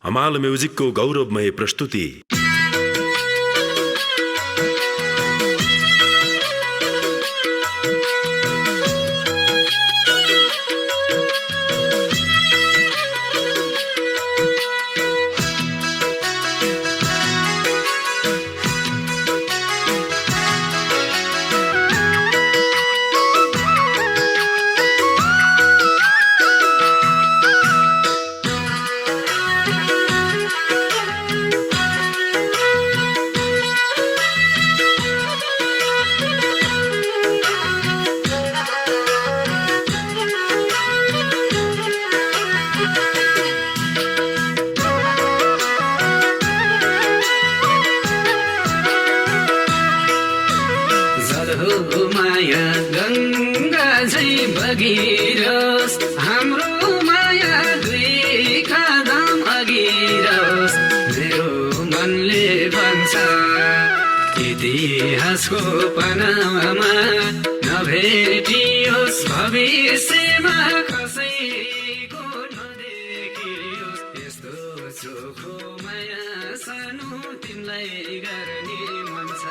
हमाल म्युजिकको गौरवमय प्रस्तुति। माया गंगा झै बगिरोस्, हाम्रो माया दुई कदम अघिरोस्। मेरो मनले भन्छ इतिहासको पनामा नभेटियोस्, भविष्यमा कसैको नदेखियोस्। यस्तो चोखो माया सानो तिमीलाई गर्ने मन छ।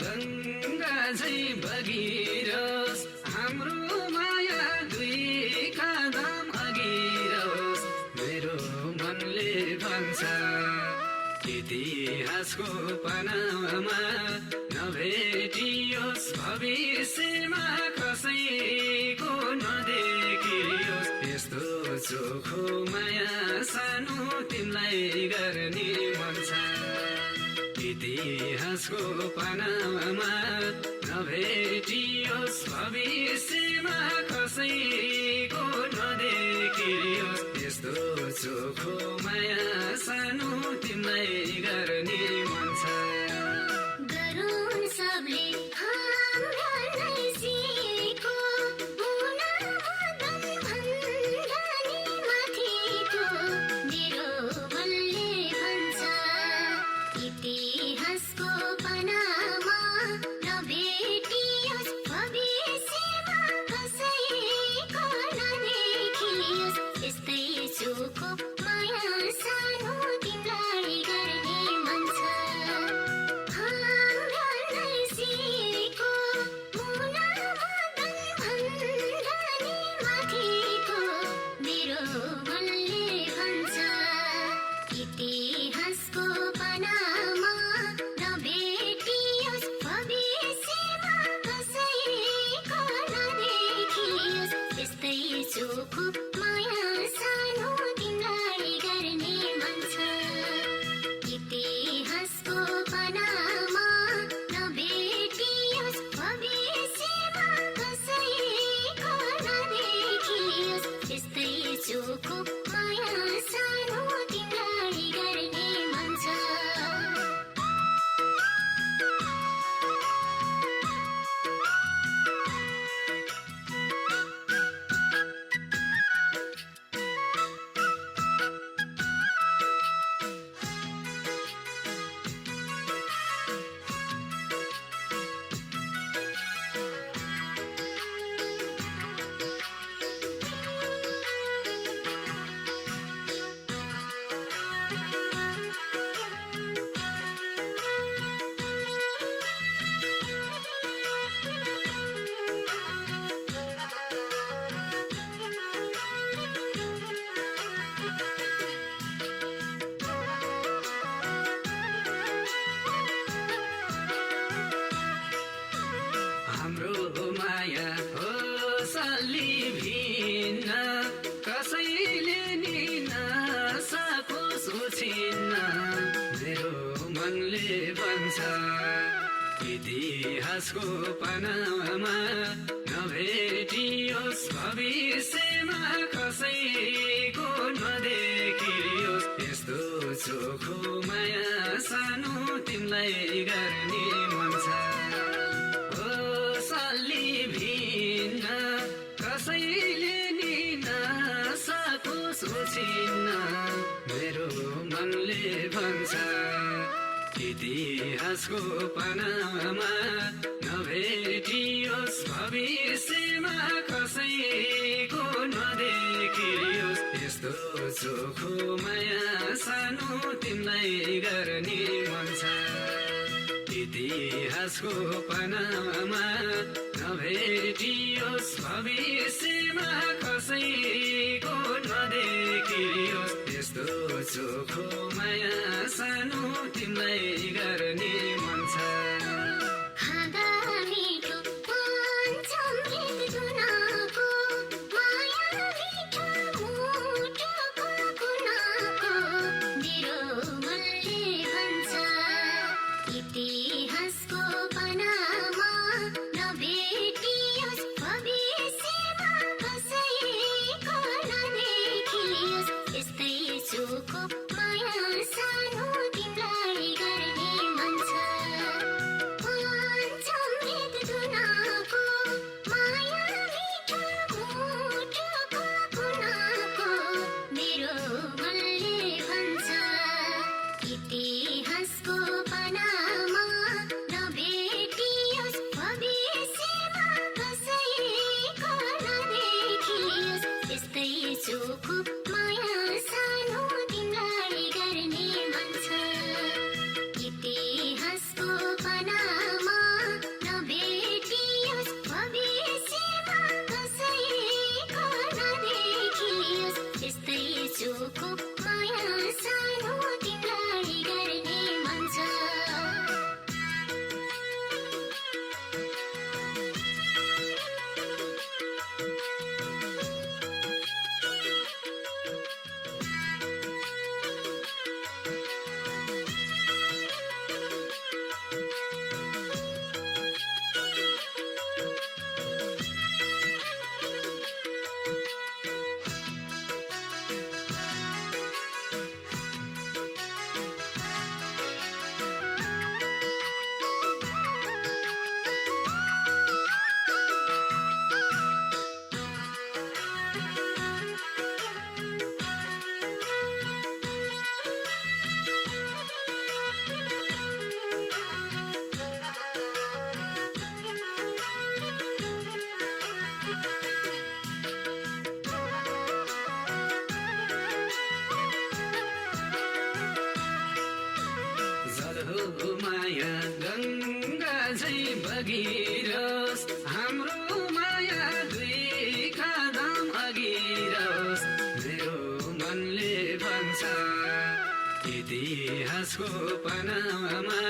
गंगा झै बगिरोस्, हाम्रो माया दुई कदम अघिरोस्। मेरो मनले भन्छ इतिहासको पनामा नभेटियोस्, भविष्यमा कसैको नदेखियोस्। यस्तो चोखो माया सानो तिमीलाई गर्ने मन छ। इतिहासको पनामा नभेटियोस्, भविष्यमा कसैको नदेखियोस्। यस्तो चोखो माया सानो तिमीलाई गर्ने मन छ। हाम्रो माया हो साली भिन्न, कसैले नि नसकोस् उछिन्न। मेरो मनले भन्छ इतिहासको पनामा नभेटियोस्, भविष्यमा कसैको नदेखियोस्। यस्तो चोखो माया सानो तिमीलाई गर्ने मन छ। भिन्न कसैले नि नसकोस् उछिन्न। मेरो मनले भन्छ इतिहासको पनामा नभेटियोस्, भविष्यमा कसैको नदेखियोस्। यस्तो चोखो माया सानो तिमीलाई गर्ने मन छ इतिहासको पनामा नभेटियोस् भविष्यमा कसैको नदेखियोस् यस्तो चोखो माया सानो तिमीलाई गर्ने मन छ माया गंगा झै बगिरोस् हाम्रो माया दुई कदम अघिरोस् मेरो मनले भन्छ इतिहासको पनामा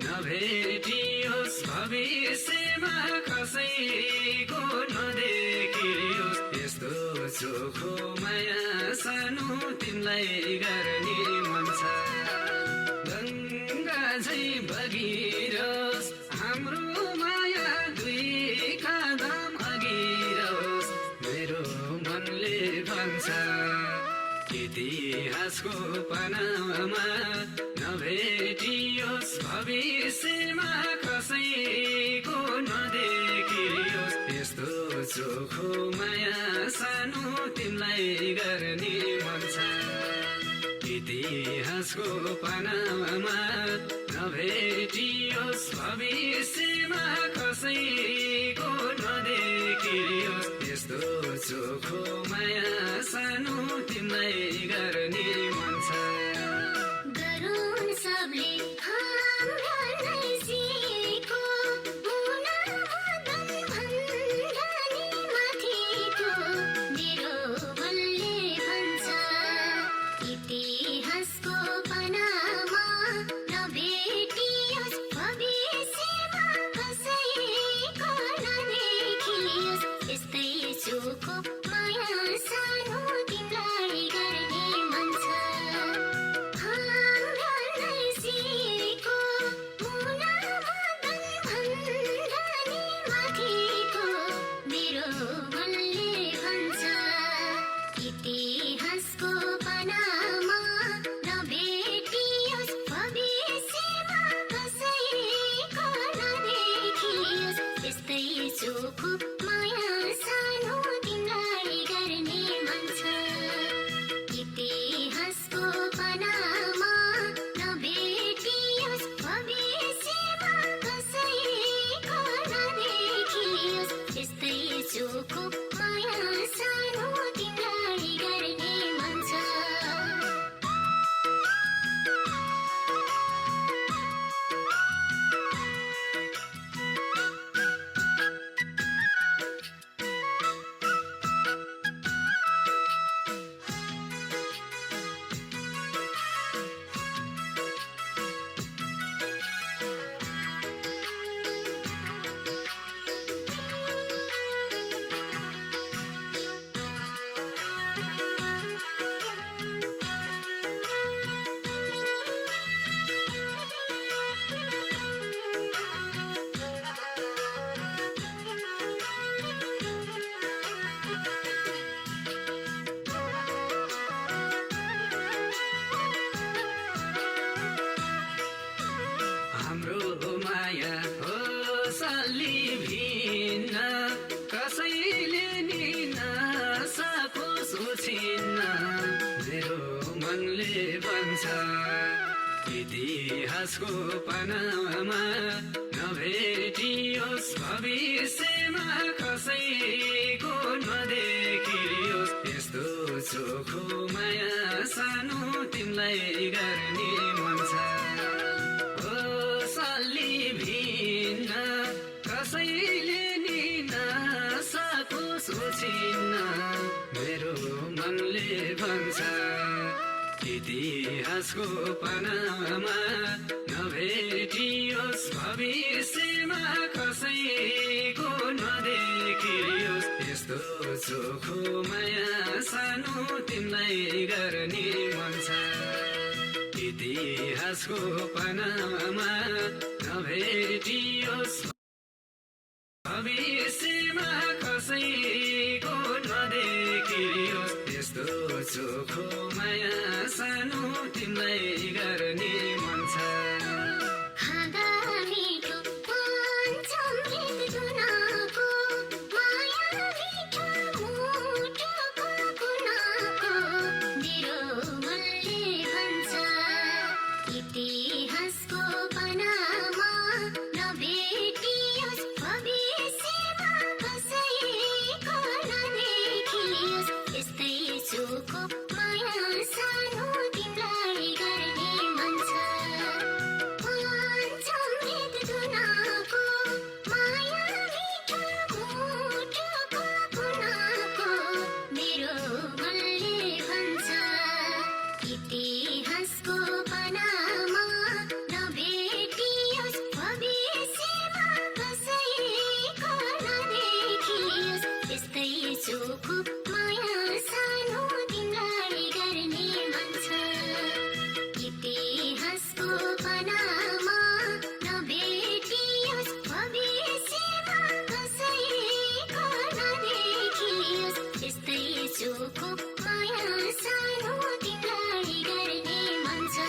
नभेटियोस् भविष्यमा कसैको नदेखियोस् यस्तो चोखो माया सानो तिमीलाई गर्ने मन छ झै बगिरोस् हाम्रो माया दुई कदम अघिरोस् मेरो मनले भन्छ इतिहासको पनामा नभेटियोस् भविष्यमा कसैको नदेखियोस् यस्तो चोखो माया सानो तिमीलाई गर्ने मन छ इतिहासको पनामा नभेटियोस् भविष्यमा कसैको नदेखियोस् यस्तो चोखो माया सानो तिमीलाई गर्ने मन छ गरुन् सबले हाम्रा नैसीको मुना मदन भन्दानी माथिको मेरो मनले भन्छ इतिहासको पनामा नभेटियोस् भविष्यमा कसैको नदेखियोस् यस्तै चोखो माया सानो तिमीलाई गर्ने मन हाम्रो माया हो साली भिन्न कसैले नि नसकोस् उछिन्न मेरो मनले भन्छ इतिहासको पनामा नभेटियोस् भविष्यमा कसैको नदेखियोस् यस्तो चोखो माया सानो तिमीलाई गर्ने मन छ ओ साली भिन्न कसैले नि नसकोस् उछिन्न मेरो मनले भन्छ इतिहासको पनामा नभेटियोस् भविष्यमा कसैको नदेखियोस् यस्तो चोखो माया सानो तिमीलाई गर्ने मन छ इतिहासको पनामा नभेटियोस् भविष्यमा कसैको नदेखियोस् यस्तो चोखो माया सानो तिमीलाई गर्ने मन छ खाँदा मिठो पञ्चमृत जुनाको माया मिठो मुटुको कुनाको मेरो मनले भन्छ इतिहासको पनामा नभेटियोस् भविष्यमा कसैको नदेखियोस् यस्तै चोखो माया सानो तिमीलाई गर्ने मन छ पञ्चमृत जुनाको माया मिठो मुटुको कुनाको मेरो मनले भन्छ इतिहासको पनामा नभेटियोस् भविष्यमा कसैको नदेखियोस् यस्तै चोखो माया सानो तिमीलाई गर्ने मन छ इतिहासको पनामा नभेटियोस् भविष्यमा कसैको नदेखियोस् यस्तै चोखो माया सानो तिमीलाई गर्ने मन छ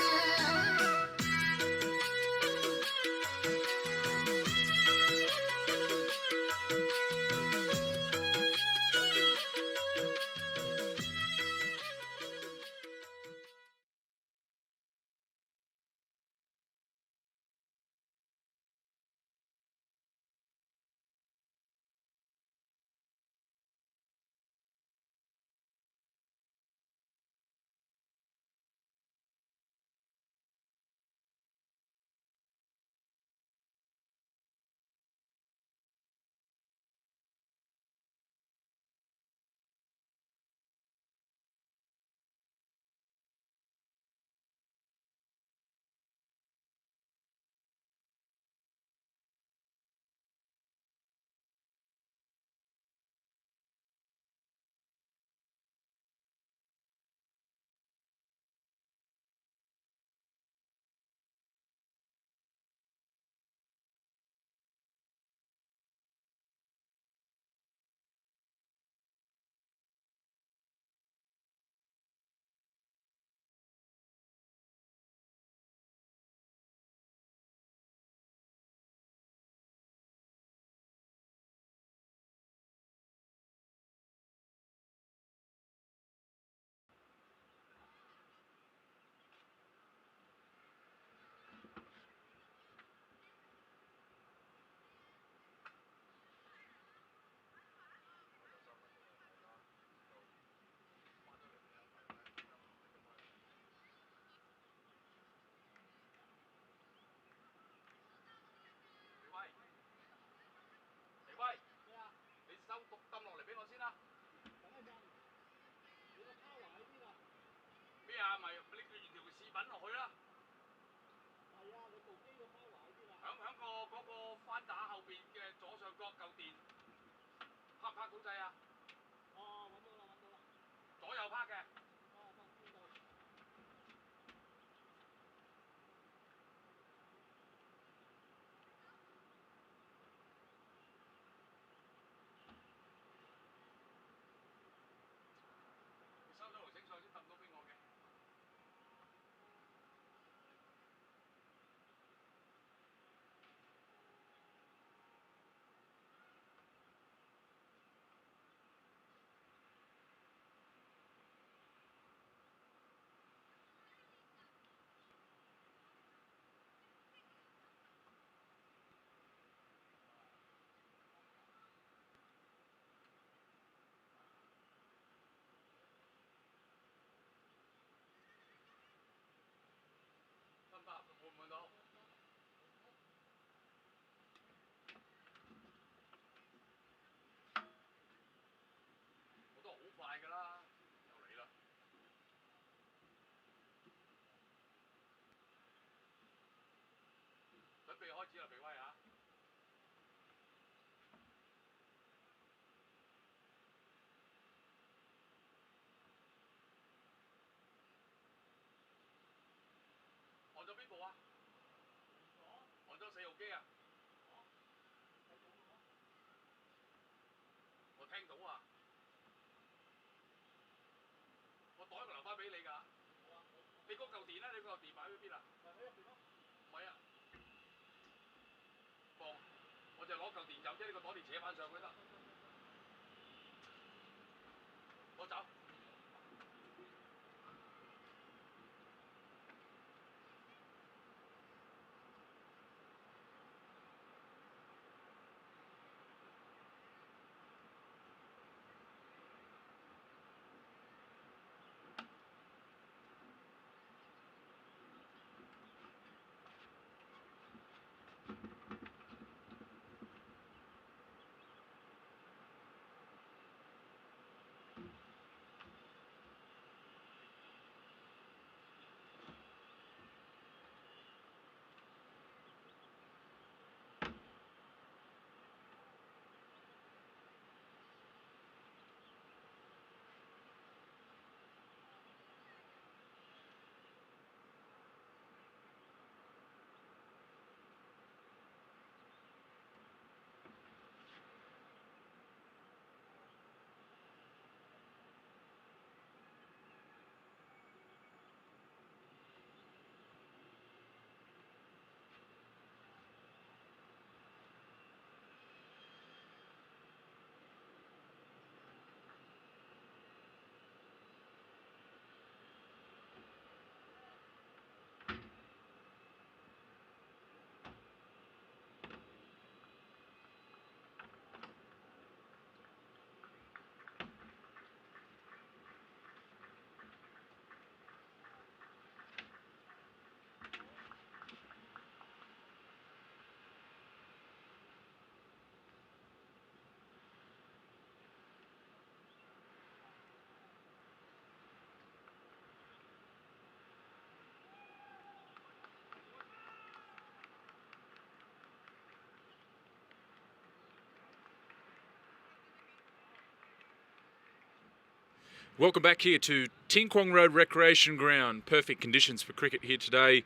Welcome back here to Ting Kwong Road Recreation Ground. Perfect conditions for cricket here today.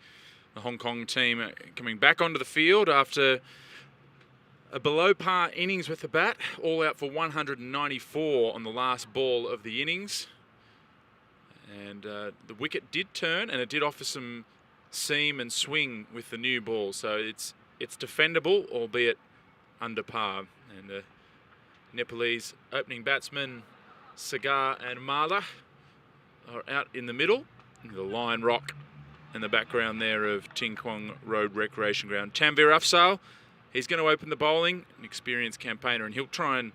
The Hong Kong team coming back onto the field after a below par innings with the bat, all out for 194 on the last ball of the innings. And the wicket did turn, and it did offer some seam and swing with the new ball. So it's defendable, albeit under par. And Nepalese opening batsmen Sagar and Mala are out in the middle. The Lion Rock in the background there of Ting Kwong Road Recreation Ground. Tanvir Afzal, he's going to open the bowling, an experienced campaigner, and he'll try and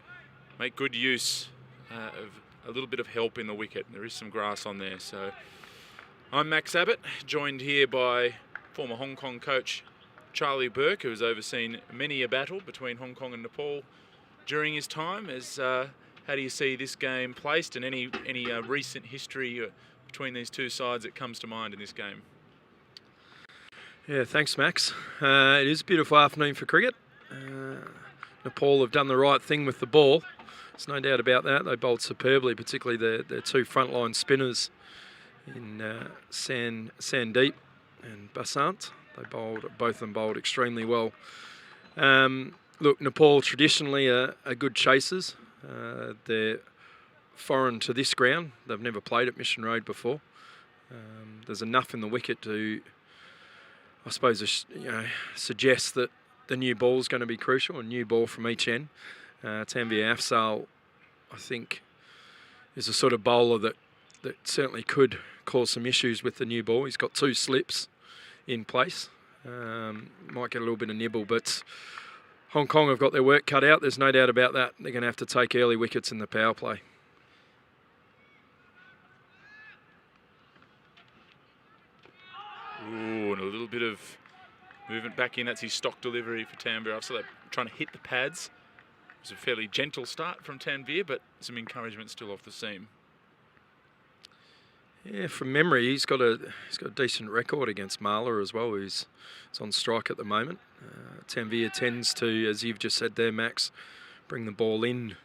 make good use of a little bit of help in the wicket. There is some grass on there. So I'm Max Abbott, joined here by former Hong Kong coach Charlie Burke, who has overseen many a battle between Hong Kong and Nepal during his time. How do you see this game placed, and any recent history between these two sides that comes to mind in this game? Yeah, thanks, Max. It is a beautiful afternoon for cricket. Nepal have done the right thing with the ball. There's no doubt about that. They bowled superbly, particularly their two frontline spinners in Sandeep and Basant. Both of them bowled extremely well. Look, Nepal traditionally are good chasers. They're foreign to this ground. They've never played at Mission Road before. There's enough in the wicket to, I suppose, suggest that the new ball is going to be crucial, a new ball from each end. Tanvir Afzal, I think, is a sort of bowler that certainly could cause some issues with the new ball. He's got two slips in place. Might get a little bit of nibble, but Hong Kong have got their work cut out. There's no doubt about that. They're going to have to take early wickets in the power play. Ooh, and a little bit of movement back in. That's his stock delivery for Tanvir. So they're trying to hit the pads. It was a fairly gentle start from Tanvir, but some encouragement still off the seam. Yeah, from memory, he's got a decent record against Marla as well. He's on strike at the moment. Tanvir tends to, as you've just said there, Max, bring the ball in,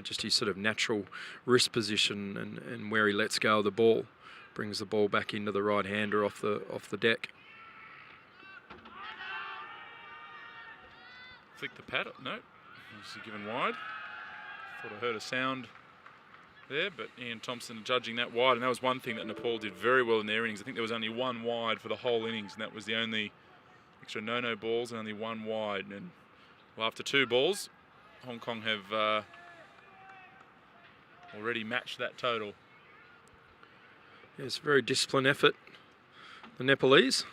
just his sort of natural wrist position and where he lets go of the ball, brings the ball back into the right hander off the deck. Flick the pad. No, was he given wide? Thought I heard a sound there, but Ian Thompson judging that wide, and that was one thing that Nepal did very well in their innings. I think there was only one wide for the whole innings, and that was the only extra no balls and only one wide. And well, after 2 balls, Hong Kong have already matched that total. Yeah, it's a very disciplined effort, the Nepalese.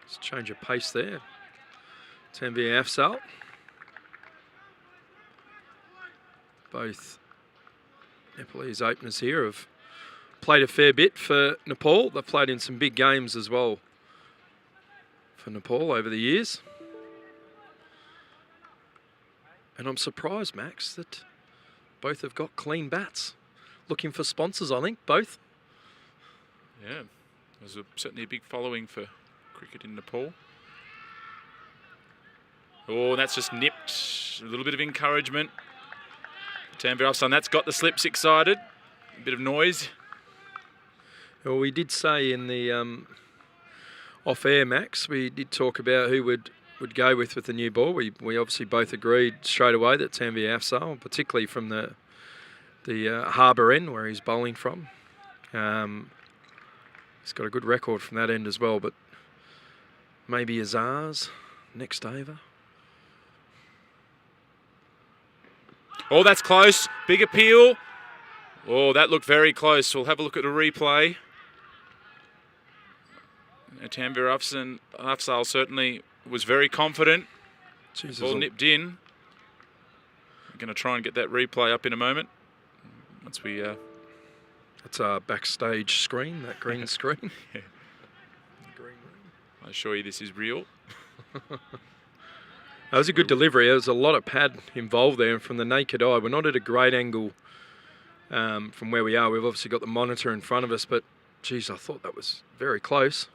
Just change of pace there. Tanvir Afzal. Both Nepalese openers here have played a fair bit for Nepal. They've played in some big games as well for Nepal over the years. And I'm surprised, Max, that both have got clean bats. Looking for sponsors, I think, both. Yeah, there's certainly a big following for cricket in Nepal. Oh, that's just nipped. A little bit of encouragement. Tanvir Afzal, that's got the slips excited. A bit of noise. Well, we did say in the off-air, Max, we did talk about who would go with the new ball. We obviously both agreed straight away that Tanvir Afzal, particularly from the harbour end where he's bowling from. He's got a good record from that end as well, but maybe Azar's next over. Oh, that's close. Big appeal. Oh, that looked very close. We'll have a look at a replay. Tanvir Afzal certainly was very confident. Jesus. Ball nipped in. We're going to try and get that replay up in a moment. Once we... That's our backstage screen, that green screen. Yeah. The green room. I assure you this is real. That was a good delivery. There was a lot of pad involved there, and from the naked eye, we're not at a great angle from where we are. We've obviously got the monitor in front of us, but geez, I thought that was very close.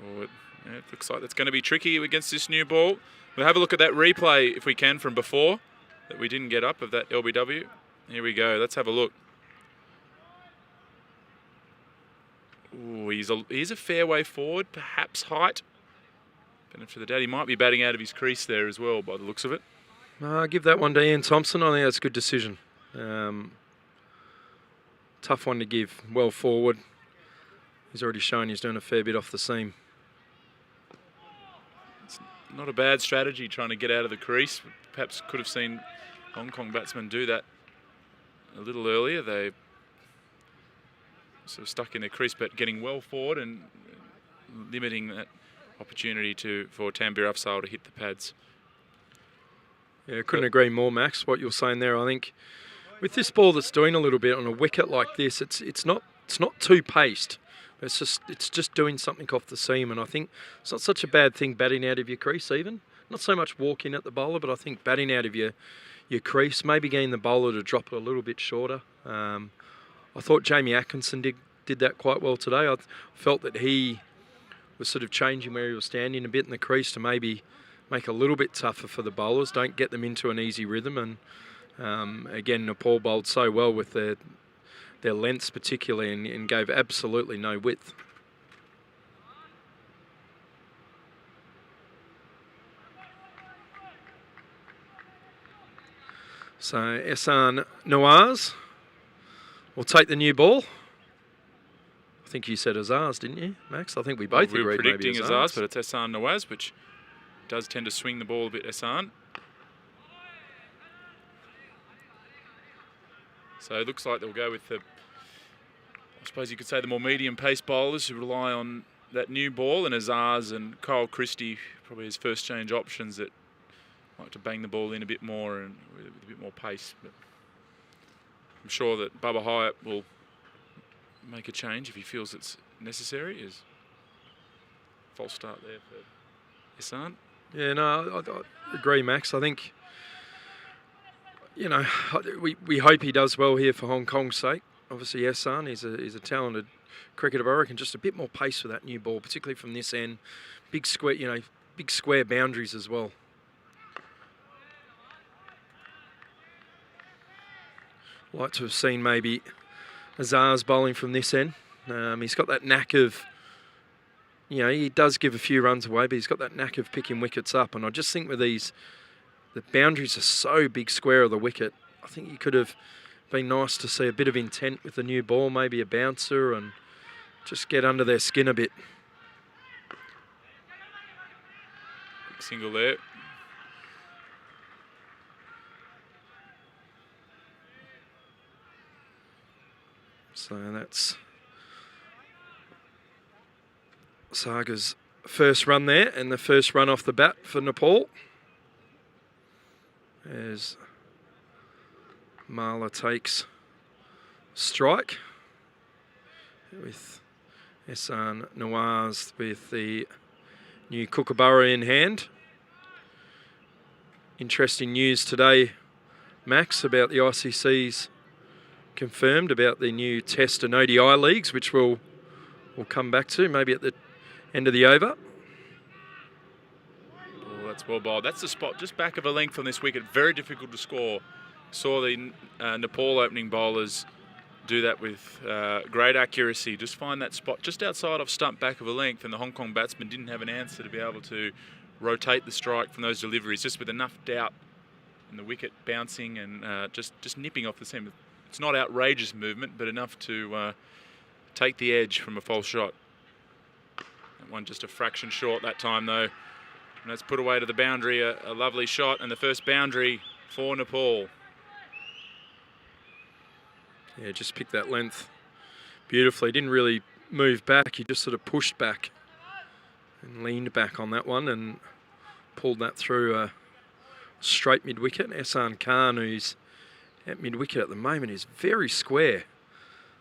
Oh, it looks like that's going to be tricky against this new ball. We'll have a look at that replay if we can from before that we didn't get up of that LBW. Here we go. Let's have a look. Ooh, he's a fair way forward, perhaps height. Benefit for the dad. He might be batting out of his crease there as well by the looks of it. I'll give that one to Ian Thompson. I think that's a good decision. Tough one to give. Well forward. He's already shown he's doing a fair bit off the seam. It's not a bad strategy trying to get out of the crease. Perhaps could have seen Hong Kong batsmen do that a little earlier. They sort of stuck in their crease, but getting well forward and limiting that opportunity for Tanvir Afzal to hit the pads. Yeah, couldn't agree more, Max, what you're saying there. I think with this ball that's doing a little bit on a wicket like this, it's not too paced. It's just doing something off the seam, and I think it's not such a bad thing batting out of your crease even. Not so much walking at the bowler, but I think batting out of your crease, maybe getting the bowler to drop it a little bit shorter. I thought Jamie Atkinson did that quite well today. I felt that he was sort of changing where he was standing a bit in the crease to maybe make a little bit tougher for the bowlers, don't get them into an easy rhythm. And again, Nepal bowled so well with their lengths particularly and gave absolutely no width. So Ehsan Nawaz will take the new ball. I think you said Azaz, didn't you, Max? I think we both we were agreed predicting maybe Azaz, but it's Ehsan Nawaz, which does tend to swing the ball a bit, Ehsan. So it looks like they'll go with I suppose you could say the more medium pace bowlers who rely on that new ball, and Azaz and Kyle Christie, probably his first change options that like to bang the ball in a bit more and with a bit more pace. But I'm sure that Bubba Hyatt will make a change if he feels it's necessary. Is false start there for Ehsan. Yeah, no, I agree, Max. I think, we hope he does well here for Hong Kong's sake. Obviously, Hassan, he's a talented cricketer, but I reckon just a bit more pace with that new ball, particularly from this end. Big square boundaries as well. Like to have seen maybe Azar's bowling from this end. He's got that knack of, he does give a few runs away, but he's got that knack of picking wickets up. And I just think with these, the boundaries are so big square of the wicket. I think he could have been nice to see a bit of intent with the new ball, maybe a bouncer, and just get under their skin a bit. Big single there. So that's Saga's first run there, and the first run off the bat for Nepal. As Marla takes strike with Ehsan Nawaz with the new Kookaburra in hand. Interesting news today, Max, about the ICC's confirmed about the new Test and ODI leagues, which we'll come back to maybe at the end of the over. Oh, that's well bowled. That's the spot just back of a length on this wicket. Very difficult to score. Saw the Nepal opening bowlers do that with great accuracy. Just find that spot just outside of stump, back of a length, and the Hong Kong batsman didn't have an answer to be able to rotate the strike from those deliveries, just with enough doubt in the wicket bouncing and just nipping off the seam. It's not outrageous movement, but enough to take the edge from a false shot. That one just a fraction short that time, though. And that's put away to the boundary, a lovely shot, and the first boundary for Nepal. Yeah, just picked that length beautifully. Didn't really move back. He just sort of pushed back and leaned back on that one and pulled that through a straight mid-wicket. Ehsan Khan, who's at mid-wicket at the moment, is very square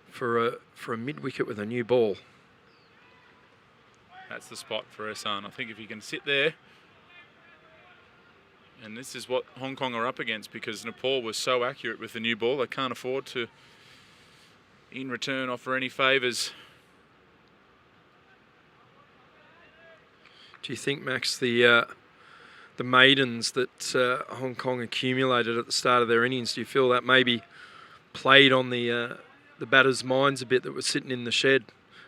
for a mid-wicket with a new ball. That's the spot for Ehsan. I think if he can sit there, and this is what Hong Kong are up against, because Nepal was so accurate with the new ball, they can't afford to, in return, offer any favours. Do you think, Max, the maidens that Hong Kong accumulated at the start of their innings, do you feel that maybe played on the batters' minds a bit that was sitting in the shed?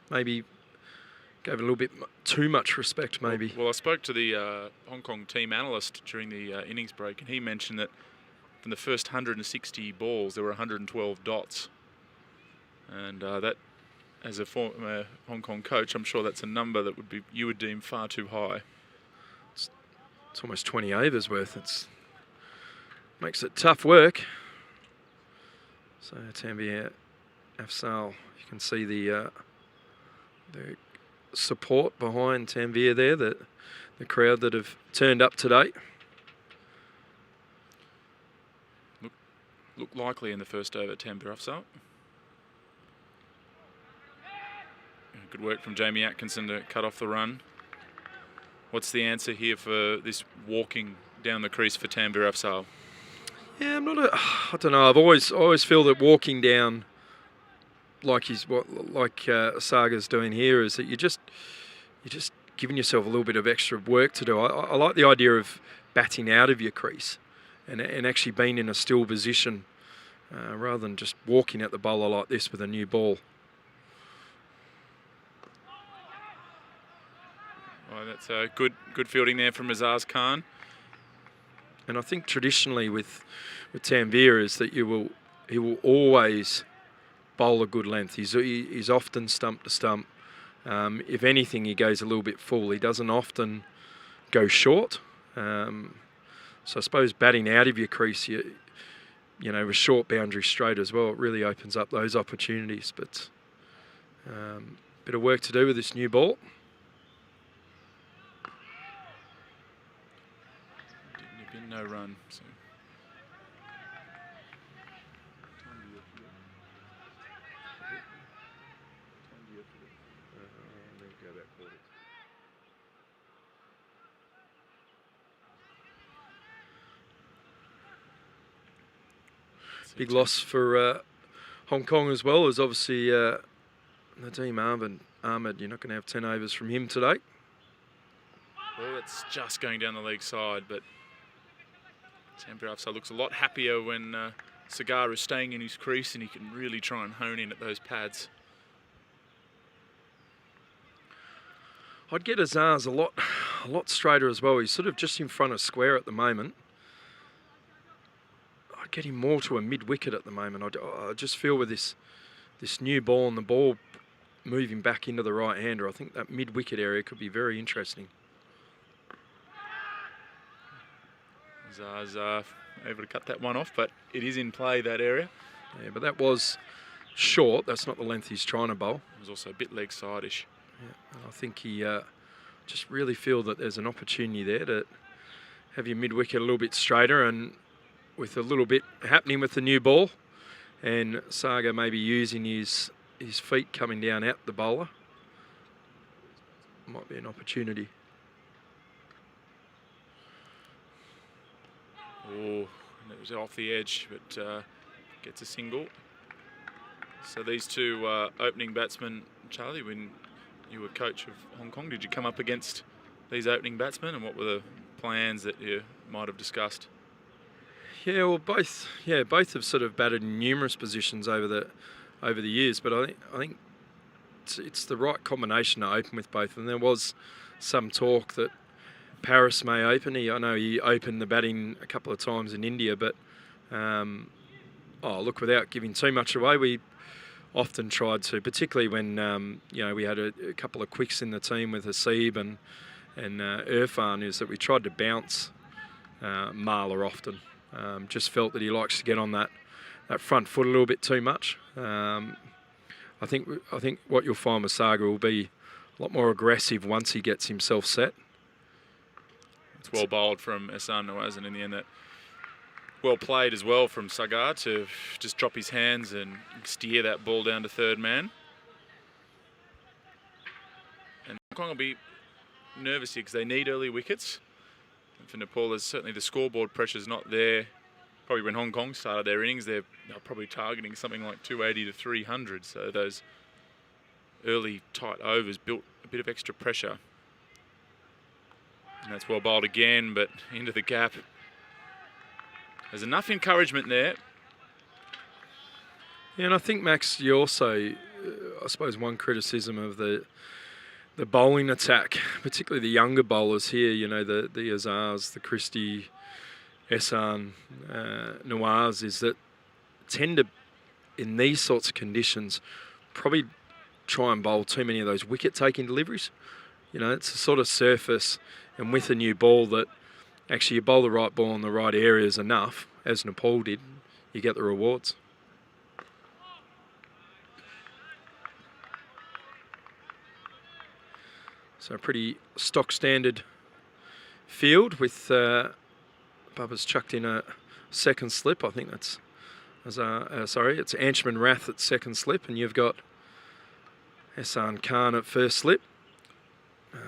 Maybe gave a little bit too much respect, maybe. Well, I spoke to the Hong Kong team analyst during the innings break, and he mentioned that from the first 160 balls, there were 112 dots. And that, as a former Hong Kong coach, I'm sure that's a number that you would deem far too high. It's almost 20 overs worth. It makes it tough work. So Tanveer Afzal, you can see the support behind Tanveer there, the crowd that have turned up today. Look likely in the first over, Tanveer Afzal. Good work from Jamie Atkinson to cut off the run. What's the answer here for this walking down the crease for Tanveer Afzal? Yeah, I don't know. I've always feel that walking down like Saga's doing here is that you're just giving yourself a little bit of extra work to do. I like the idea of batting out of your crease and actually being in a still position rather than just walking at the bowler like this with a new ball. Oh, that's a good fielding there from Azaz Khan. And I think traditionally with Tanveer is that he will always bowl a good length. He's often stump to stump. If anything, he goes a little bit full. He doesn't often go short. So I suppose batting out of your crease, with short boundary straight as well, it really opens up those opportunities. But bit of work to do with this new ball. No run. So. Big loss for Hong Kong as well, as obviously Nadeem Ahmed, you're not going to have 10 overs from him today. Well, it's just going down the leg side, but Tampere offside looks a lot happier when Cigar is staying in his crease and he can really try and hone in at those pads. I'd get Azar's a lot straighter as well. He's sort of just in front of square at the moment. I'd get him more to a mid-wicket at the moment. I just feel with this new ball and the ball moving back into the right-hander, I think that mid-wicket area could be very interesting. Azar's able to cut that one off, but it is in play, that area. Yeah, but that was short. That's not the length he's trying to bowl. It was also a bit leg side-ish. Yeah, and I think he just really feel that there's an opportunity there to have your mid-wicket a little bit straighter, and with a little bit happening with the new ball, and Saga maybe using his feet coming down at the bowler, might be an opportunity. Oh, it was off the edge, but gets a single. So these two opening batsmen, Charlie, when you were coach of Hong Kong, did you come up against these opening batsmen, and what were the plans that you might have discussed? Yeah, well, both have sort of batted in numerous positions over the years, but I think it's the right combination to open with both. And there was some talk that Paris may open. I know he opened the batting a couple of times in India, but look, without giving too much away, we often tried to, particularly when we had a couple of quicks in the team with Hasib and Irfan, is that we tried to bounce Marler often. Just felt that he likes to get on that front foot a little bit too much. I think what you'll find with Saga will be a lot more aggressive once he gets himself set. It's well bowled from Ehsan Nawaz, and in the end that well played as well from Sagar to just drop his hands and steer that ball down to third man. And Hong Kong will be nervous here because they need early wickets. And for Nepal, there's certainly the scoreboard pressure's not there. Probably when Hong Kong started their innings, they're probably targeting something like 280 to 300. So those early tight overs built a bit of extra pressure. And that's well bowled again, but into the gap. There's enough encouragement there. Yeah, and I think, Max, you also, I suppose one criticism of the bowling attack, particularly the younger bowlers here, the Azars, the Christie, Ehsan, Nawaz, is that tend to, in these sorts of conditions, probably try and bowl too many of those wicket-taking deliveries. It's a sort of surface, and with a new ball that actually you bowl the right ball in the right areas enough, as Nepal did, you get the rewards. So a pretty stock standard field with Bubba's chucked in a second slip. I think that's it's Anshman Rath at second slip, and you've got Hassan Khan at first slip.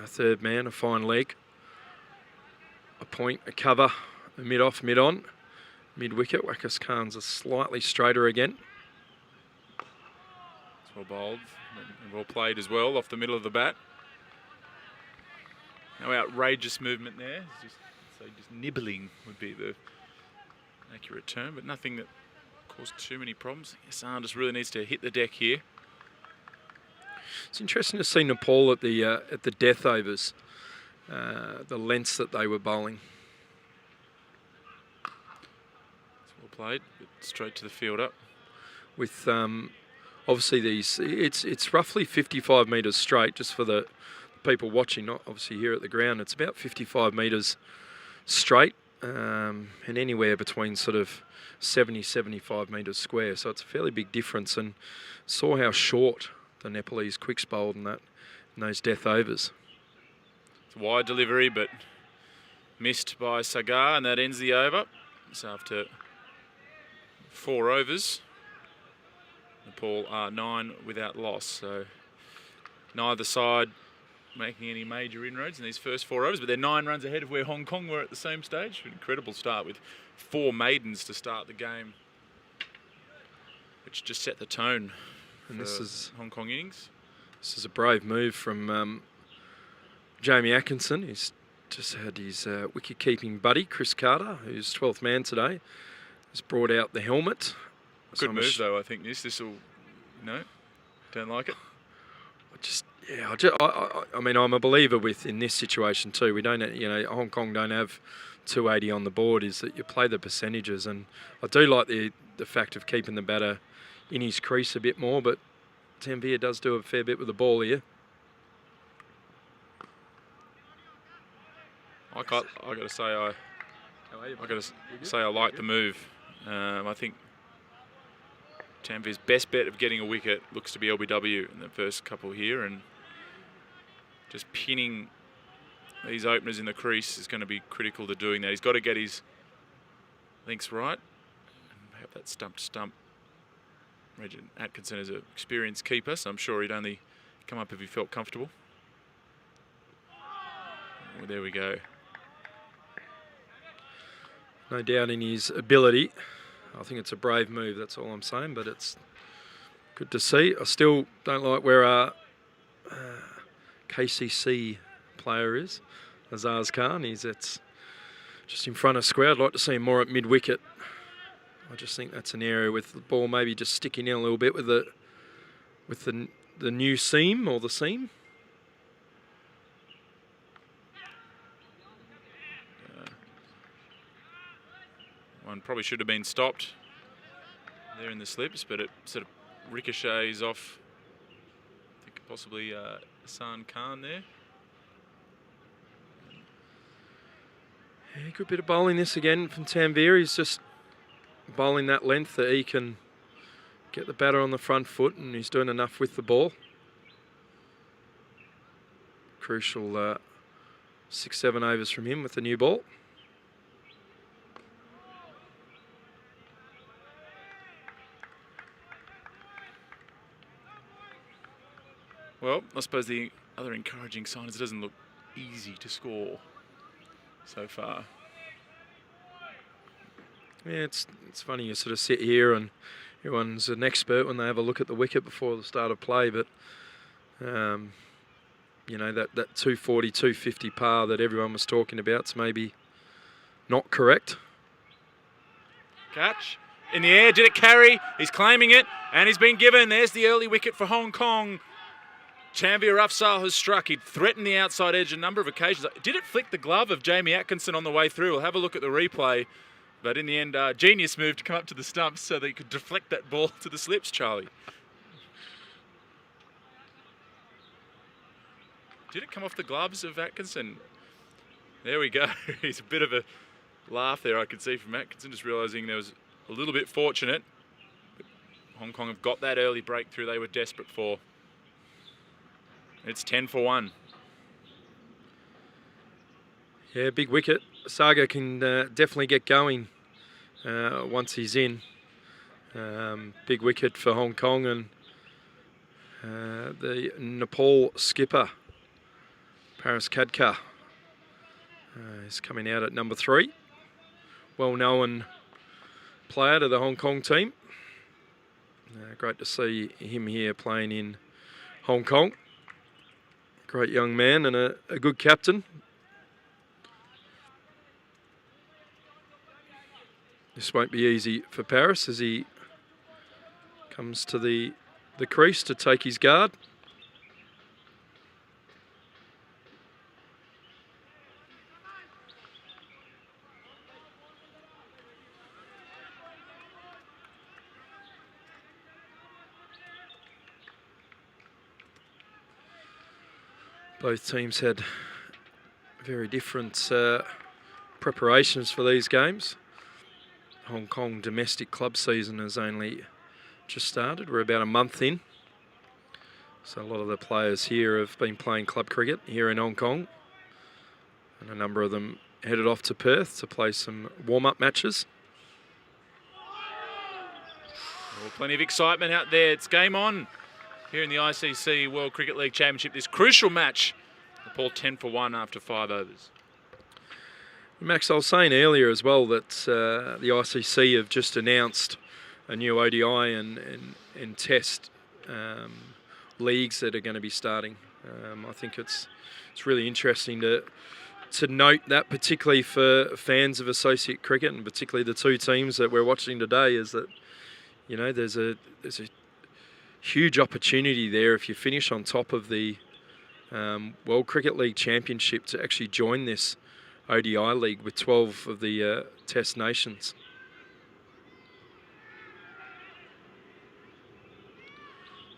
Third man, a fine leg. A point, a cover, a mid-off, mid-on, mid-wicket. Wakas Khan's a slightly straighter again. It's well bowled and well played as well off the middle of the bat. No outrageous movement there. Just nibbling would be the accurate term, but nothing that caused too many problems. Hassan just really needs to hit the deck here. It's interesting to see Nepal at the death overs, the lengths that they were bowling. It's well played, but straight to the fielder. With obviously it's roughly 55 metres straight, just for the people watching, not obviously here at the ground. It's about 55 metres straight, and anywhere between sort of 75 metres square. So it's a fairly big difference, and saw how short the Nepalese quicks bowled in those death overs. It's a wide delivery, but missed by Sagar, and that ends the over. So after 4 overs, Nepal are 9 without loss. So neither side making any major inroads in these first 4 overs, but they're 9 runs ahead of where Hong Kong were at the same stage. An incredible start with 4 maidens to start the game. which just set the tone And for this is Hong Kong innings. a brave move from Jamie Atkinson. He's just had his wicket-keeping buddy, Chris Carter, who's 12th man today, has brought out the helmet. So Good I'm move though, I think this will, no, don't like it. I mean, I'm a believer in this situation too. We don't, Hong Kong don't have 280 on the board. Is that you play the percentages, and I do like the fact of keeping the batter in his crease a bit more. But Tanveer does do a fair bit with the ball here. I got to say I like the move. I think Tanveer's best bet of getting a wicket looks to be LBW in the first couple here, and just pinning these openers in the crease is going to be critical to doing that. He's got to get his links right and have that stump to stump. Reggie Atkinson is an experienced keeper, so I'm sure he'd only come up if he felt comfortable. Well, there we go. No doubt in his ability. I think it's a brave move, that's all I'm saying, but it's good to see. I still don't like where our KCC player is, Azaz Khan. It's just in front of square. I'd like to see him more at mid-wicket. I just think that's an area with the ball maybe just sticking in a little bit with the new seam or the seam. One probably should have been stopped there in the slips, but it sort of ricochets off, I think possibly Hassan Khan there. Yeah, good bit of bowling this again from Tanveer. He's just bowling that length that he can get the batter on the front foot, and he's doing enough with the ball. Crucial 6-7 overs from him with the new ball. Well, I suppose the other encouraging sign is it doesn't look easy to score so far. Yeah, it's funny you sort of sit here and everyone's an expert when they have a look at the wicket before the start of play, but that 240, 250 par that everyone was talking about is maybe not correct. Catch in the air, did it carry? He's claiming it, and he's been given. There's the early wicket for Hong Kong. Tanveer Afzal has struck. He'd threatened the outside edge a number of occasions. Did it flick the glove of Jamie Atkinson on the way through? We'll have a look at the replay. But in the end, genius move to come up to the stumps so that he could deflect that ball to the slips, Charlie. Did it come off the gloves of Atkinson? There we go. He's a bit of a laugh there I could see from Atkinson, just realising there was a little bit fortunate. But Hong Kong have got that early breakthrough they were desperate for. It's 10 for 1. Yeah, big wicket. Saga can definitely get going once he's in. Big wicket for Hong Kong, and the Nepal skipper, Paris Khadka, is coming out at number 3. Well-known player to the Hong Kong team. Great to see him here playing in Hong Kong. Great young man and a good captain. This won't be easy for Paris as he comes to the crease to take his guard. Both teams had very different preparations for these games. Hong Kong domestic club season has only just started. We're about a month in. So a lot of the players here have been playing club cricket here in Hong Kong. And a number of them headed off to Perth to play some warm-up matches. Well, plenty of excitement out there. It's game on here in the ICC World Cricket League Championship. This crucial match. Nepal 10 for 1 after 5 overs. Max, I was saying earlier as well that the ICC have just announced a new ODI and Test leagues that are going to be starting. I think it's really interesting to note that, particularly for fans of associate cricket, and particularly the two teams that we're watching today, is that there's a huge opportunity there if you finish on top of the World Cricket League Championship to actually join this ODI league with 12 of the Test nations.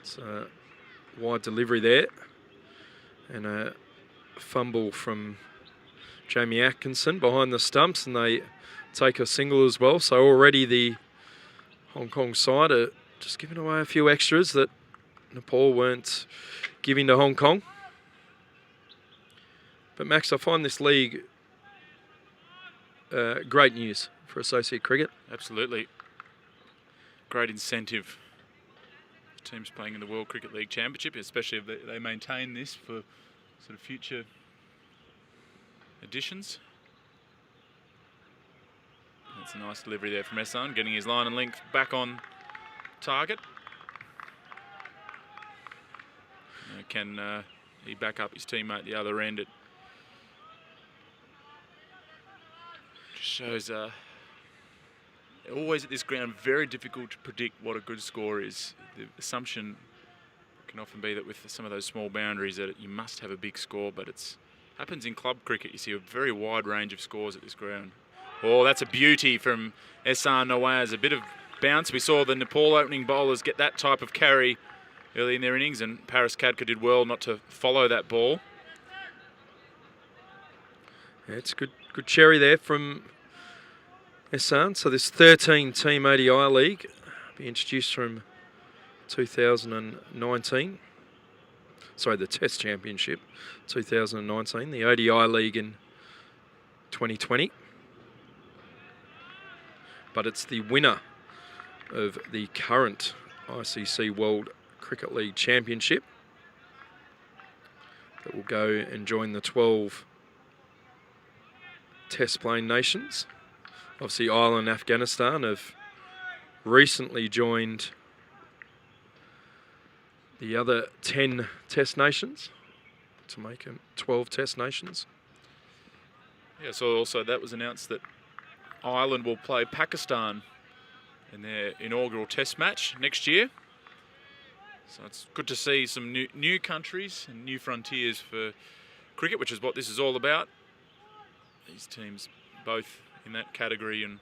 It's a wide delivery there, and a fumble from Jamie Atkinson behind the stumps, and they take a single as well. So already the Hong Kong side are just giving away a few extras that Nepal weren't giving to Hong Kong. But Max, I find this league great news for associate cricket. Absolutely. Great incentive for teams playing in the World Cricket League Championship, especially if they maintain this for sort of future editions. That's a nice delivery there from Ehsan, getting his line and length back on target. Can he back up his teammate the other end? It just shows always at this ground very difficult to predict what a good score is. The assumption can often be that with some of those small boundaries that you must have a big score, but it happens in club cricket. You see a very wide range of scores at this ground. Oh, that's a beauty from Ehsan Nawaz. A bit of bounce. We saw the Nepal opening bowlers get that type of carry early in their innings, and Paris Khadka did well not to follow that ball. Yeah, it's a good cherry there from Ehsan. So this 13-team ODI league be introduced from 2019. Sorry, the Test Championship 2019. The ODI league in 2020. But it's the winner of the current ICC World Cricket League Championship that will go and join the 12 Test playing nations. Obviously, Ireland and Afghanistan have recently joined the other 10 Test nations to make them 12 Test nations. Yeah, so also that was announced that Ireland will play Pakistan in their inaugural Test match next year. So it's good to see some new countries and new frontiers for cricket, which is what this is all about. These teams both in that category, and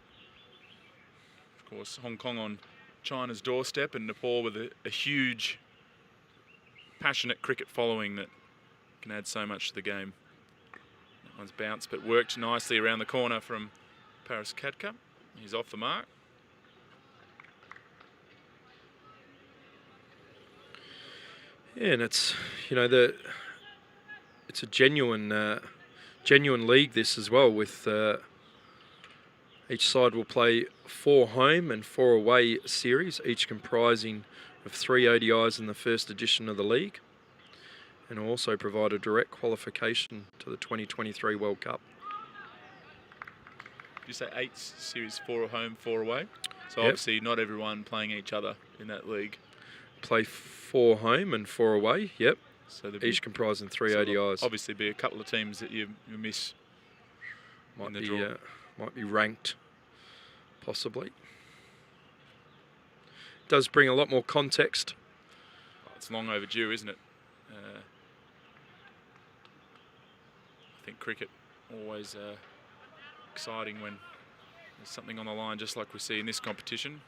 of course Hong Kong on China's doorstep, and Nepal with a huge, passionate cricket following that can add so much to the game. That one's bounced but worked nicely around the corner from Paris Khadka. He's off the mark. Yeah, and it's it's a genuine league this as well. With each side will play 4 home and 4 away series, each comprising of 3 ODIs in the first edition of the league, and will also provide a direct qualification to the 2023 World Cup. You say 8 series, 4 home, 4 away. So Yep. obviously not everyone playing each other in that league. Play 4 home and 4 away. Yep. So Each comprising 3 so ODIs. obviously be a couple of teams that you miss. Might in the be draw. might be ranked, possibly. Does bring a lot more context. It's long overdue, isn't it? I think cricket always exciting when there's something on the line, just like we see in this competition.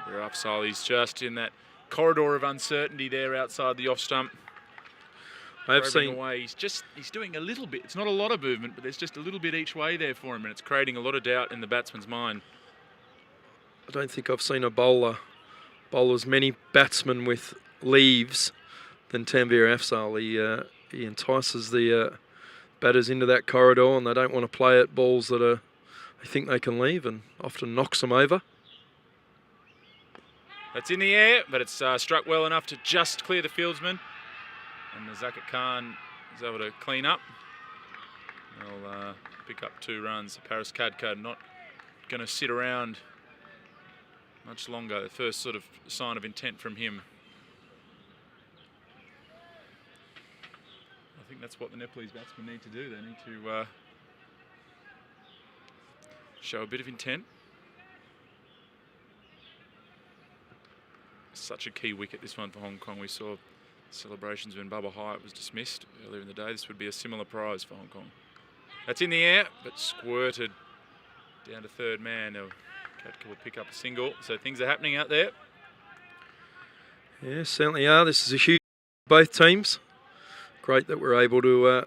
Afsali's just in that corridor of uncertainty there outside the off stump. I have Probing seen away. He's doing a little bit. It's not a lot of movement, but there's just a little bit each way there for him, and it's creating a lot of doubt in the batsman's mind. I don't think I've seen a bowler bowl as many batsmen with leaves than Tanveer Afzal. He entices the batters into that corridor, and they don't want to play at balls that they think they can leave, and often knocks them over. That's in the air, but it's struck well enough to just clear the fieldsman. And Zakat Khan is able to clean up. They'll pick up 2 runs. Paris Kadka not going to sit around much longer. The first sort of sign of intent from him. I think that's what the Nepalese batsmen need to do. They need to show a bit of intent. Such a key wicket, this one for Hong Kong. We saw celebrations when Bubba Hyatt was dismissed earlier in the day. This would be a similar prize for Hong Kong. That's in the air, but squirted down to third man. Now, Katka will pick up a single, so things are happening out there. Yeah, certainly are. This is a huge both teams. Great that we're able to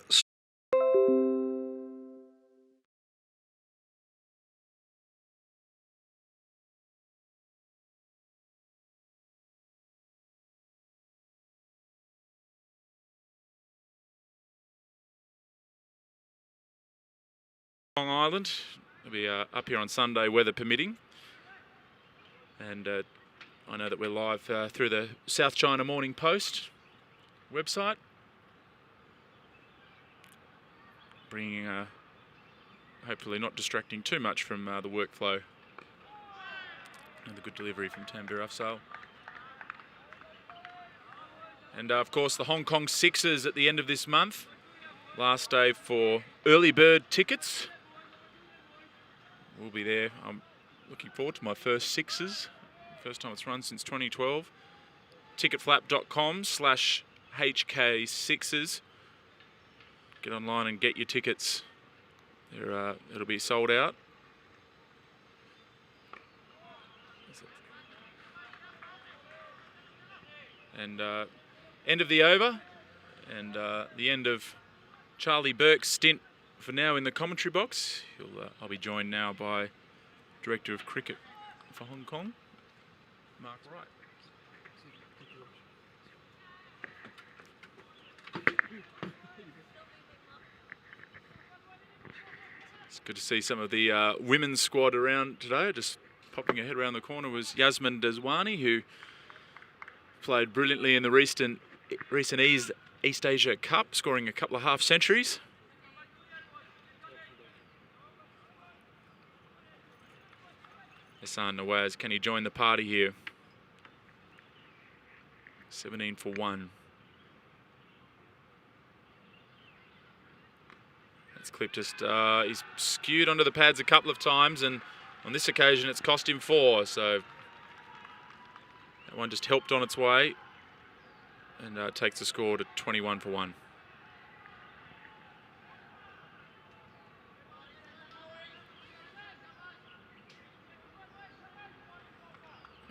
Long Island. It'll be up here on Sunday, weather permitting. And I know that we're live through the South China Morning Post website. Bringing, hopefully not distracting too much from the workflow. Another good delivery from Tanvir Afzal. And of course the Hong Kong Sixers at the end of this month. Last day for early bird tickets. We'll be there. I'm looking forward to my first Sixers. First time it's run since 2012. Ticketflap.com/HK Sixers. Get online and get your tickets. It'll be sold out. And end of the over, and the end of Charlie Burke's stint for now in the commentary box. I'll be joined now by Director of Cricket for Hong Kong, Mark Wright. It's good to see some of the women's squad around today. Just popping her head around the corner was Yasmin Deswani, who played brilliantly in the recent East Asia Cup, scoring a couple of half centuries. Hassan Nawaz, can he join the party here? 17 for 1. That's clip just, he's skewed onto the pads a couple of times, and on this occasion it's cost him 4, so that one just helped on its way and takes the score to 21 for 1.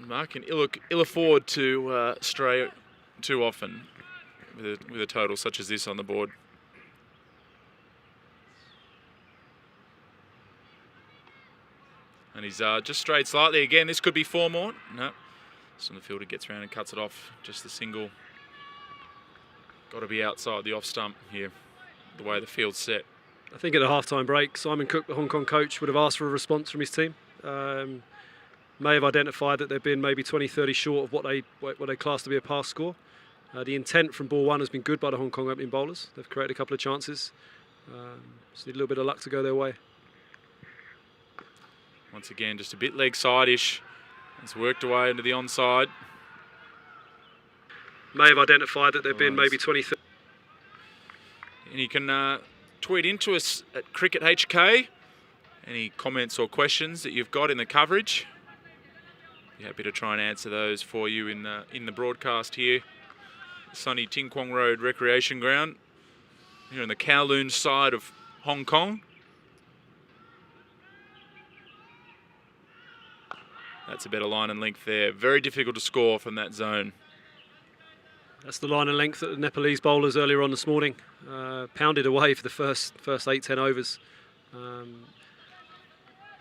Mark can ill afford to stray too often with a total such as this on the board. And he's just strayed slightly again. This could be 4 more. No. So the fielder gets around and cuts it off. Just the single. Got to be outside the off stump here, the way the field's set. I think at the half-time break, Simon Cook, the Hong Kong coach, would have asked for a response from his team. May have identified that they've been maybe 20-30 short of what they class to be a pass score. The intent from ball 1 has been good by the Hong Kong opening bowlers. They've created a couple of chances. Just need a little bit of luck to go their way. Once again, just a bit leg side-ish. It's worked away into the onside. May have identified that they've been maybe 20-30. And you can tweet into us at Cricket HK. Any comments or questions that you've got in the coverage. Be happy to try and answer those for you in the broadcast here. Sunny Ting Kwong Road Recreation Ground here on the Kowloon side of Hong Kong. That's a better line and length there. Very difficult to score from that zone. That's the line and length that the Nepalese bowlers earlier on this morning pounded away for the first 8-10 overs.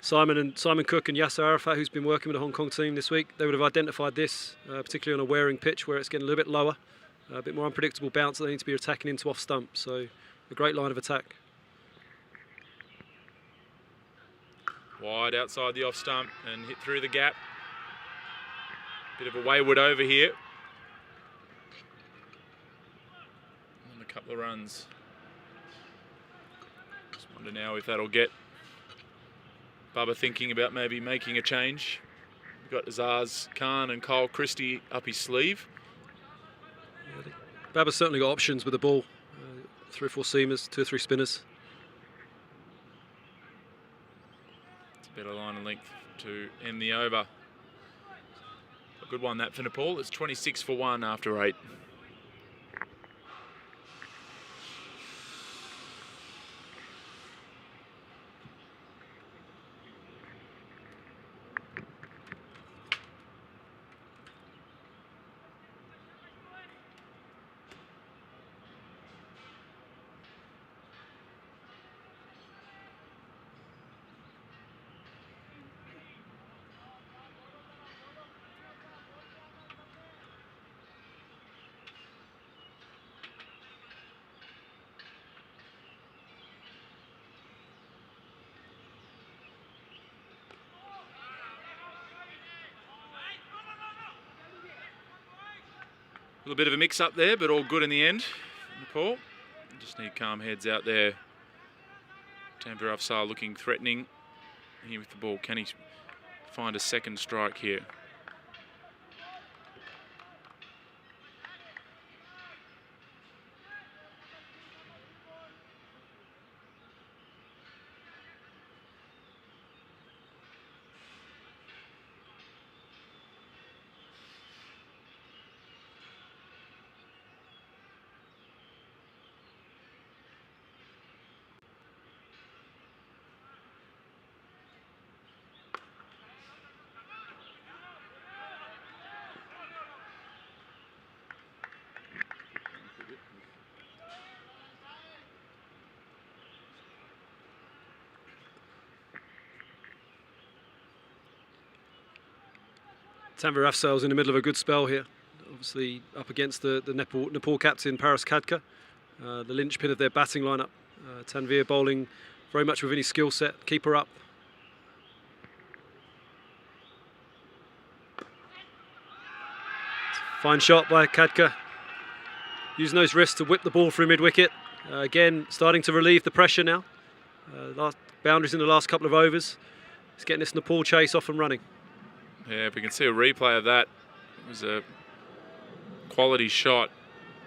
Simon Cook and Yasser Arafat, who's been working with the Hong Kong team this week, they would have identified this, particularly on a wearing pitch where it's getting a little bit lower, a bit more unpredictable bounce that they need to be attacking into off stump. So a great line of attack. Wide outside the off stump and hit through the gap. Bit of a wayward over here. And a couple of runs. Just Wonder now if that'll get Bubba thinking about maybe making a change. We've got Azaz Khan and Kyle Christie up his sleeve. Baba's certainly got options with the ball. 3 or 4 seamers, 2 or 3 spinners. It's a better line and length to end the over. A good one that for Nepal. It's 26 for 1 after 8. A little bit of a mix-up there, but all good in the end. Nepal just need calm heads out there. Tanvir Afsar looking threatening here with the ball. Can he find a second strike here? Tanvir Afsal's in the middle of a good spell here. Obviously up against the Nepal captain, Paras Khadka, the linchpin of their batting lineup. Tanvir bowling very much within his skill set. Keeper up. Fine shot by Khadka. Using those wrists to whip the ball through mid-wicket. Again, starting to relieve the pressure now. Last boundaries in the last couple of overs. He's getting this Nepal chase off and running. Yeah, if we can see a replay of that, it was a quality shot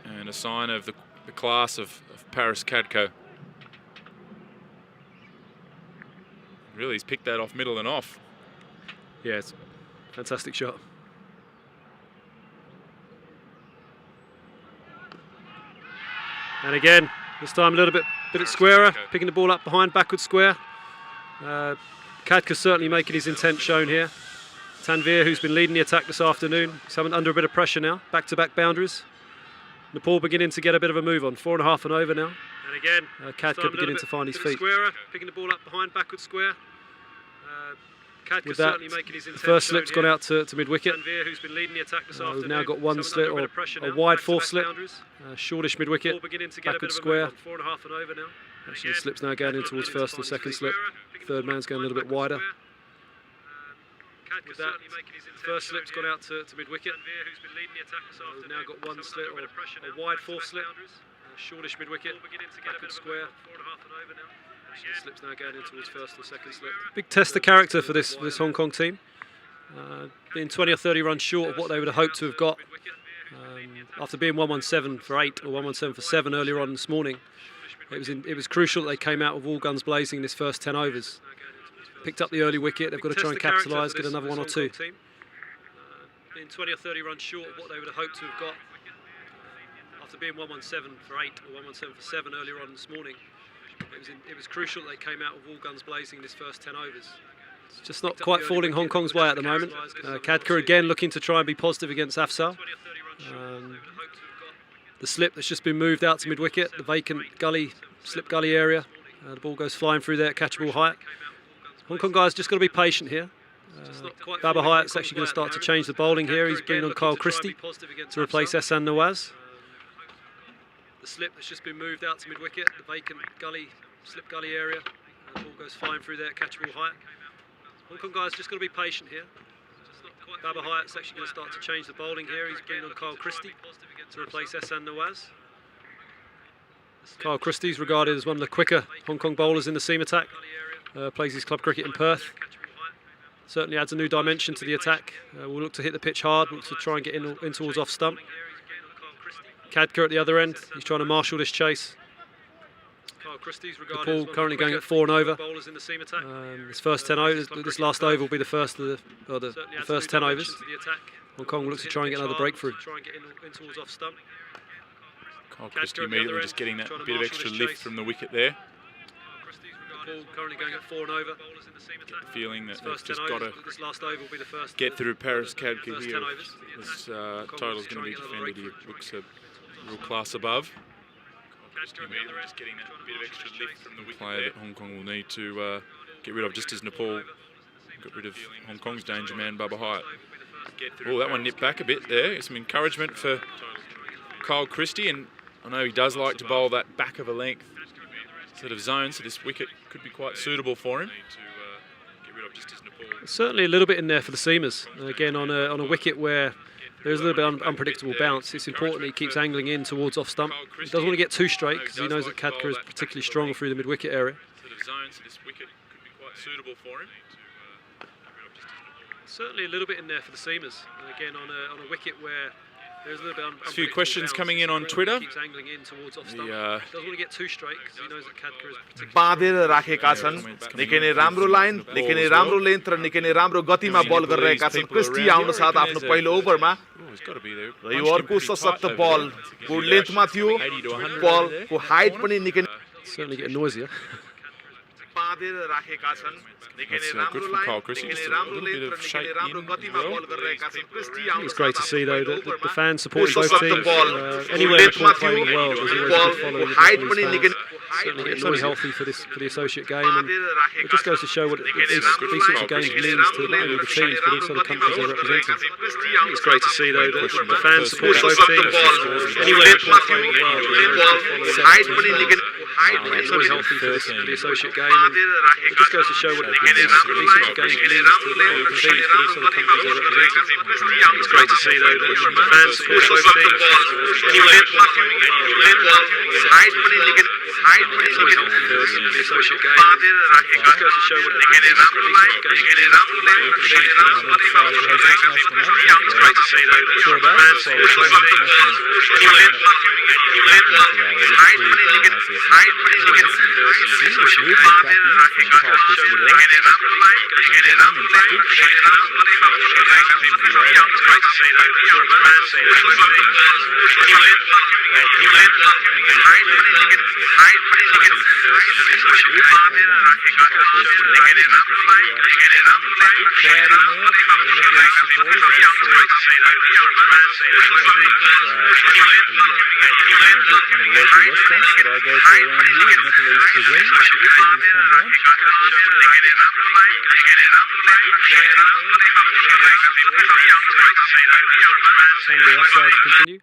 and a sign of the class of Paras Khadka. Really, he's picked that off middle and off. Yeah, it's a fantastic shot. And again, this time a little bit squarer, picking the ball up behind, backward square. Khadka certainly making his intent shown here. Tanvir, who's been leading the attack this afternoon, he's having under a bit of pressure now. Back-to-back boundaries. Nepal beginning to get a bit of a move on. 4.5 and over now. And again, Khadka beginning to find his feet. Squarer, picking the ball up behind, backward square. With that, the first slip's gone out to mid-wicket. Who's been leading the attack this afternoon. We've now got one slip, or a wide fourth slip. Shortish mid-wicket, backward square. 4.5 and over now. Actually, the slip's now going in towards first or second slip. Third man's going a little bit wider. With that, the first slip's gone out to mid-wicket. We've now got one slip, or a wide fourth slip. Shortish mid-wicket, backward square. The slip's now going in towards first or second slip. Big test of character for this Hong Kong team. Being 20 or 30 runs short of what they would have hoped to have got. After being 117 for 8 or 117 for 7 earlier on this morning, it was crucial that they came out with all guns blazing in this first 10 overs. Picked up the early wicket, they've got to try and capitalise, get another one or two. Being 20 or 30 runs short of what they would have hoped to have got. After being 117 for 8 or 117 for 7 earlier on this morning, it was crucial that they came out with all guns blazing in this first 10 overs. It's just not quite falling Hong Kong's way at the moment. Khadka again looking to try and be positive against Afsar. The slip that's just been moved out to mid-wicket, the vacant gully, slip gully area. The ball goes flying through there at catchable height. Hong Kong guys just got to be patient here. Baba Hyatt's actually going to start to change the bowling here. He's bringing on Kyle Christie to replace Ehsan Nawaz. The slip that's just been moved out to mid-wicket, the vacant gully, slip gully area. The ball goes flying through there at catchable height. Hong Kong guys just got to be patient here. Baba Hyatt's actually going to start to change the bowling here. He's bringing on Kyle Christie to replace Ehsan Nawaz. Kyle Christie's regarded as one of the quicker Hong Kong bowlers in the seam attack. Plays his club cricket in Perth. Certainly adds a new dimension to the attack. We'll look to hit the pitch hard, look to try and get in towards off stump. Khadka at the other end, he's trying to marshal this chase. Nepal currently going at 4 and over. His first 10 overs, this last over will be the first of the first 10 overs. Hong Kong will look to try and get another breakthrough. Kyle Christie immediately just getting that bit of extra lift from the wicket there. Currently going at 4 and over. Get the feeling that they've just got to get through Paris Khadka here. This total is going to be defended. He looks a real class above. Immediately just getting that bit of extra lift from the wicket player that Hong Kong will need to get rid of, just as Nepal got rid of Hong Kong's danger man, Bubba Hyatt. Oh, that one nipped back a bit there. Some encouragement for Kyle Christie, and I know he does like to bowl that back of a length sort of zone, so this wicket could be quite suitable for him. Certainly a little bit in there for the seamers. Again, on a wicket where there's a little bit unpredictable bounce, it's important that he keeps angling in towards off stump. He doesn't want to get too straight because he knows that Khadka is particularly strong through the mid-wicket area. Certainly a little bit in there for the seamers. Again, on a wicket where there's a little bit unpredictable. A few questions coming in on Twitter. Keeps angling in towards off stump. Doesn't want to get too straight because he knows that Khadka is particularly बाँधेर राखेका छन् निकै नै राम्रो line निकै नै राम्रो length र निकै नै राम्रो गतिमा बल गरिरहेका छन् क्रिस्टी आउन साथ आफ्नो पहिलो ओभरमा र यो अर्को सशक्त बल को लेन्थमा थियो बलको हाइट पनि निकै certainly getting noisier. बाँधेर राखेका छन् निकै नै That's good राम्रो from लाइन Kyle Christie. निकै नै Just a राम्रो little bit लेन्थ of र निकै shape नै राम्रो in as गतिमा well. बल गरिरहेका छन् क्रिस्टी आउन It's great to see though that the fans को supporting both सशक्त teams. बल Anywhere लेन्थमा Nepal playing थियो in the world, there's always बलको good following the height Nepalese पनि निकै fans. Certainly getting something healthy for the associate game, and it just goes to show what these sorts of games means to not only the teams but also the countries they're representing. It's great to see though that the fans support both teams. Anywhere Nepal playing in the world, there's always good following the Nepalese something healthy for the associate game, and it just goes to show what these sorts of games means to not only the teams but also the countries they're representing. It's great to see though that the fans support both teams. Anywhere Nepal playing in the world, there's always good something healthy for the associate game. It just goes to show what these sorts of games means to not only the teams but also the countries they're representing. It's great to see though that the fans support both teams. Anywhere Nepal playing in the world, there's Continue.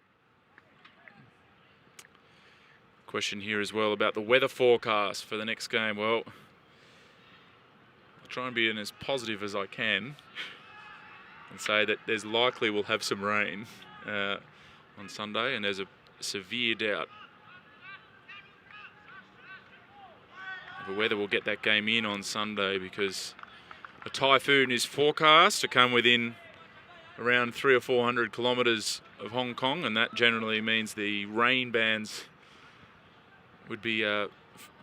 Question here as well about the weather forecast for the next game. Well, I'll try and be as positive as I can and say that there's likely we'll have some rain on Sunday, and there's a severe doubt the weather will get that game in on Sunday, because a typhoon is forecast to come within around 300 or 400 kilometres of Hong Kong, and that generally means the rain bands would be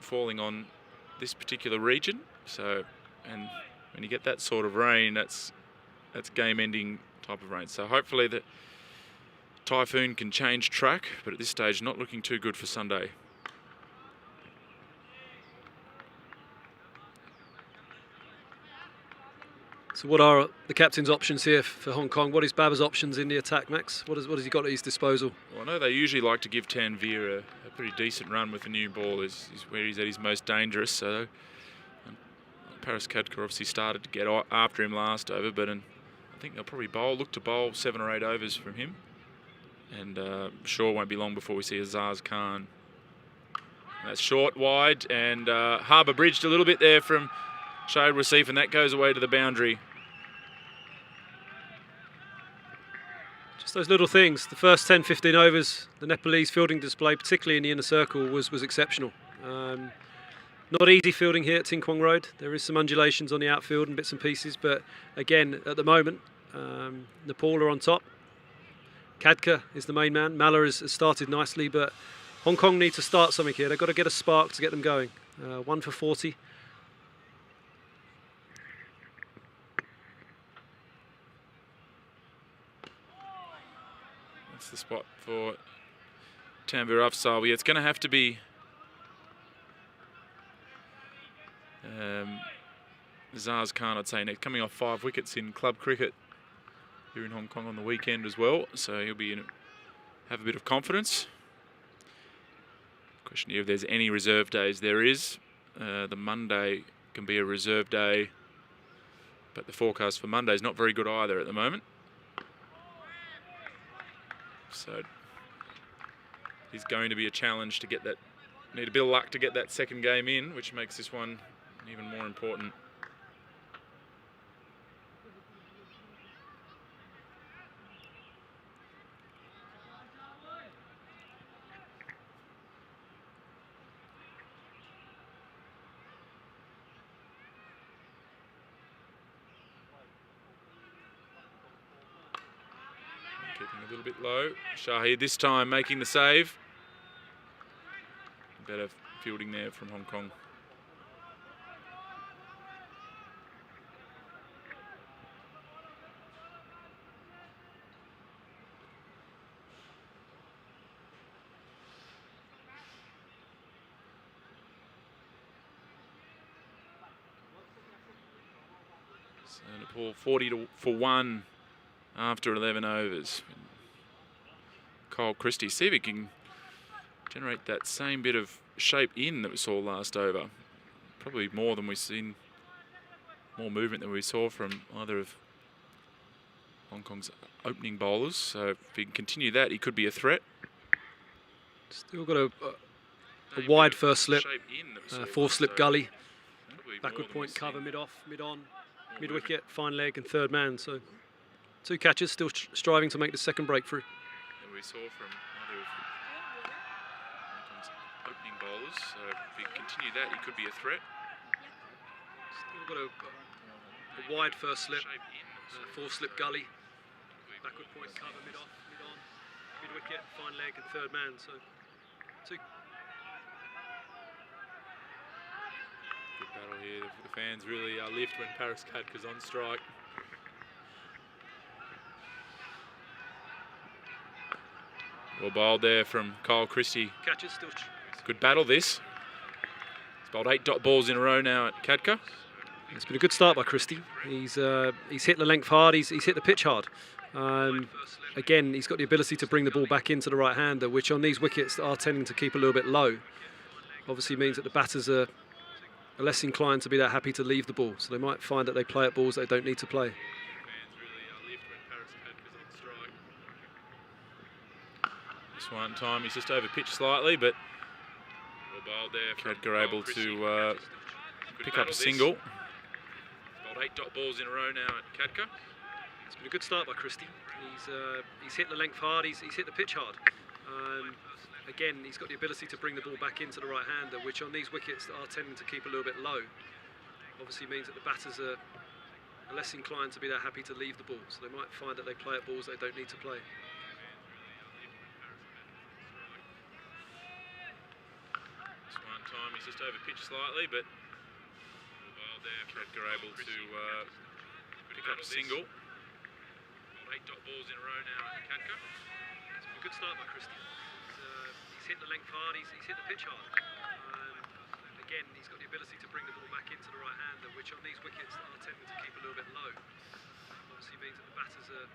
falling on this particular region. So, and when you get that sort of rain, that's game-ending type of rain. So hopefully the typhoon can change track, but at this stage not looking too good for Sunday. So what are the captain's options here for Hong Kong? What is Baba's options in the attack, Max? What has he got at his disposal? Well, I know they usually like to give Tanvir a pretty decent run with the new ball. Is where he's at his most dangerous. So Paris Khadka obviously started to get after him last over, but I think they'll probably look to bowl 7 or 8 overs from him. And sure won't be long before we see Azaz Khan. That's short, wide, and harbour bridged a little bit there from Shahid Rasif, and that goes away to the boundary. Just those little things. The first 10, 15 overs, the Nepalese fielding display, particularly in the inner circle, was exceptional. Not easy fielding here at Ting Kwong Road. There is some undulations on the outfield and bits and pieces, but again, at the moment, Nepal are on top. Khadka is the main man. Malla has started nicely, but Hong Kong need to start something here. They've got to get a spark to get them going. 1 for 40. That's the spot for Tanvir Afzaal. It's going to have to be Zaz Khan, I'd say, next, coming off 5 wickets in club cricket here in Hong Kong on the weekend as well, so he'll be have a bit of confidence. Question here if there's any reserve days. There is. The Monday can be a reserve day, but the forecast for Monday is not very good either at the moment. So it's going to be a challenge to get that. Need a bit of luck to get that second game in, which makes this one even more important. Keeping a little bit low. Shahid this time making the save. Better fielding there from Hong Kong. So Nepal 40 for 1 after 11 overs. Kyle Christie, see if he can generate that same bit of shape in that we saw last over. Probably more than we've seen, more movement than we saw from either of Hong Kong's opening bowlers. So if he can continue that, he could be a threat. Still got a wide first slip, 4 slip gully, backward point cover, mid-off, mid-on, mid-wicket, fine leg and third man. So 2 catches, still striving to make the second breakthrough. That we saw from either of Hong Kong's opening bowlers. So if he can continue that, he could be a threat. Still got a wide first slip, 4 slip gully, backward point cover, mid-off, mid-on, mid-wicket, fine leg and third man. So 2. Good battle here. The fans really lift when Paris Khadka's on strike. Well bowled there from Kyle Christie. Catches still. Good battle this. He's bowled 8 dot balls in a row now at Khadka. It's been a good start by Christie. He's hit the length hard. He's hit the pitch hard. Again, he's got the ability to bring the ball back into the right-hander, which on these wickets are tending to keep a little bit low. Obviously means that the batters are less inclined to be that happy to leave the ball, so they might find that they play at balls they don't need to play. This one time he's just over pitched slightly, but Khadka able to pick up a single. Bowled 8 dot balls in a row now at Khadka. It's been a good start by Christie. He's hit the length hard. He's hit the pitch hard. Again, he's got the ability to bring the ball back into the right-hander, which on these wickets are tending to keep a little bit low. Obviously means that the batters are less inclined to be that happy to leave the ball, so they might find that they play at balls they don't need to play. This one time he's just over pitched slightly, but Khadka able to pick up a single. 8 dot balls in a row now at Khadka. It's been a good start by Christie. He's hit the length hard, he's hit the pitch hard. Again, he's got the ability to bring the ball back into the right-hander, which on these wickets are tending to keep a little bit low. Obviously means that the batters are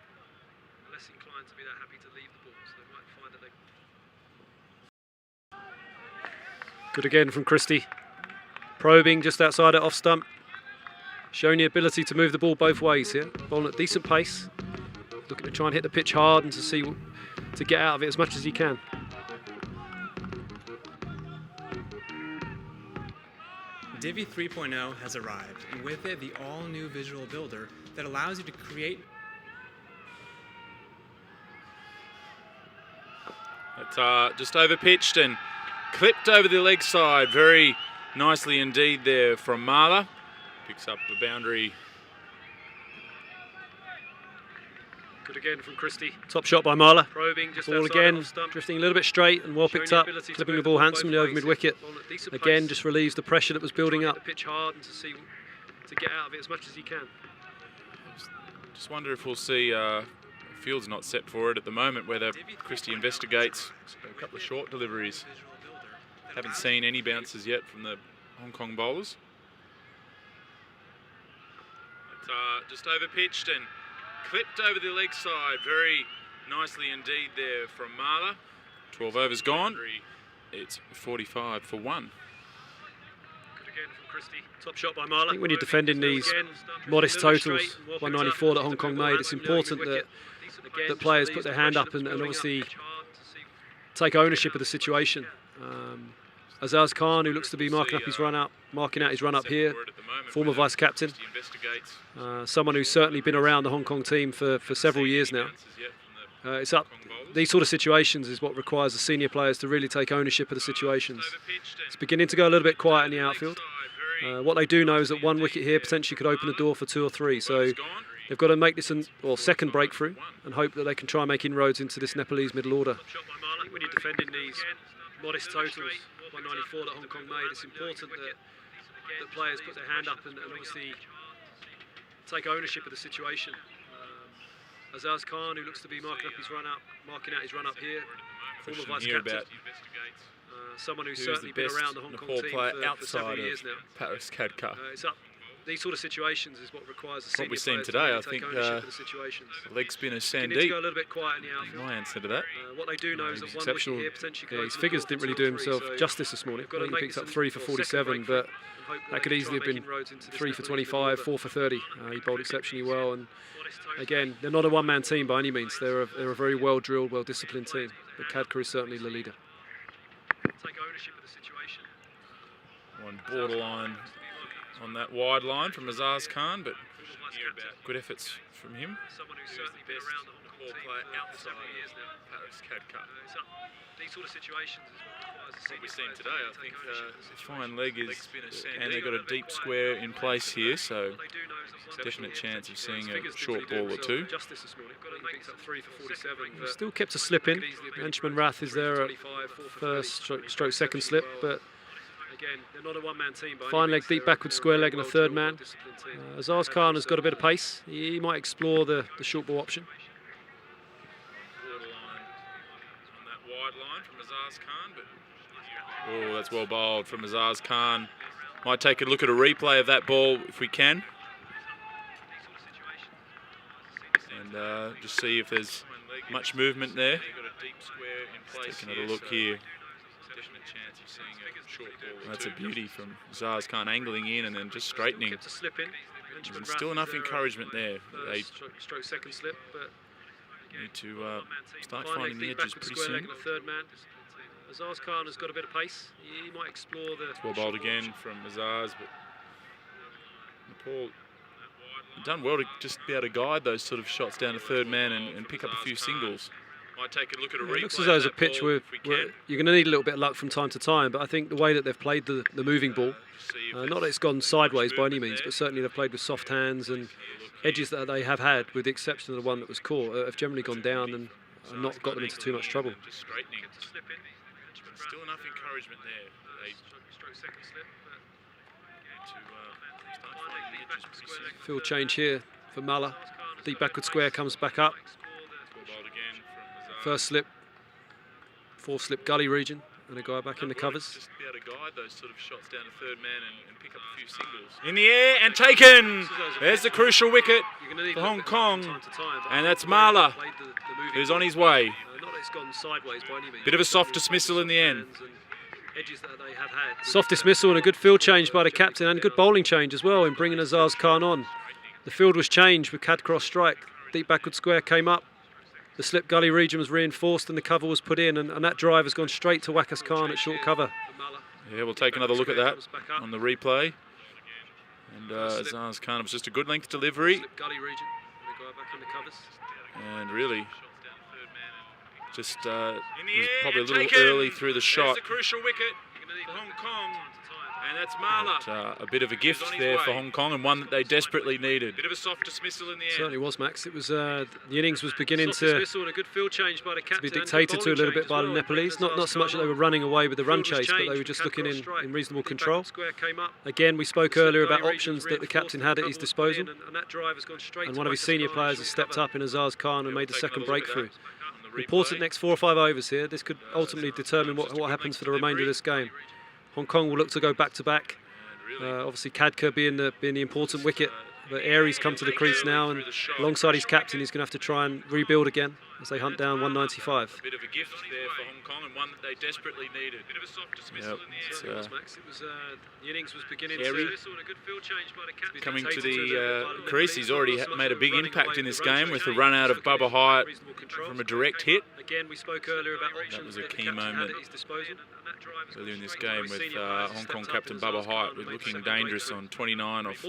less inclined to be that happy to leave the ball, so they might find that they... Good again from Christie. Probing just outside it, off stump. Showing the ability to move the ball both ways here. Bowling at decent pace. Looking to try and hit the pitch hard and to get out of it as much as he can. Divi 3.0 has arrived, and with it the all-new visual builder that allows you to create It's just over pitched and clipped over the leg side very nicely indeed there from Marla. Picks up the boundary. Good again from Christie. Top shot by Marla. Probing just ball again, drifting a little bit straight and well picked up, clipping the ball handsomely over mid-wicket. Again, just relieves the pressure that was building up. Pitch hard and to get out of it as much as he can. Just wonder if we'll see field's not set for it at the moment, whether Christie investigates a couple of short deliveries. Haven't seen any bounces yet from the Hong Kong bowlers. It's just over pitched and clipped over the leg side very nicely indeed there from Marla. 12 overs gone. It's 45 for 1. Good again from Christie. Top shot by Marla. I think when you're defending these modest totals, 194 that Hong Kong made, it's important that players put their hand up and obviously take ownership of the situation. Azaz Khan, who looks to be marking out his run up here, former vice captain, someone who's certainly been around the Hong Kong team for several years now. It's up. These sort of situations is what requires the senior players to really take ownership of the situations. It's beginning to go a little bit quiet in the outfield. What they do know is that one wicket here potentially could open the door for 2 or 3. So they've got to make this second breakthrough and hope that they can try and make inroads into this Nepalese middle order. When you're defending these modest totals, 194 that Hong Kong made, it's important that players put their hand up and obviously take ownership of the situation. Azaz Khan, who looks to be marking out his run up here, former vice captain, someone who's certainly been around the Hong Kong team for several years now. Paris Khadka. It's up. These sort of situations is what requires the senior What we've seen players today, to I think, take ownership of the situations. leg spinner Beginning Sandeep. to go a little bit quiet in the outfield. My answer to that. What they do know is that one Exceptional. wicket here potentially could Yeah, his open the figures door didn't for really 2 do or 3, himself so justice this morning. got to He make picked up some 3 for second 47, breakthrough but and hope that could they can easily have try and been make inroads into this 3 for Nepalese 25, middle 4 for 30. He bowled exceptionally well, and again, they're not a one-man team by any means. They're a very well-drilled, well-disciplined team. But Khadka is certainly the leader. Take ownership of the situation. One borderline on that wide line from Azaz Khan, but good efforts from him. Someone who's certainly been around the Hong Kong team for several years now. Paris Khadka. These sort of situations is what requires the What senior we've seen players to today, I take think ownership of the situation. fine leg is, and they've got a deep square in place here, so What they do know is that one definite wicket chance of here seeing a figures didn't short really do ball or themselves two. justice this morning. Got to make picked up 3 for 47. but Still kept a slip in. could easily have been Henchman inroads Rath is into there at 25, 4 for first 30. stroke second slip, but Again, they're not a one-man team. by any fine leg, means. deep They're backward they're square very leg and a third well-drilled, man. well-disciplined team. Azaz Khan has got a bit of pace. He might explore the short ball option. Borderline on that wide line from Azaz Khan, but oh, that's well bowled from Azaz Khan. Might take a look at a replay of that ball if we can, and just see if there's much movement there. Just taking a look here. That's a beauty from Azaz Khan, angling in and then just straightening. Kept a slip in. Henchman And Rath still is enough there at encouragement there. They stroke second slip, but need to start fine leg, finding the deep edges backward pretty square leg soon. and a third man. Azaz Khan has got a bit of pace. He might explore the Well short bowled ball again option. from Azaz, but Nepal done well to just be able to guide those sort of shots down to third man and pick up a few singles. Might take a look at a It replay looks as though of it's a that pitch ball where if we can. you're going to need a little bit of luck from time to time, but I think the way that they've played the moving ball, not that it's gone sideways by any means, but certainly they've played with soft hands, and edges that they have had, with the exception of the one that was caught, have generally gone down and not got them into too much trouble. Just straightening. Still enough encouragement there. They Stroke second slip, but need to start finding the edges pretty soon. Field change here for Mala. Deep backward square comes back up. Well bowled again from Azaz. First slip, fourth slip gully region, and a guy back in the covers. Just be able to guide those sort of shots down to third man and pick up a few singles. In the air and taken. There's the crucial wicket you're going to need for a little Hong bit of luck Kong, from time to time, but and I that's think the way they've Marla, played the moving who's ball, on his way. not that it's gone sideways by any means. Bit of a but soft certainly dismissal in the end. hands and edges that they have had. Soft dismissal and a good field change by the captain, and good bowling change as well in bringing Azaz Khan on. The field was changed with Khadka strike. Deep backward square came up. The slip gully region was reinforced and the cover was put in, and that drive has gone straight to Wakas Khan at short cover. Yeah, we'll take another look at that on the replay. And Azaz Khan, it was just a good length delivery, Slip gully region, and a guy back in the covers. and really Just was probably a little early through the shot. That's the crucial wicket for Hong Kong. And that's Marla. But, a bit of a gift there for Hong Kong, and one that they desperately needed. Bit of a soft dismissal in the end. Certainly was, Max. It was the innings was beginning Soft to dismissal and a good field change by the be captain. dictated to a little bit by the Nepalese. Not so much that they were running away with the run chase, but they were just looking in reasonable control. Again, we spoke earlier about options that the captain had at his disposal, and one of his senior players has stepped up in Azaz Khan and made the second breakthrough. Important next 4 or 5 overs here. This could ultimately determine what happens for the remainder of this game. Hong Kong will look to go back to back. Obviously, Khadka being the important wicket, but Aries come to the crease now, and alongside his captain, he's going to have to try and rebuild again as they hunt down 195. A bit of a gift there for Hong Kong, and one that they desperately needed. Bit of a soft dismissal in the end. The innings was beginning Coming to the crease, he's already made a big impact in this game with the run out of Bubba Hyatt from a direct hit. Again, we spoke earlier about options That was a that the key captain had moment at his disposal. earlier in this game with Hong Kong captain Bubba Hyatt looking dangerous on 29 off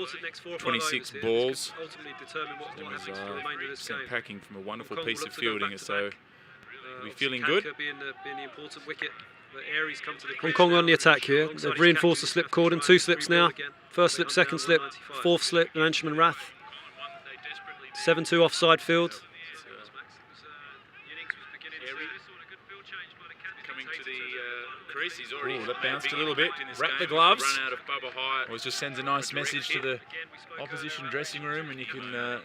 26 balls. He was sent packing from a wonderful piece of fielding, so he'll be feeling good. Hong Kong on the attack here. They've reinforced the slip cordon. 2 slips now. First slip, second slip, fourth slip, and Anshuman Rath. 7-2 offside field. Coming to the crease, he's already that bounced a little bit. Wrapped the gloves. Always just sends a nice message to the opposition dressing room, and you can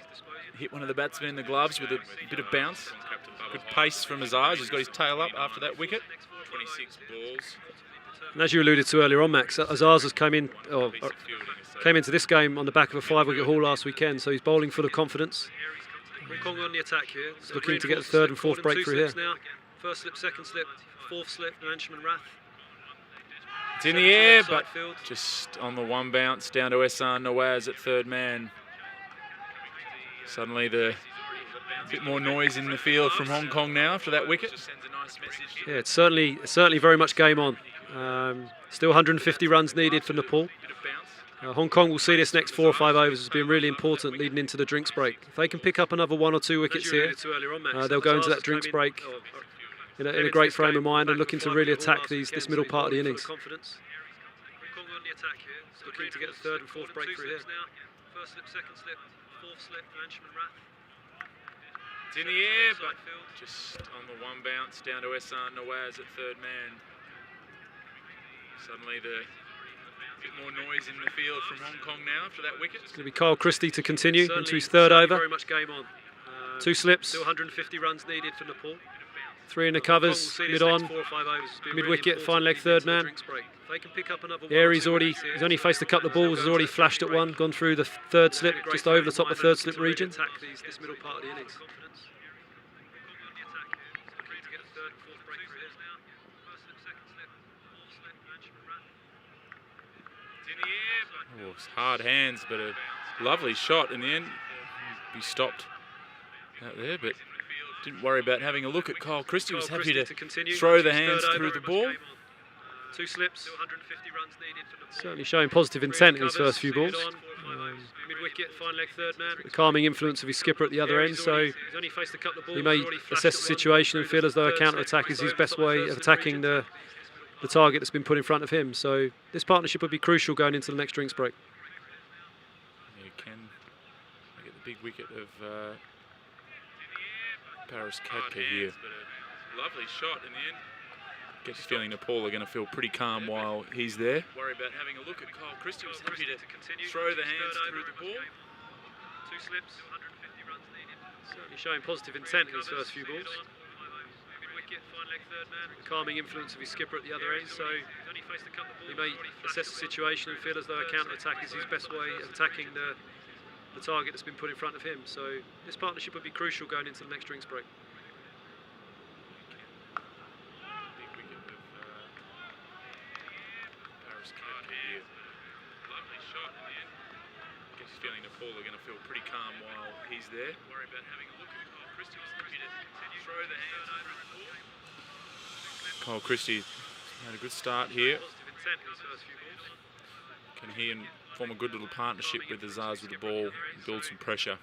hit one of the batsmen in the gloves with a bit of bounce. Good pace from Azaz. He's got his tail up after that wicket. 26 balls. And as you alluded to earlier on, Max, Azaz has came into this game on the back of a 5-wicket haul last weekend, so he's bowling full of confidence. Hong Kong on the attack here. Looking to get the third and fourth breakthrough here. First slip, second slip, fourth slip, and Anshuman Rath. It's in the air, but just on the one bounce down to Ehsan Nawaz at third man. Suddenly a bit more noise in the field from Hong Kong now after that wicket. Yeah, it's certainly very much game on. Still 150 runs needed for Nepal. Hong Kong will see this next 4 or 5 overs as being really important leading into the drinks break. If they can pick up another 1 or 2 wickets here, they'll go into that drinks break in a great frame of mind and looking to really attack this middle part of the innings. Looking to get the third and fourth breakthrough here. First slip, second slip, fourth slip, Anshuman Rath. It's in the air, but just on the one bounce down to Ehsan Nawaz at third man. Suddenly a bit more noise in the field from Hong Kong now after that wicket. It's going to be Kyle Christie to continue into his third over. Very much game on. 2 slips. Still 150 runs needed for Nepal. 3 in the covers, mid on, mid wicket, fine leg third man. Aries he's only faced a couple of balls, has already flashed at one, gone through the third slip, just over the top of the third slip region. This middle part of the innings. Oh, it's hard hands, but a lovely shot in the end. He stopped out there, but didn't worry about having a look at Kyle Christie. Was happy to throw the hands through the ball. 2 slips. Certainly showing positive intent in his first few balls. Mid-wicket, fine leg third man. The calming influence of his skipper at the other end, so he may assess the situation and feel as though a counter-attack is his best way of attacking the target that's been put in front of him. So this partnership will be crucial going into the next drinks break. You can get the big wicket of Paris Khadka here. Lovely shot in the end. Gets the feeling Nepal are going to feel pretty calm while he's there. Worry about having a look at Kyle Christie. Was happy to throw the hands through the ball. 2 slips. Certainly showing positive intent in his first few balls. The calming influence of his skipper at the other end, so he may assess the situation and feel as though a counter-attack is his best way of attacking the target that's been put in front of him. So this partnership will be crucial going into the next drinks break. Big wicket of Paris Khadka here. Lovely shot in the end. Gets the feeling Nepal are going to feel pretty calm while he's there. Worry about having a look at Kyle Christie. Was happy to throw the hands through the ball. Kyle Christie had a good start here. Can he form a good little partnership with Azaz with the ball and build some pressure?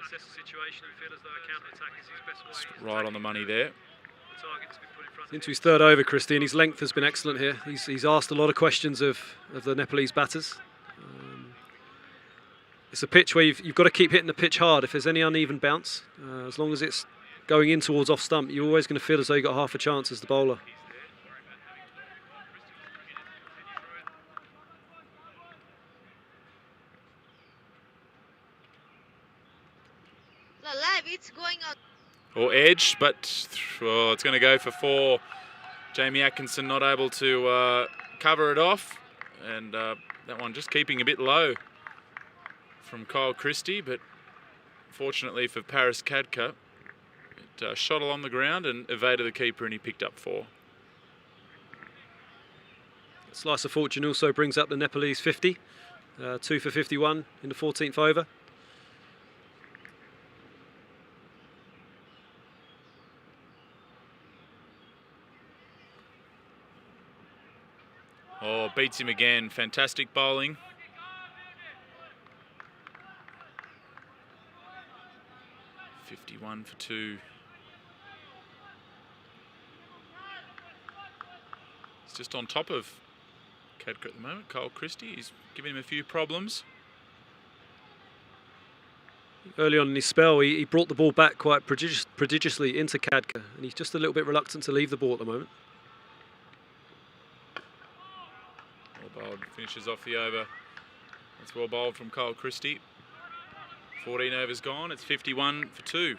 assess the situation and feel as though a counter-attack is his best way. Right on the money there. The target's been put in front of him. Into his third over, Christy, and his length has been excellent here. He's asked a lot of questions of the Nepalese batters. It's a pitch where you've got to keep hitting the pitch hard. If there's any uneven bounce, as long as it's going in towards off stump, you're always going to feel as though you've got half a chance as the bowler. It's going on. Or edge, but it's going to go for 4. Jamie Atkinson not able to cover it off, and that one just keeping a bit low from Kyle Christie, but fortunately for Paris Kadka, it shot along the ground and evaded the keeper, and he picked up 4. Slice of fortune also brings up the Nepalese 50, 2 for 51 in the 14th over. Oh, beats him again. Fantastic bowling. $51 for 2. He's just on top of Kadka at the moment. Kyle Christie, he's giving him a few problems. Early on in his spell, he brought the ball back quite prodigiously into Kadka, and he's just a little bit reluctant to leave the ball at the moment. Well bowled, finishes off the over. That's well bowled from Kyle Christie. 14 overs gone, it's 51 for 2.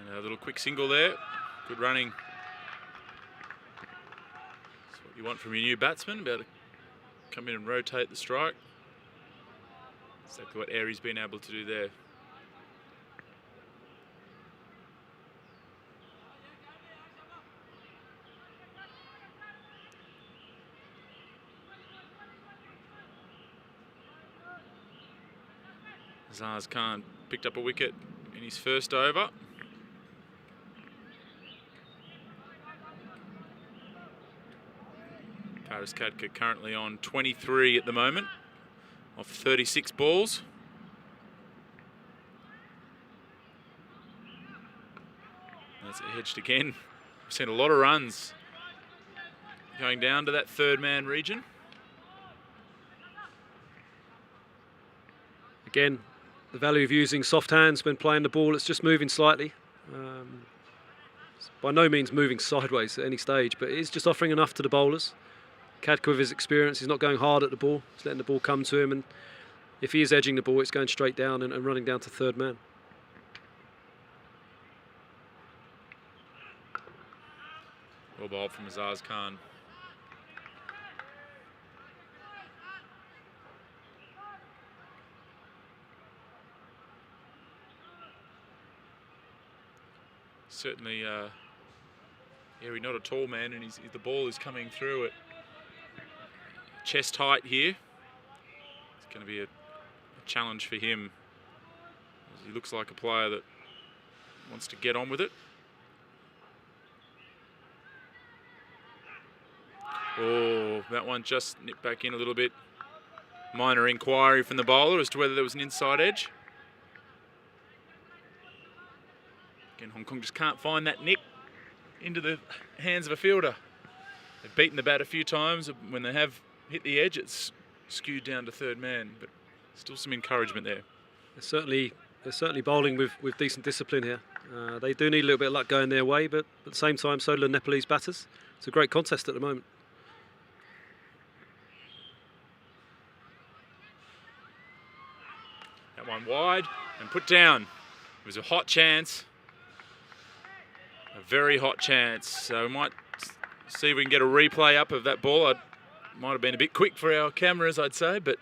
And a little quick single there. Good running. That's what you want from your new batsman, about to come in and rotate the strike. Exactly what Airy's been able to do there. Azaz Khan picked up a wicket in his first over. Paris Kadka currently on 23 at the moment, off 36 balls. That's it hedged again. We've seen a lot of runs going down to that third man region. Again, the value of using soft hands when playing the ball, it's just moving slightly. It's by no means moving sideways at any stage, but it is just offering enough to the bowlers. Kadka, with his experience, he's not going hard at the ball. He's letting the ball come to him, and if he is edging the ball, it's going straight down and running down to third man. Well bowled from Azaz Khan. Certainly, Airy not a tall man, and the ball is coming through at chest height here. It's going to be a challenge for him, as he looks like a player that wants to get on with it. Oh, that one just nipped back in a little bit. Minor inquiry from the bowler as to whether there was an inside edge. Again, Hong Kong just can't find that nick into the hands of a fielder. They've beaten the bat a few times. When they have hit the edge, it's skewed down to third man. But Still some encouragement there. They're certainly bowling with decent discipline here. They do need a little bit of luck going their way, but at the same time, so do the Nepalese batters. It's a great contest at the moment. That one wide and put down. It was a hot chance. A very hot chance. So we might see if we can get a replay up of that ball. It might have been a bit quick for our cameras, I'd say, but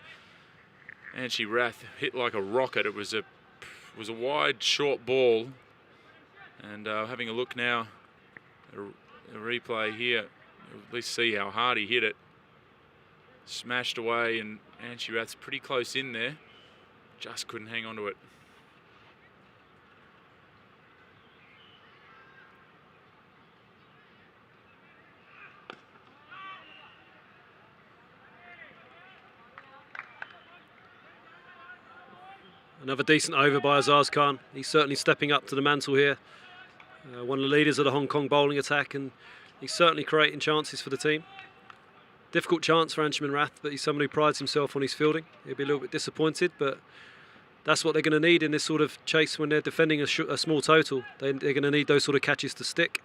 Anchi Rath hit like a rocket. It was a wide, short ball. And having a look now, a replay here, you'll at least see how hard he hit it. Smashed away, and Anchi Rath's pretty close in there. Just couldn't hang on to it. Another decent over by Azaz Khan. He's certainly stepping up to the mantle here. One of the leaders of the Hong Kong bowling attack, and he's certainly creating chances for the team. Difficult chance for Anshuman Rath, but he's someone who prides himself on his fielding. He'll be a little bit disappointed, but that's what they're going to need in this sort of chase when they're defending a small total. They're going to need those sort of catches to stick.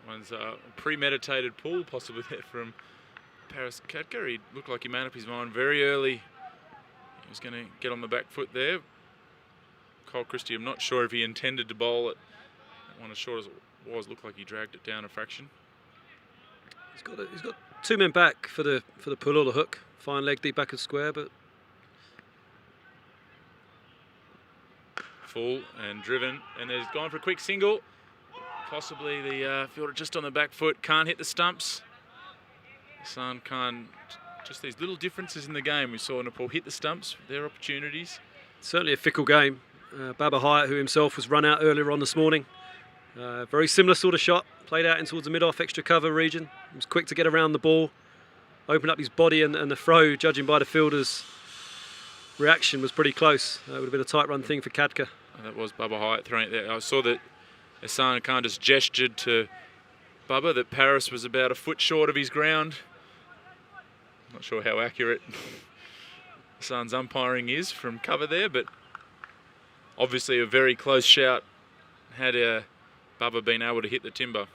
One's a premeditated pull, possibly there from Paris Khadka. He looked like he made up his mind very early. He was going to get on the back foot there. Cole Christie, I'm not sure if he intended to bowl it. That one, as short as it was, looked like he dragged it down a fraction. He's got two men back for the pull or the hook. Fine leg deep back of square, but full and driven, and he's gone for a quick single. Possibly the fielder just on the back foot, can't hit the stumps. Hassan Khan, just these little differences in the game. We saw Nepal hit the stumps, their opportunities. Certainly a fickle game. Baba Hyatt, who himself was run out earlier on this morning. Very similar sort of shot, played out in towards the mid-off extra cover region. He was quick to get around the ball, opened up his body, and the throw, judging by the fielder's reaction, was pretty close. It would have been a tight run thing for Khadka. That was Baba Hyatt throwing it there. I saw that Hassan Khan just gestured to Bubba that Paris was about a foot short of his ground. Not sure how accurate Hassan's umpiring is from cover there, but obviously a very close shout had Bubba been able to hit the timber.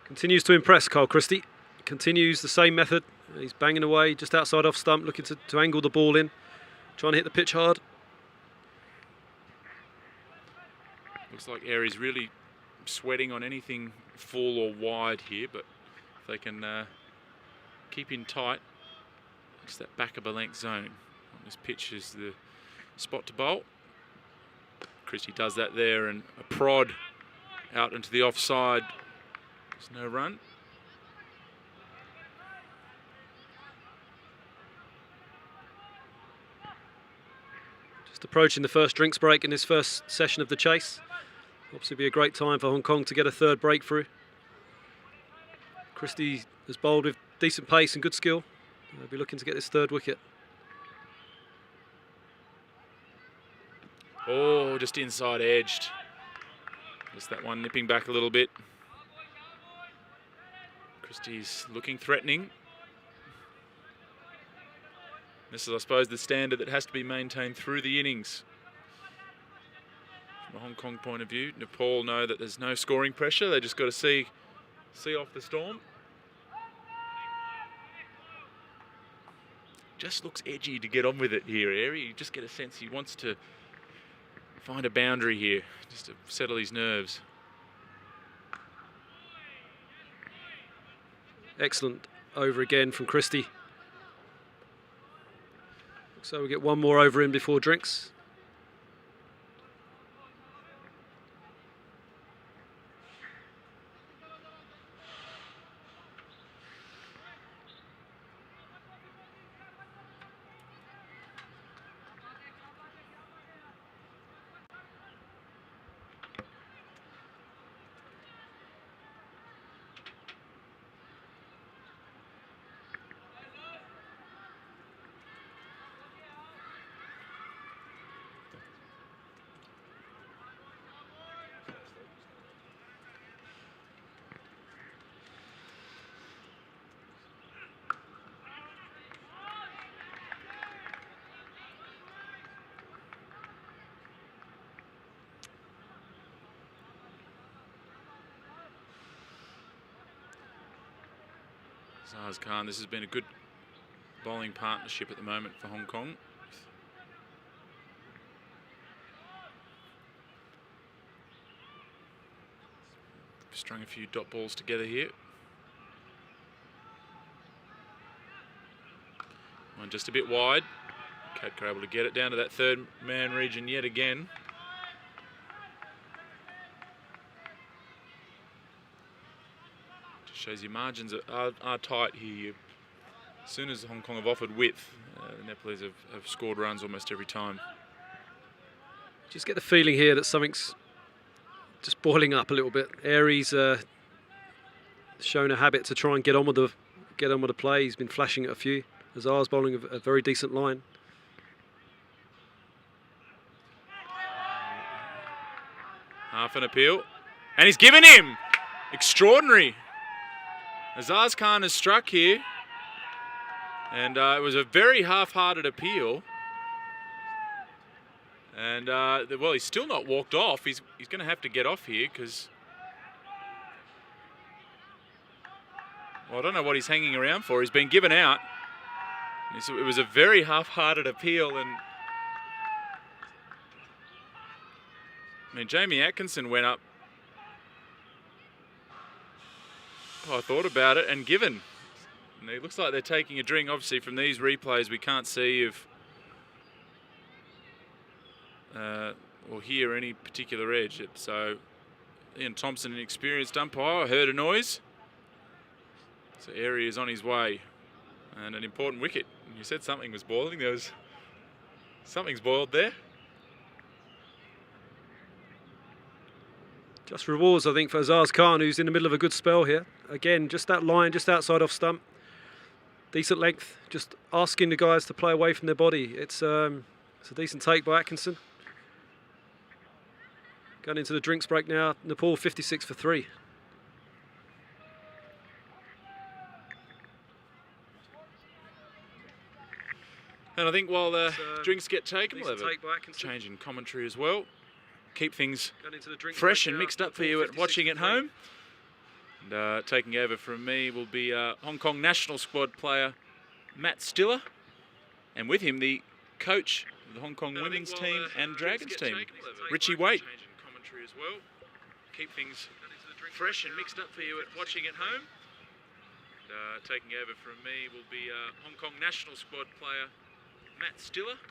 Continues to impress Cole Christie. Continues the same method. He's banging away just outside off stump, looking to angle the ball in, trying to hit the pitch hard. Looks like Aries really sweating on anything full or wide here, but if they can keep in tight, it's that back of a length zone. On this pitch is the spot to bowl. Christie does that there, and a prod out into the offside. There's no run. Just approaching the first drinks break in this first session of the chase. Obviously be a great time for Hong Kong to get a third breakthrough. Christie has bowled with decent pace and good skill. They'll be looking to get this third wicket. Oh, just inside edged. Just that one nipping back a little bit. Christie's looking threatening. This is, I suppose, the standard that has to be maintained through the innings. From a Hong Kong point of view, Nepal know that there's no scoring pressure. They just got to see off the storm. Just looks edgy to get on with it here, Airy. You just get a sense he wants to find a boundary here, just to settle his nerves. Excellent over again from Christie. So we get one more over in before drinks. Azaz Khan, this has been a good bowling partnership at the moment for Hong Kong. Strung a few dot balls together here. One just a bit wide. Kadka able to get it down to that third man region yet again. Just shows you margins are tight here. As soon as Hong Kong have offered width, the Nepalese have scored runs almost every time. Just get the feeling here that something's just boiling up a little bit. Aries shown a habit to try and get on with the play. He's been flashing at a few. Azar's bowling a very decent line. Half an appeal, and he's given him. Extraordinary. Azaz Khan has struck here, and it was a very half-hearted appeal. And, well, he's still not walked off. He's going to have to get off here because... Well, I don't know what he's hanging around for. He's been given out. It was a very half-hearted appeal. And I mean, Jamie Atkinson went up. Oh, I thought about it and given. And it looks like they're taking a drink. Obviously, from these replays, we can't see if... or hear any particular edge. So Ian Thompson, an experienced umpire, heard a noise. So Airy is on his way. And an important wicket. You said something was boiling. Something's boiled there. Just rewards, I think, for Azaz Khan, who's in the middle of a good spell here. Again, just that line, just outside off stump. Decent length. Just asking the guys to play away from their body. It's a decent take by Atkinson. Going into the drinks break now. Nepal 56 for 3. And I think while the drinks get taken, we'll have a change in commentary as well. Keep things fresh and mixed up for you watching at home. And taking over from me will be Hong Kong national squad player Matt Stiller. And with him, the coach of the Hong Kong women's team and Dragons team, Richie Waite. As well. Keep things fresh and mixed up for you watching at home. Taking over from me will be Hong Kong national squad player Matt Stiller,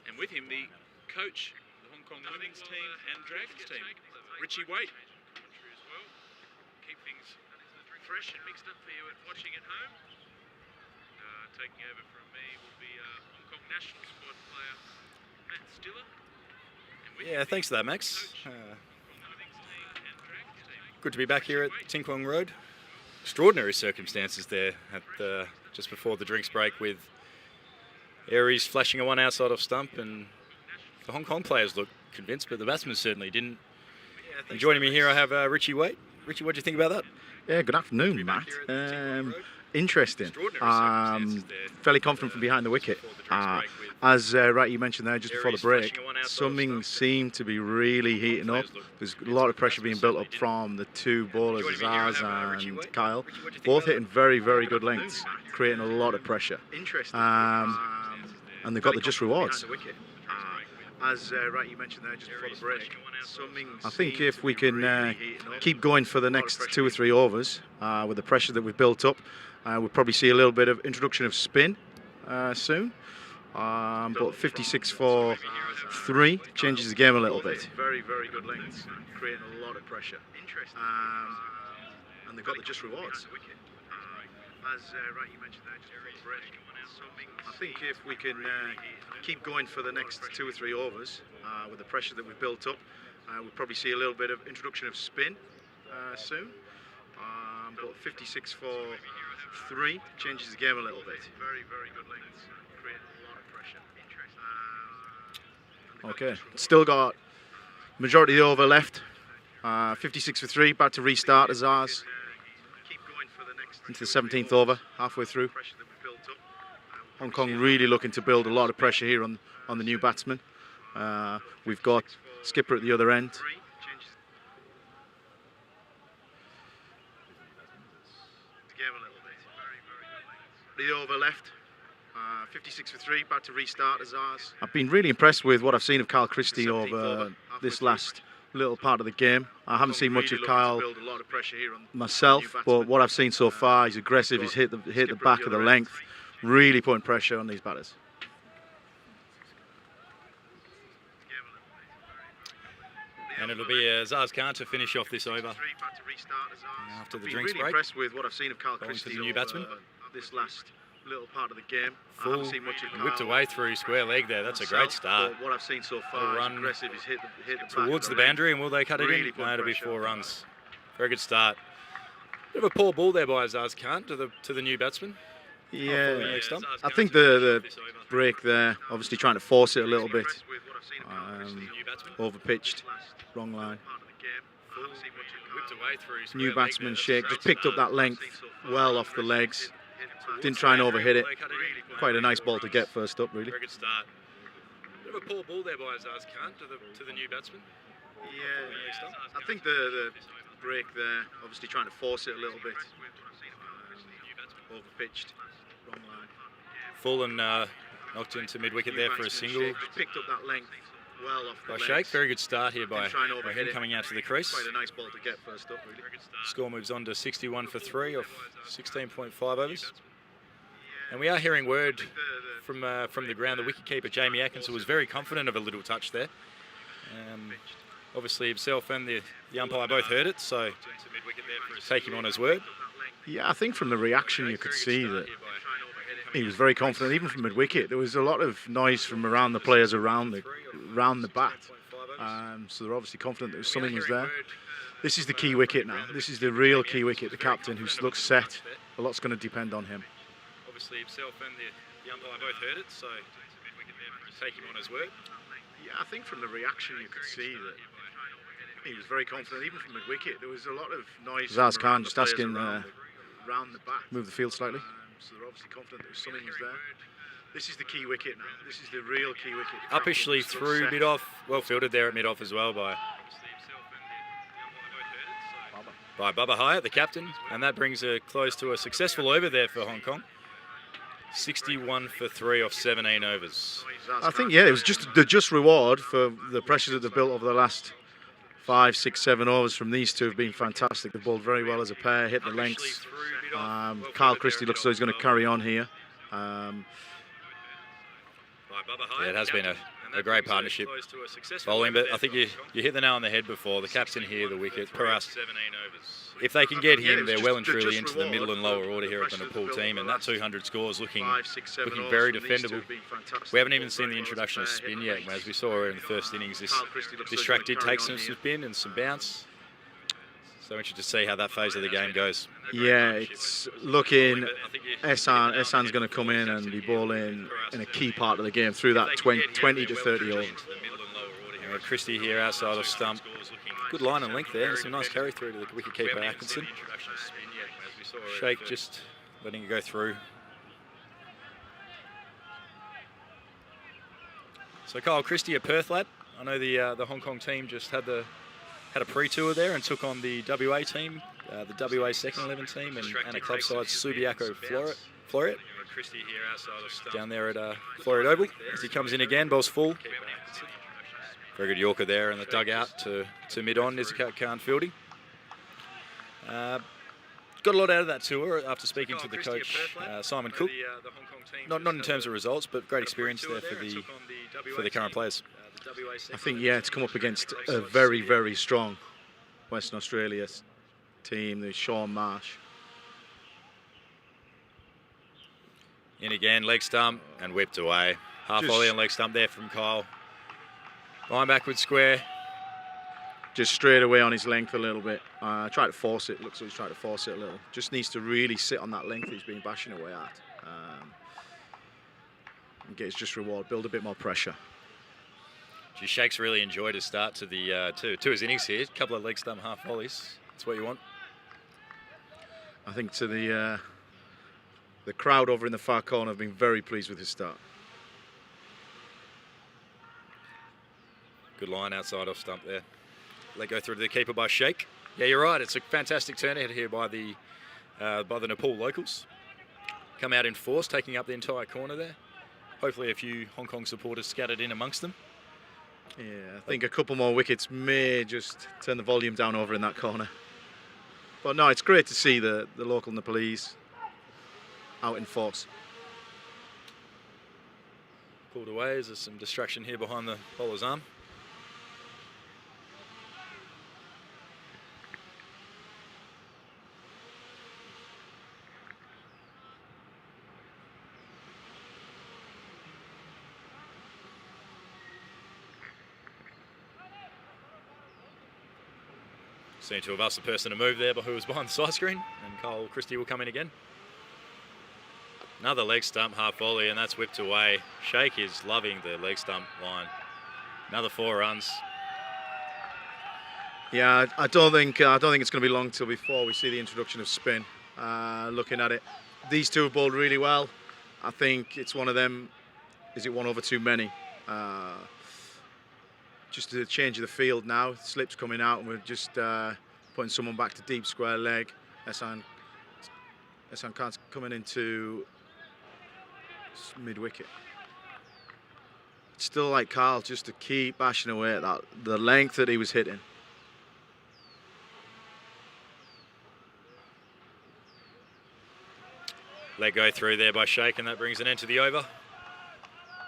and with him the coach of the Hong Kong women's team and Dragons team, Richie Waite. Keep things fresh and mixed up for you watching at home. Taking over from me will be Hong Kong national squad player Matt Stiller. Yeah, thanks for that, Max. Good to be back here at Ting Kwong Road. Extraordinary circumstances there at just before the drinks break, with Aries flashing a one outside off stump, and the Hong Kong players look convinced, but the batsmen certainly didn't. And joining me here, I have Richie Waite. Richie, what do you think about that? Yeah, good afternoon, Matt. Interesting. Fairly confident from behind the wicket. As right, you mentioned there just before the break, something seemed to be really heating up. There's a lot of pressure being built up from the two bowlers, Azaz and Kyle, both hitting very, very good lengths, creating a lot of pressure. And they've got the just rewards. As right, you mentioned there just before the break, I think if we can keep going for the next 2 or 3 overs with the pressure that we've built up, we'll probably see a little bit of introduction of spin soon. But 56 for 3 changes the game a little bit. Very, very good lengths, creating a lot of pressure. And they've got the just rewards. As right, you mentioned there just before the break, I think if we can keep going for the next 2 or 3 overs with the pressure that we've built up, we'll probably see a little bit of introduction of spin soon. But 56 for 3 changes the game a little bit. Very, very good lengths, creating a lot of pressure. Okay, still got majority of the over left. 56 for 3, about to restart Azaz. Into the 17th over, halfway through. Hong Kong really looking to build a lot of pressure here on the new batsman. We've got skipper at the other end. The over left. 56 for 3, about to restart as ours. I've been really impressed with what I've seen of Kyle Christie over this last little part of the game. I haven't seen much of Kyle myself, but what I've seen so far, he's aggressive, he's hit the back of the length, really putting pressure on these batters. And it'll be Azaz Khan to finish off this over after the drinks really break. Impressed with what I've seen of Kyle Going to Christie the new batsman. This last little part of the game. I Full haven't seen much of Kyle whipped away through square leg there. That's a great start. What I've seen so A far, run is aggressive. He's hit the towards the back of boundary, and will they cut it Really in? put No, it'll be pressure 4 on. runs. Very good start. Bit of a poor ball there by Azaz Khan to the new batsman. Yeah, the next stump. I think the break there, obviously trying to force it a little bit, over pitched, wrong line. Whipped away through square New leg batsman there. Sheikh just picked up that length well off the legs. Didn't try and overhit it. Quite a nice ball to get first up, really. Very good start. Bit of a poor ball there by Azaz Khan to the new batsman. Yeah, I think the break there, obviously trying to force it a little bit, over pitched, wrong line. Full and knocked into mid-wicket there for a single. Just picked up that length well off the By legs. Sheikh. Very good start here by Didn't try and overhit him it. coming out to the crease. Quite a nice ball to get first up, really. Score moves on to 61 for 3 off 16.5 overs. And we are hearing word from the ground. The wicketkeeper Jamie Atkinson was very confident of a little touch there. Obviously himself and the umpire both heard it, so take him on his word. Yeah, I think from the reaction you could see that he was very confident, even from mid-wicket. There was a lot of noise from around the players around the bat. So they're obviously confident that something was there. This is the key wicket now. This is the real key wicket, the captain who looks set. A lot's going to depend on him. Obviously himself and the umpire both heard it, so take him on his word. Yeah, I think from the reaction you could see that he was very confident, even from mid-wicket. There was a lot of noise. Azaz from Khan around just the players asking, around the bat. Move the field slightly. So they're obviously confident that something was there. This is the key wicket now. This is the real key wicket. The Uppishly captain through looks set. mid-off. Well fielded there at mid-off as well by Bubba Hyatt, the captain. And that brings a close to a successful over there for Hong Kong. 61 for 3 off 17 overs. I think, yeah, it was just the just reward for the pressure that they've built over the last 5, 6, 7 overs from these two have been fantastic. They've bowled very well as a pair, hit the lengths. Kyle Christie looks as though he's going to carry on here. Yeah, it has been a great partnership bowling, but I think you hit the nail on the head before. The captain here, the wicket, Paras. If they can get him, they're well and truly into the middle and lower order here at the Nepal team, and that 200 score is looking very defendable. We haven't even seen the introduction of spin yet, as we saw in the first innings. This track did take some spin and some bounce. So interested to see how that phase of the game goes. Yeah, it's looking, Ehsan's going to come in and be bowling in a key part of the game through that 20 to 30 overs. Christie here outside of stump. Good line and length there, and some nice carry through to the wicketkeeper Atkinson. Sheikh just letting it go through. So Kyle Christie, a Perth lad. I know the Hong Kong team just had a pre-tour there and took on the WA team, the WA second 11 team, and a club side Subiaco Floreat. Down there at Floreat Oval as he comes in again, bowls full. Very good Yorker there in the dugout to mid-on, Nizakat Khan fielding. Got a lot out of that tour after speaking to the coach, Simon Cook. Not in terms of results, but great experience there for the current players. I think, yeah, it's come up against a very, very strong Western Australia team, the Sean Marsh. In again, leg stump and whipped away. Half volley and leg stump there from Kyle. Line backward square. Just straight away on his length a little bit. Try to force it. Looks like he's trying to force it a little. Just needs to really sit on that length he's been bashing away at. And get his just reward. Build a bit more pressure. Sheikh's really enjoyed his start to the to his innings here. A couple of leg stump half volleys. That's what you want. I think to the crowd over in the far corner have been very pleased with his start. Good line outside off stump there. Let go through to the keeper by Sheikh. Yeah, you're right. It's a fantastic turn ahead here by the by the Nepal locals. Come out in force, taking up the entire corner there. Hopefully a few Hong Kong supporters scattered in amongst them. Yeah, I think a couple more wickets may just turn the volume down over in that corner. But no, it's great to see the local Nepalese out in force. Pulled away as there's some distraction here behind the bowler's arm. Seem to have asked the person to move there, but who was behind the side screen, and Kyle Christie will come in again. Another leg stump, half volley, and that's whipped away. Sheikh is loving the leg stump line. Another 4 runs. Yeah, I don't think it's going to be long till before we see the introduction of spin. Looking at it, these two have bowled really well. I think it's one of them. Is it one over too many? Just the change of the field now. Slip's coming out, and we're just putting someone back to deep square leg. Ehsan Khan's coming into mid wicket. It's still like Carl, just to keep bashing away at that, the length that he was hitting. Let go through there by Sheikh, and that brings an end to the over.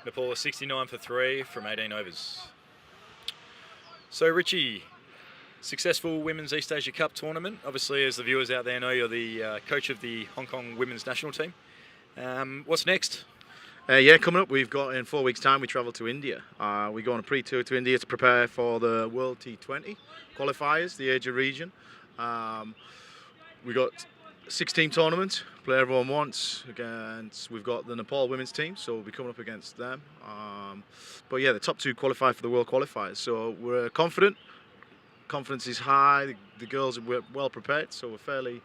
Nepal is 69 for 3 from 18 overs. So Richie, successful Women's East Asia Cup tournament. Obviously, as the viewers out there know, you're the coach of the Hong Kong women's national team. What's next? Yeah, coming up, we've got in 4 weeks' time, we travel to India. We go on a pre-tour to India to prepare for the World T20 qualifiers, the Asia region. We got 6-team tournament, play everyone wants. Against, we've got the Nepal women's team, so we'll be coming up against them. But yeah, the top 2 qualify for the world qualifiers. So we're confident. Confidence is high. The girls are well prepared, so we're fairly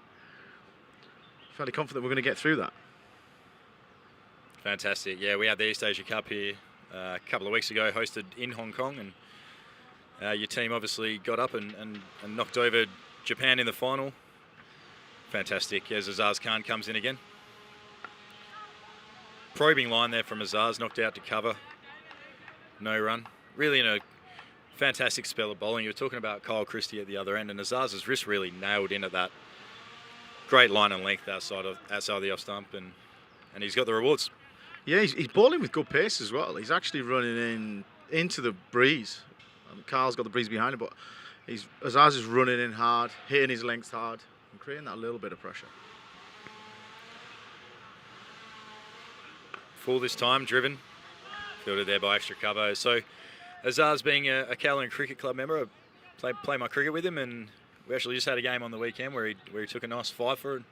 confident we're going to get through that. Fantastic. Yeah, we had the East Asia Cup here a couple of weeks ago, hosted in Hong Kong, and your team obviously got up and knocked over Japan in the final. Fantastic. As Azaz Khan comes in again. Probing line there from Azaz, knocked out to cover. No run. Really in a fantastic spell of bowling. You were talking about Kyle Christie at the other end, and Azaz's wrist really nailed in at that. Great line and length outside of the off stump, and he's got the rewards. Yeah, he's bowling with good pace as well. He's actually running into the breeze. Carl's got the breeze behind him, but Azaz is running in hard, hitting his length hard, and creating that little bit of pressure. Full this time, driven. Fielded there by extra cover. So Azaz, being a Kowloon Cricket Club member, I play my cricket with him, and we actually just had a game on the weekend where he took a nice 5 for it.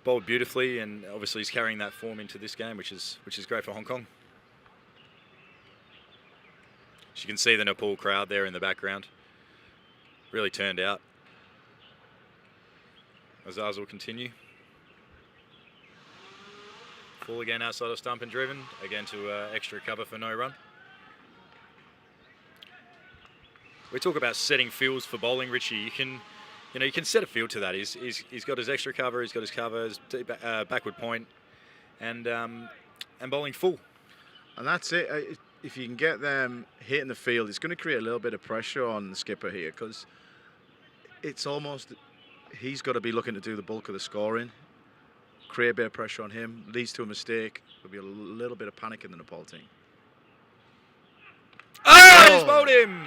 Bowled beautifully, and obviously he's carrying that form into this game, which is great for Hong Kong. As you can see the Nepal crowd there in the background. Really turned out. Azaz will continue. Full again outside of stump and driven. Again to extra cover for no run. We talk about setting fields for bowling, Richie. You can set a field to that. He's got his extra cover, he's got his cover, his backward point, and bowling full. And that's it. If you can get them hitting the field, it's going to create a little bit of pressure on the skipper here, because it's almost, he's got to be looking to do the bulk of the scoring, create a bit of pressure on him, leads to a mistake, there'll be a little bit of panic in the Nepal team. Oh! He's bowled him!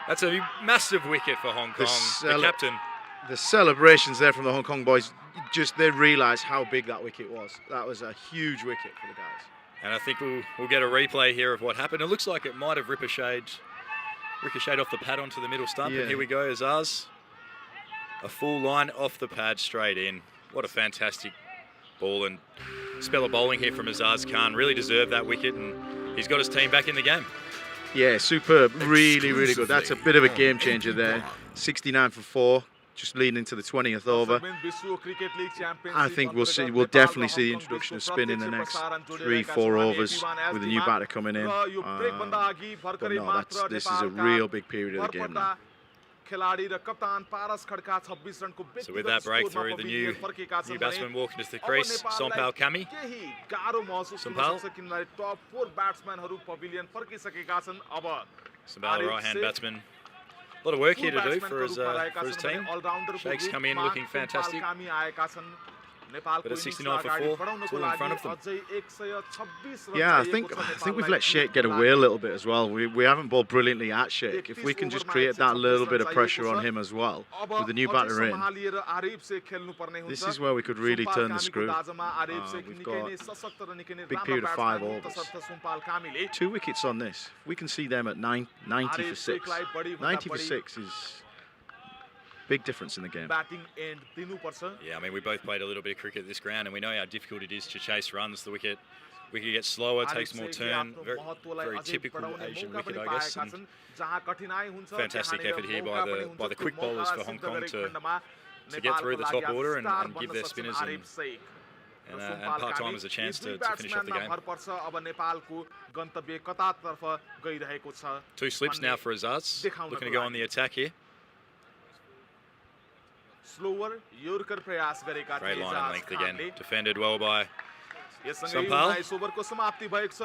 That's a massive wicket for Hong Kong, the captain. The celebrations there from the Hong Kong boys, they realised how big that wicket was. That was a huge wicket for the guys. And I think we'll get a replay here of what happened. It looks like it might have ricocheted off the pad onto the middle stump. Yeah. And here we go, Azaz. A full line off the pad straight in. What a fantastic ball and spell of bowling here from Azaz Khan. Really deserved that wicket, and he's got his team back in the game. Yeah, superb. Really, really good. That's a bit of a game changer there. 69 for 4, just leading into the 20th over. I think we'll definitely see the introduction of spin in the next 3-4 overs with a new batter coming in. But no, this is a real big period of the game now. खेलाडी र कप्तान पारस Khadka 26 रनको So with that breakthrough, the new batsman walking into the crease, Sompal Kami. केही गाह्रो महसुस हुन Sompal. सक्छ किनभने टप 4 ब्याट्सम्यानहरु पभिलियन फर्किसकेका छन् अब Sompal, right-hand batsman. A lot of work here to do for his team. Shakes come in looking fantastic. But at 69 for 4, it's all in front of them. Yeah, I think we've let Sheikh get away a little bit as well. We haven't bowled brilliantly at Sheikh. If we can just create that little bit of pressure on him as well, with the new batter in, this is where we could really turn the screw. We've got a big period of 5 overs. 2 wickets on this. We can see them at 90 for 6. 90 for 6 is big difference in the game. Yeah, I mean, we both played a little bit of cricket at this ground, and we know how difficult it is to chase runs. The wicket gets slower, takes more turn. Very typical Asian wicket, I guess. And fantastic effort here by the quick bowlers for Hong Kong to get through the top order and give their spinners and part-timers a chance to finish off the game. 2 slips now for Azaz, looking to go on the attack here. Great line and length again, defended well by Sompal.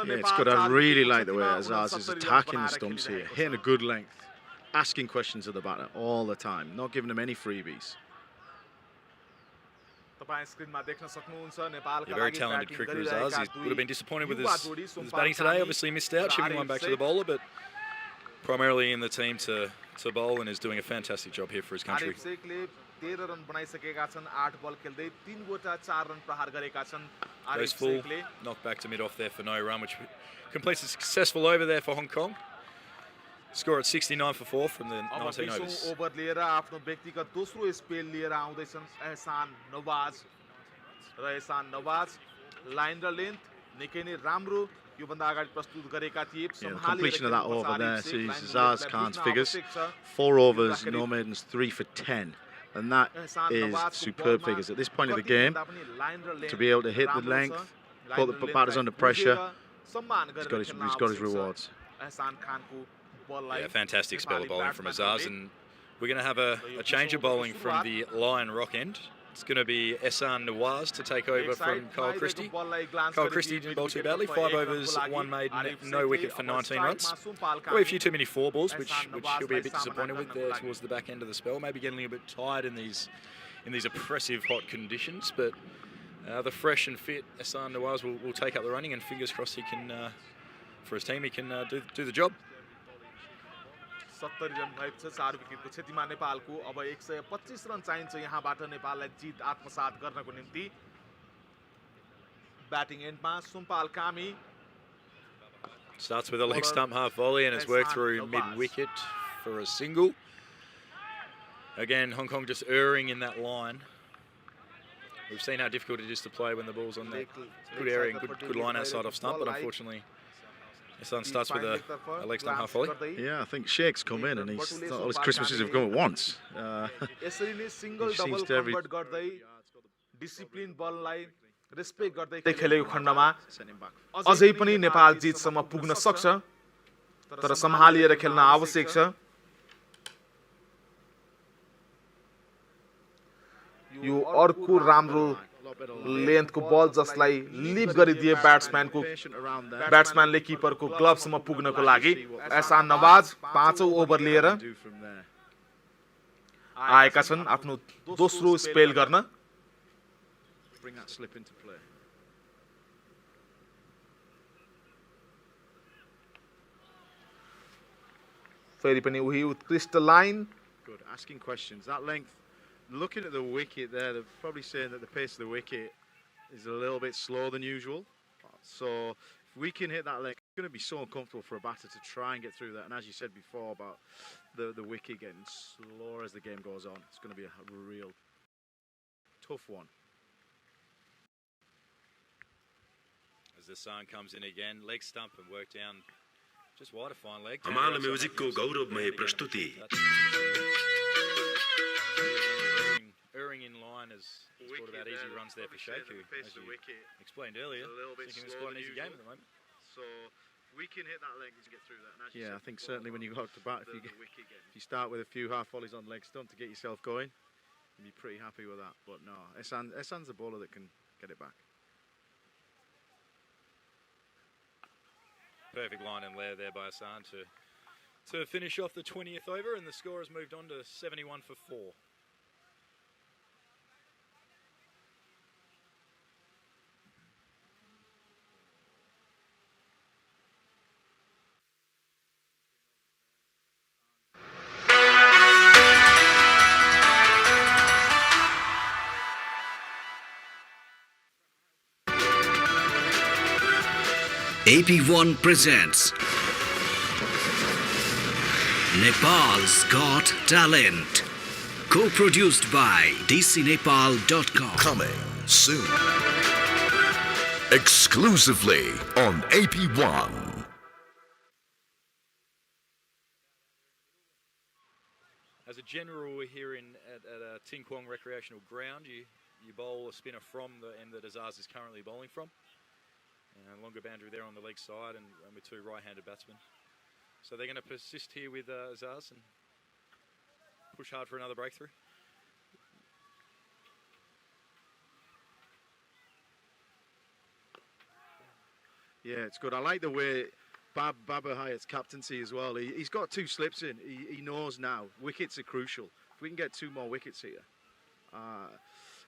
Yeah, it's good. I really like the way Azaz is attacking the stumps here, hitting a good length, asking questions of the batter all the time, not giving him any freebies. A very talented cricketer Azaz. He would have been disappointed with his batting today. Obviously missed out, shipping one back to the bowler, but primarily in the team to bowl, and is doing a fantastic job here for his country. 13 run बनाइसकेका छन् 8 बल खेल्दै 3 वटा 4 run प्रहार गरेका छन् Goes full, knocked back to mid off there for no run, which completes a successful over there for Hong Kong. Score at 69 for 4 from the 19 overs. Over लिएर आफ्नो व्यक्तिगत दोस्रो स्पेल लिएर आउँदैछन् एहसान नवाज लाइन र लेन्थ निकै नै राम्रो यो भन्दा अगाडि प्रस्तुत गरेका थिए completion of that over there sees Azaz Khan's figures 4 overs, no maidens, 3 for 10. And that is superb figures at this point of the game. To be able to hit the length, put the batters under pressure, he's got his rewards. Yeah, fantastic spell of bowling from Azaz, and we're going to have a change of bowling from the Lion Rock end. It's going to be Ehsan Nawaz to take over from Kyle Christie. Kyle Christie didn't bowl too badly, 5 overs, 1 maiden, no wicket for 19 runs. Probably a few too many 4 balls, which he'll be a bit disappointed with there towards the back end of the spell. Maybe getting a bit tired in these oppressive hot conditions, but the fresh and fit Ehsan Nawaz will take up the running, and fingers crossed he can, for his team, he can do the job. 70 run भएको छ 4 विकेटको क्षतिमा नेपालको अब 125 run चाहिन्छ यहाँबाट नेपाललाई जित आत्मसात गर्नको निम्ति ब्याटिङ एन्डमा सोमपाल कामी starts with a leg stump half volley and has worked through mid wicket for a single. Again, Hong Kong just erring in that line. We've seen how difficult it is to play when the ball's on that good area and good line outside off stump, but unfortunately Ehsan starts with a leg stump half volley. Yeah, I think Sheikh's come in and he's thought all his Christmases have come at once. यसरी नै single double convert गर्दै discipline बललाई respect गर्दै खेलेको खण्डमा अझै पनि नेपाल जितसम्म पुग्न सक्छ, तर सम्हालिएर खेल्न आवश्यक छ। यो अर्को राम्रो लेन्थको बल जसलाई लिप गरिदिए ब्याट्सम्यानले किपरको ग्लभसम्म पुग्नको लागि एहसान नवाज 5औं ओभर लिएर आएका छन् आफ्नो दोस्रो स्पेल गर्न। फेरि पनि उही उत्कृष्ट line. Good, asking questions. That length, looking at the wicket there, they're probably saying that the pace of the wicket is a little bit slower than usual. So if we can hit that length, it's going to be so uncomfortable for a batter to try and get through that. And as you said before about the wicket getting slower as the game goes on, it's going to be a real tough one. As the sun comes in again, leg stump and work down just wide a fine leg. हमाल music को गौरवमय प्रस्तुति Erring in line has brought about easy runs there for Sheikh, who, as you explained earlier, thinking it was quite an easy game at the moment. So we can hit that leg to get through that. And as you Yeah, said I think before, certainly when you go to bat, the wicket again. if you start with a few half volleys on leg stump to get yourself going, you'd be pretty happy with that. But no, Ehsan's a bowler that can get it back. Perfect line and layer there by Ehsan to finish off the 20th over, and the score has moved on to 71 for 4. AP1 presents Nepal's Got Talent, co-produced by dcnepal.com. Coming soon. Exclusively on AP1. As a general here at Ting Kwong Recreational Ground, you bowl a spinner from the end that Azaz is currently bowling from. Longer boundary there on the leg side and with two right-handed batsmen. So they're going to persist here with Azaz and push hard for another breakthrough. Yeah, it's good. I like the way Baba Hyatt's captaincy as well. He's got 2 slips in. He knows now. Wickets are crucial. If we can get 2 more wickets here,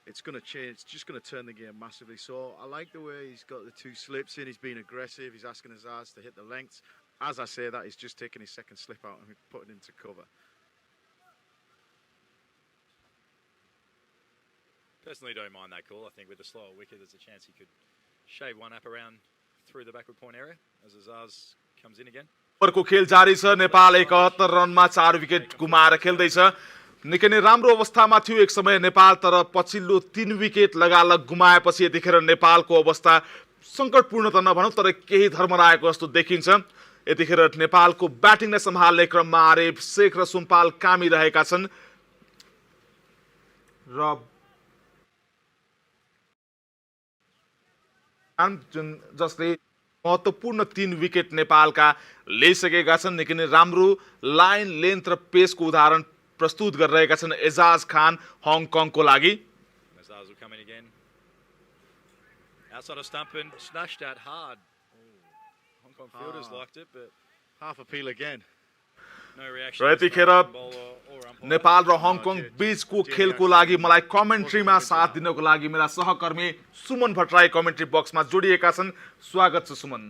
it's going to change. It's just going to turn the game massively. So I like the way he's got the 2 slips in. He's being aggressive. He's asking Azaz to hit the lengths. As I say that, he's just taking his second slip out and putting it into cover. Personally, don't mind that call. I think with the slower wicket, there's a chance he could shave one up around through the backward point area as Azaz comes in again. को खेल जारी छ Nepal 71 रनमा 4 wicket गुमाएर खेल्दैछ निकै नै राम्रो अवस्थामा थियो एक समय नेपाल तर पछिल्लो 3 विकेट लगालग गुमाएपछि यतिखेर नेपालको अवस्था संकटपूर्ण त नभनौं तर केही धर्मराएको जस्तो देखिन्छ यतिखेर नेपालको ब्याटिङलाई सम्हाल्ने क्रममा आरिफ शेख र सुम्पाल कामी रहेका छन् र जसले महत्त्वपूर्ण 3 विकेट नेपालका लिइसकेका छन् निकै नै राम्रो लाइन लेन्थ र पेसको उदाहरण प्रस्तुत गरिरहेका छन् एजाज खान हङकङको लागि Azaz will come in again. Outside of stump and snatched out hard. Hong Kong fielders liked it, but half appeal again. No reaction. र यतिखेर नेपाल र हङकङ बीचको खेलको लागि मलाई कमेन्ट्रीमा साथ दिनको लागि मेरा सहकर्मी सुमन भट्टराई कमेन्ट्री बक्समा जोडिएका छन् स्वागत छ सुमन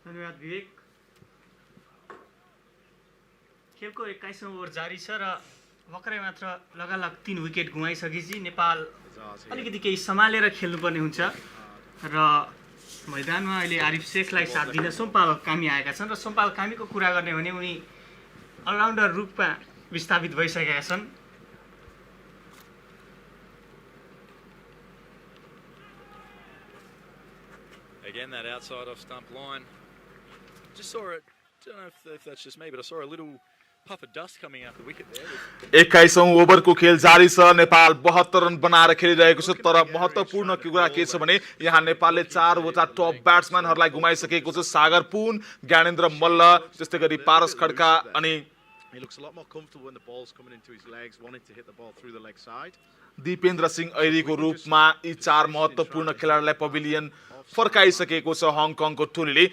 धन्यवाद विवेक खेलको 21औं ओभर जारी छ र भर्खरै मात्र लगालग 3 विकेट गुमाइसकेपछि नेपाल अलिकति केही सम्हालेर खेल्नुपर्ने हुन्छ र मैदानमा अहिले आरिफ शेखलाई साथ दिन सोमपाल कामी आएका छन् र सोमपाल कामीको कुरा गर्ने भने उनी अलराउन्डर रूपमा विस्थापित भइसकेका छन् again that outside of stump line. Just saw it. Don't know if that's just me, but I saw a little puff of dust coming out the wicket there. 21औं ओभरको खेल जारी छ नेपाल 72 रन बनाएर खेलिरहेको छ तर महत्त्वपूर्ण कुरा के छ भने यहाँ नेपालले 4 वटा टप ब्याट्सम्यानहरुलाई गुमाइसकेको छ सागर पुन ज्ञानेन्द्र मल्ल त्यस्तै गरी पारस खड्का अनि He looks a lot more comfortable when the ball's coming into his legs, wanting to hit the ball through the leg side. Dipendra Singh ऐरीको रूपमा यी 4 महत्त्वपूर्ण खेलाडीलाई पभिलियन फर्काइसकेको छ हङकङको टोलीले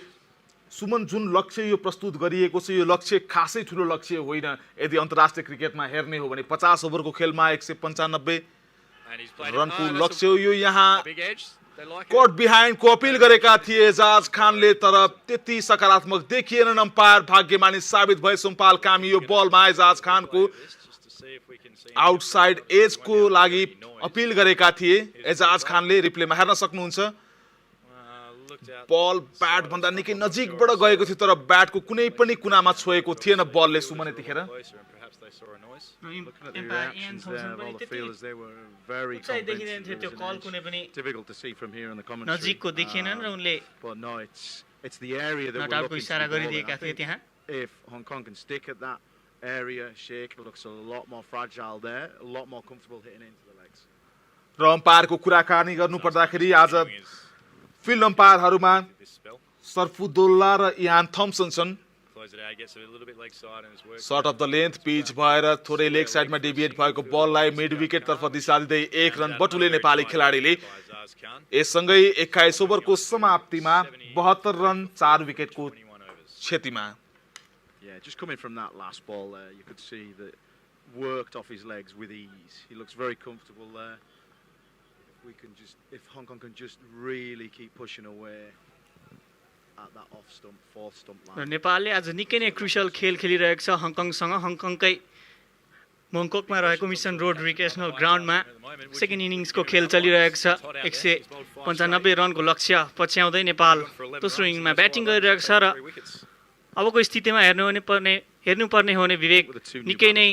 सुमन जुन लक्ष्य यो प्रस्तुत गरिएको छ यो लक्ष्य खासै ठूलो लक्ष्य होइन यदि अन्तर्राष्ट्रिय क्रिकेटमा हेर्ने हो भने 50 ओभरको खेलमा 195 रनको लक्ष्य हो यो यहाँ कोर्ट बिहाइन्ड को अपील गरेका थिए एजाज खानले तर त्यति सकारात्मक देखिएन अम्पायर भाग्यमानी साबित भए सुम्पाल कामी यो बलमा एजाज खानको आउटसाइड एज को लागि अपील गरेका थिए एजाज खानले रिप्लेमा हेर्न सक्नुहुन्छ बल ब्याट भन्दा निकै नजिकबाट गएको थियो तर ब्याटको कुनै पनि कुनामा छोएको थिएन बलले सुमन यतिखेर नजिकको देखिएनन् र उनले नटआउटको इशारा गरिदिएका थिए त्यहाँ If Hong Kong can stick at that area, Sheikh looks a lot more fragile there, a lot more comfortable hitting into the legs. र अम्पायरको कुराकानी गर्नु पर्दाखेरि आज फिल्ड अम्पायरहरुमा सर्फुद्दोल्ला र इयान थम्सन छन्। Close it out, gets a little bit leg side and it's working. Sort of the length pitch भएर थोरै leg साइडमा deviate भएको बललाई mid wicket तर्फ दिशा दिँदै 1 रन बटुले नेपाली खेलाडीले। यससँगै 21 ओभरको समाप्तिमा 72 रन 4 विकेटको क्षतिमा। Yeah, just coming from that last ball there, you could see that worked off his legs with ease. He looks very comfortable there. If Hong Kong can just really keep pushing away at that off stump, fourth stump line. नेपालले आज निकै नै crucial खेल खेलिरहेको छ हङकङसँग। हङकङकै मङ्ककमा रहेको mission road recreational ग्राउन्डमा second इनिङ्सको खेल चलिरहेको छ। 195 रनको लक्ष्य पछ्याउँदै नेपाल दोस्रो इनिङमा ब्याटिङ गरिरहेको छ र अबको स्थितिमा हेर्नुपर्ने हो भने विवेक निकै नै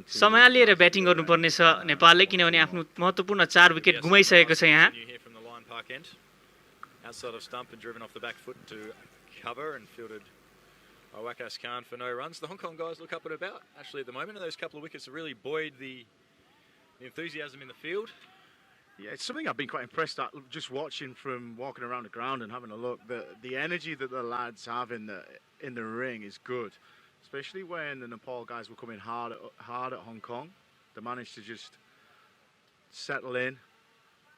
सम्हालेर ब्याटिङ गर्नुपर्ने छ नेपालले, किनभने आफ्नो महत्त्वपूर्ण 4 विकेट गुमाइसकेको छ यहाँ। Outside of stump and driven off the back foot to cover and fielded by Wakas Khan for no runs. The Hong Kong guys look up and about actually at the moment, and those couple of wickets have really buoyed the enthusiasm in the field. Yeah, it's something I've been quite impressed at just watching from walking around the ground and having a look. The energy that the lads have in the ring is good, especially when the Nepal guys were coming hard at Hong Kong. They managed to just settle in,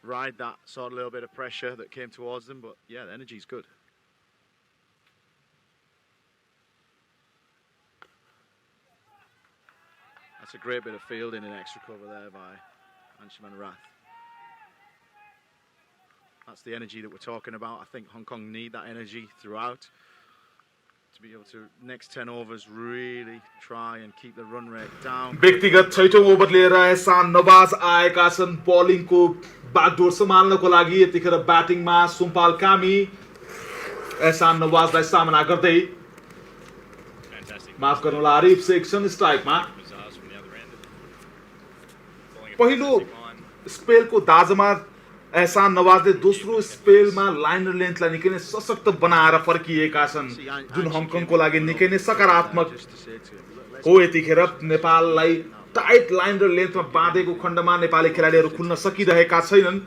ride that sort of little bit of pressure that came towards them, but yeah, the energy's good. That's a great bit of fielding and extra cover there by Anshuman Rath. That's the energy that we're talking about. I think Hong Kong need that energy throughout to be able to next 10 overs really try and keep the run rate down. व्यक्तिगत 6औं over लिएर एहसान नवाज आएका छन् बलिङको बागडोर सम्हाल्नको लागि। यतिखेर ब्याटिङमा सुम्पाल कामी एहसान नवाजलाई सामना गर्दै। माफ गर्नुहोला आरिफ शेख छन् स्ट्राइकमा। पहिलो स्पेलको दाजमा एहसान नवाजले दोस्रो स्पेलमा लाइन र लेन्थलाई निकै नै सशक्त बनाएर फर्किएका छन्, जुन हङकङको लागि निकै नै सकारात्मक हो। यतिखेर नेपाललाई टाइट लाइन र लेन्थमा बाँधेको खण्डमा नेपाली खेलाडीहरू खुल्न सकिरहेका छैनन्।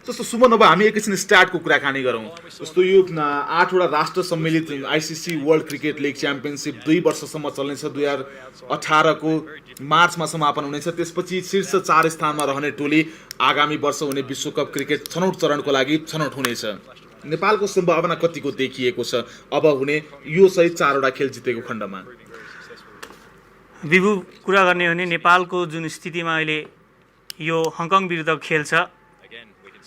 जस्तो सुमन, अब हामी एकैछिन स्ट्याटको कुराकानी गरौँ। जस्तो यो 8 वटा राष्ट्र सम्मिलित ICC world cricket league championship 2 वर्षसम्म चल्नेछ। 2018 को मार्चमा समापन हुनेछ। त्यसपछि शीर्ष 4 स्थानमा रहने टोली आगामी वर्ष हुने विश्वकप क्रिकेट छनौट चरणको लागि छनौट हुनेछ। नेपालको सम्भावना कतिको देखिएको छ अब हुने यो सहित 4 वटा खेल जितेको खण्डमा? विभु कुरा गर्ने हो भने नेपालको जुन स्थितिमा अहिले यो हङकङ विरुद्ध खेल छ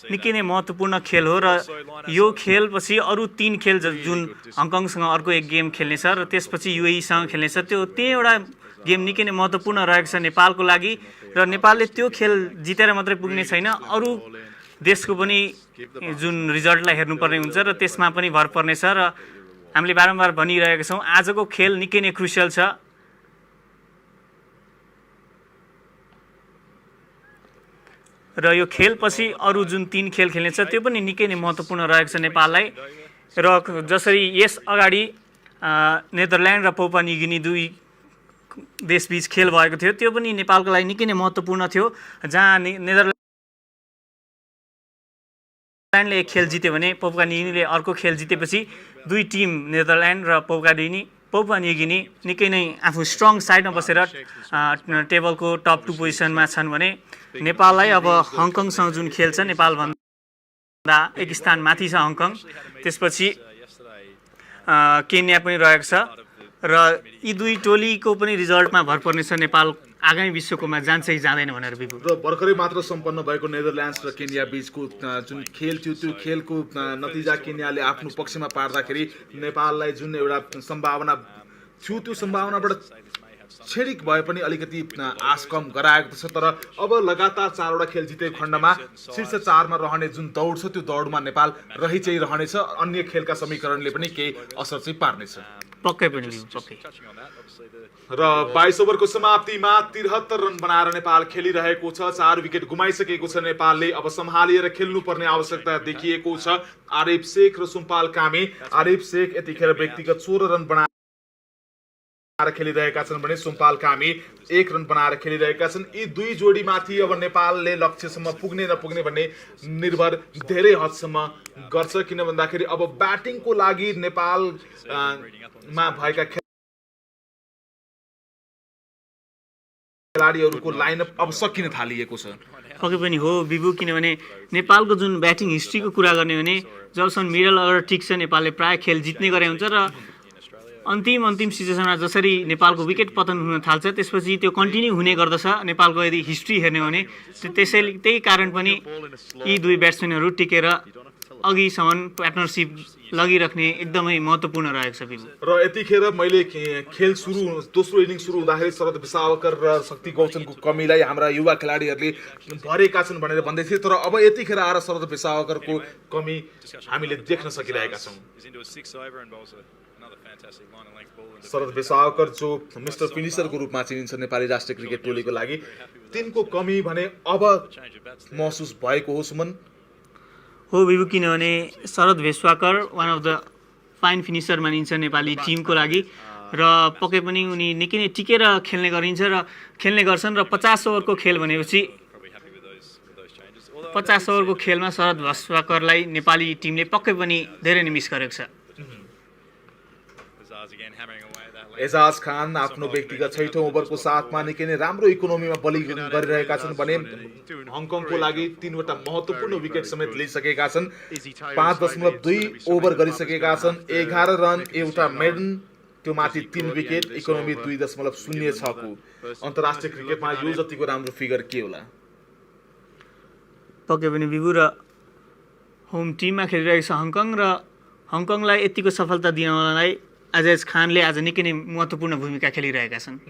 निकै नै महत्त्वपूर्ण खेल हो र यो खेलपछि अरू 3 खेल जुन हङकङसँग अर्को एक गेम खेल्नेछ र त्यसपछि युएईसँग खेल्नेछ, त्यही एउटा गेम निकै नै महत्त्वपूर्ण रहेको छ नेपालको लागि। र नेपालले त्यो खेल जितेर मात्रै पुग्ने छैन, अरू देशको पनि जुन रिजल्टलाई हेर्नुपर्ने हुन्छ र त्यसमा पनि भर पर्नेछ। र हामीले बारम्बार भनिरहेका छौँ आजको खेल निकै नै क्रुसियल छ। र यो खेलपछि अरू जुन 3 खेल खेल्नेछ त्यो पनि निकै नै महत्त्वपूर्ण रहेको छ नेपाललाई। र जसरी यस अगाडि नेदरल्यान्ड र पापुआ न्युगिनी 2 देशबीच खेल भएको थियो, त्यो पनि नेपालको लागि निकै नै महत्त्वपूर्ण थियो, जहाँ नेदरल्यान्डले एक खेल जित्यो भने पापुआ न्युगिनीले अर्को खेल जितेपछि 2 टिम नेदरल्यान्ड र पापुआ न्युगिनी निकै नै आफू स्ट्रङ साइडमा बसेर टेबलको टप 2 पोजिसनमा छन् भने नेपाललाई अब हङकङसँग जुन खेल छ नेपालभन्दा एक स्थान माथि छ हङकङ, त्यसपछि केन्या पनि रहेको छ र यी 2 टोलीको पनि रिजल्टमा भर पर्नेछ नेपाल आगामी विश्वकपमा जान्छ कि जाँदैन भनेर। विभु र भर्खरै मात्र सम्पन्न भएको नेदरल्यान्ड्स र केन्या बीचको जुन खेल थियो त्यो खेलको नतिजा केन्याले आफ्नो पक्षमा पार्दाखेरि नेपाललाई जुन एउटा सम्भावना थियो त्यो सम्भावनाबाट छेडिक भए पनि अलिकति आश कम गराएको छ। तर अब लगातार 4 वटा खेल जितेको खण्डमा शीर्ष 4 मा रहने जुन दौड छ त्यो दौडमा नेपाल रहि चाहिँ रहनेछ। अन्य खेलका समीकरणले पनि केही असर चाहिँ पार्नेछ पक्कै पनि पक्कै। र 22 ओभरको समाप्तिमा 73 रन बनाएर नेपाल खेलिरहेको छ। 4 विकेट गुमाइसकेको छ नेपालले। अब सम्हालेर खेल्नुपर्ने आवश्यकता देखिएको छ। आरिफ शेख र सुम्पाल कामी। आरिफ शेख यतिखेर व्यक्तिगत 16 रन बना खेलिरहेका छन् भने सुम्पाल कामी 1 रन बनाएर खेलिरहेका छन्। यी दुई जोडीमाथि अब नेपालले लक्ष्यसम्म पुग्ने नपुग्ने भन्ने निर्भर धेरै हदसम्म गर्छ, किन भन्दाखेरि अब ब्याटिङको लागि नेपाल मा भएका खेलाडीहरूको लाइनअप अब सकिन थालिएको छ। पक्कै पनि हो बिबु, किनभने नेपालको जुन ब्याटिङ हिस्ट्रीको कुरा गर्ने भने जबसम्म मिडल अर्डर टिक्छ नेपालले प्राय खेल जित्ने गरे हुन्छ र अन्तिम सिचुएसनमा जसरी नेपालको विकेट पतन हुन थाल्छ त्यसपछि त्यो कन्टिन्यू हुने गर्दछ नेपालको यदि हिस्ट्री हेर्ने हो भने। त्यसैले त्यही कारण पनि यी दुई ब्याट्सम्यानहरू टिकेर अघिसम्म पार्टनरसिप लगिराख्ने एकदमै महत्त्वपूर्ण रहेको छ बिबु। र यतिखेर मैले खेल दोस्रो इनिङ सुरु हुँदाखेरि शरद विसावकर र शक्ति गौतमको कमीलाई हाम्रा युवा खेलाडीहरूले भरेका छन् भनेर भन्दै थिए, तर अब यतिखेर आएर शरद विसावकरको कमी हामीले देख्न सकिरहेका छौँ। शरद विसावकर जो मिस्टर फिनिसरको रूपमा चिनिन्छ नेपाली राष्ट्रिय क्रिकेट टोलीको लागि, तिनको कमी भने अब महसुस भएको हो सुमन? हो बिबु, किनभने Sharad Vesawkar one of the fine finisher मानिन्छ नेपाली टिमको लागि र पक्कै पनि उनी निकै नै टिकेर खेल्ने गर्छन् र 50 ओभरको खेल भनेपछि 50 ओभरको खेलमा शरद भेस्वाकरलाई नेपाली टिमले पक्कै पनि धेरै नै मिस गरेको छ। एजाज खान आफ्नो व्यक्तिगत 6औं ओभरको साथमा निकै नै राम्रो इकोनोमीमा बलिङ गरिरहेका छन् भने हङकङको लागि 3वटा महत्त्वपूर्ण विकेट समेत लिइसकेका छन्। 5.2 ओभर गरिसकेका छन्, 11 रन, एउटा मेडन, त्यो माथि 3 विकेट, इकोनोमी 2.06 को। अन्तर्राष्ट्रिय क्रिकेटमा यो जतिको राम्रो फिगर के होला? पक्कै पनि बिबु, र होम टिममा खेलिरहेको छ हङकङ र हङकङलाई यतिको सफलता दिनलाई एजाज खानले आज निकै नै महत्त्वपूर्ण भूमिका खेलिरहेका छन्।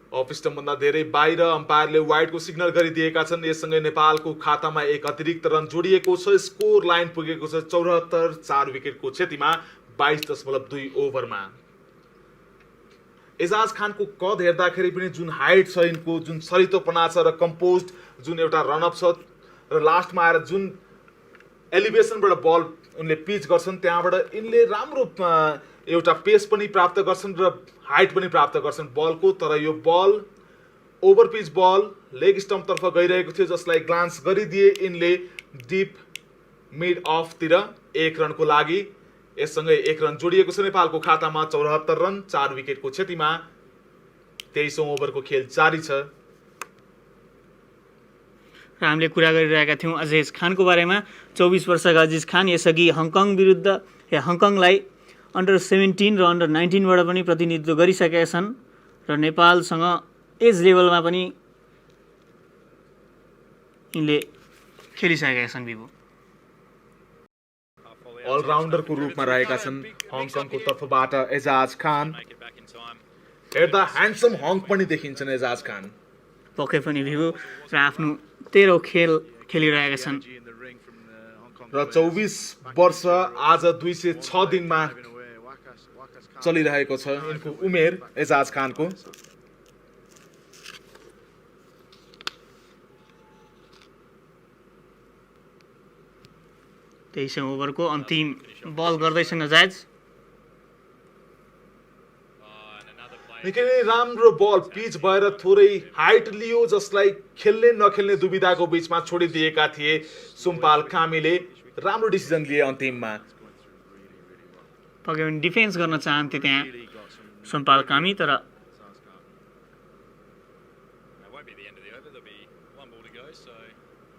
अफ स्टम्पभन्दा धेरै बाहिर अम्पायरले वाइडको सिग्नल गरिदिएका छन्। यससँगै नेपालको खातामा एक अतिरिक्त रन जोडिएको छ। स्कोर लाइन पुगेको छ 74, 4 विकेटको क्षतिमा 22.2 ओभरमा। एजाज खानको कद हेर्दाखेरि पनि जुन हाइट छ, यिनको जुन सरितोपना छ र कम्पोज्ड जुन एउटा रनअप छ र लास्टमा आएर जुन एलिभेसनबाट बल उनले पिच गर्छन् त्यहाँबाट यिनले राम्रो एउटा पेस पनि प्राप्त गर्छन् र हाइट पनि प्राप्त गर्छन् बलको। तर यो बल ओभर पिच बल लेग स्टम्पतर्फ गइरहेको थियो, जसलाई ग्लान्स गरिदिए यिनले डिप मिड अफतिर 1 रनको लागि। यससँगै 1 रन जोडिएको छ नेपालको खातामा। 74 रन, 4 विकेटको क्षतिमा 23औं ओभरको खेल जारी छ। र हामीले कुरा गरिरहेका थियौँ अजिज खानको बारेमा। 24 वर्षका अजिज खान यसअघि हङकङलाई अन्डर 17 र अन्डर 19 बाट पनि प्रतिनिधित्व गरिसकेका छन् र नेपालसँग एज लेभलमा पनि यिनले खेलिसकेका छन् बिबु। अलराउन्डरको रूपमा रहेका छन् हङकङको तर्फबाट एजाज खान। हेर्दा ह्यान्डसम हङ पनि देखिन्छन् एजाज खान। पक्कै पनि बिबु, र आफ्नो 13औं खेल खेलिरहेका छन् र 24 वर्ष आज 206 दिनमा चलिरहेको छ यिनको उमेर एजाज खानको। 23औं ओभरको अन्तिम बल गर्दैछन् अजाज। निकै नै राम्रो बल पिच भएर थोरै हाइट लियो, जसलाई खेल्ने नखेल्ने दुविधाको बीचमा छोडिदिएका थिए सुम्पाल कामीले। राम्रो डिसिजन लिए अन्तिममा। पक्कै पनि डिफेन्स गर्न चाहन्थे त्यहाँ सुम्पाल कामी, तर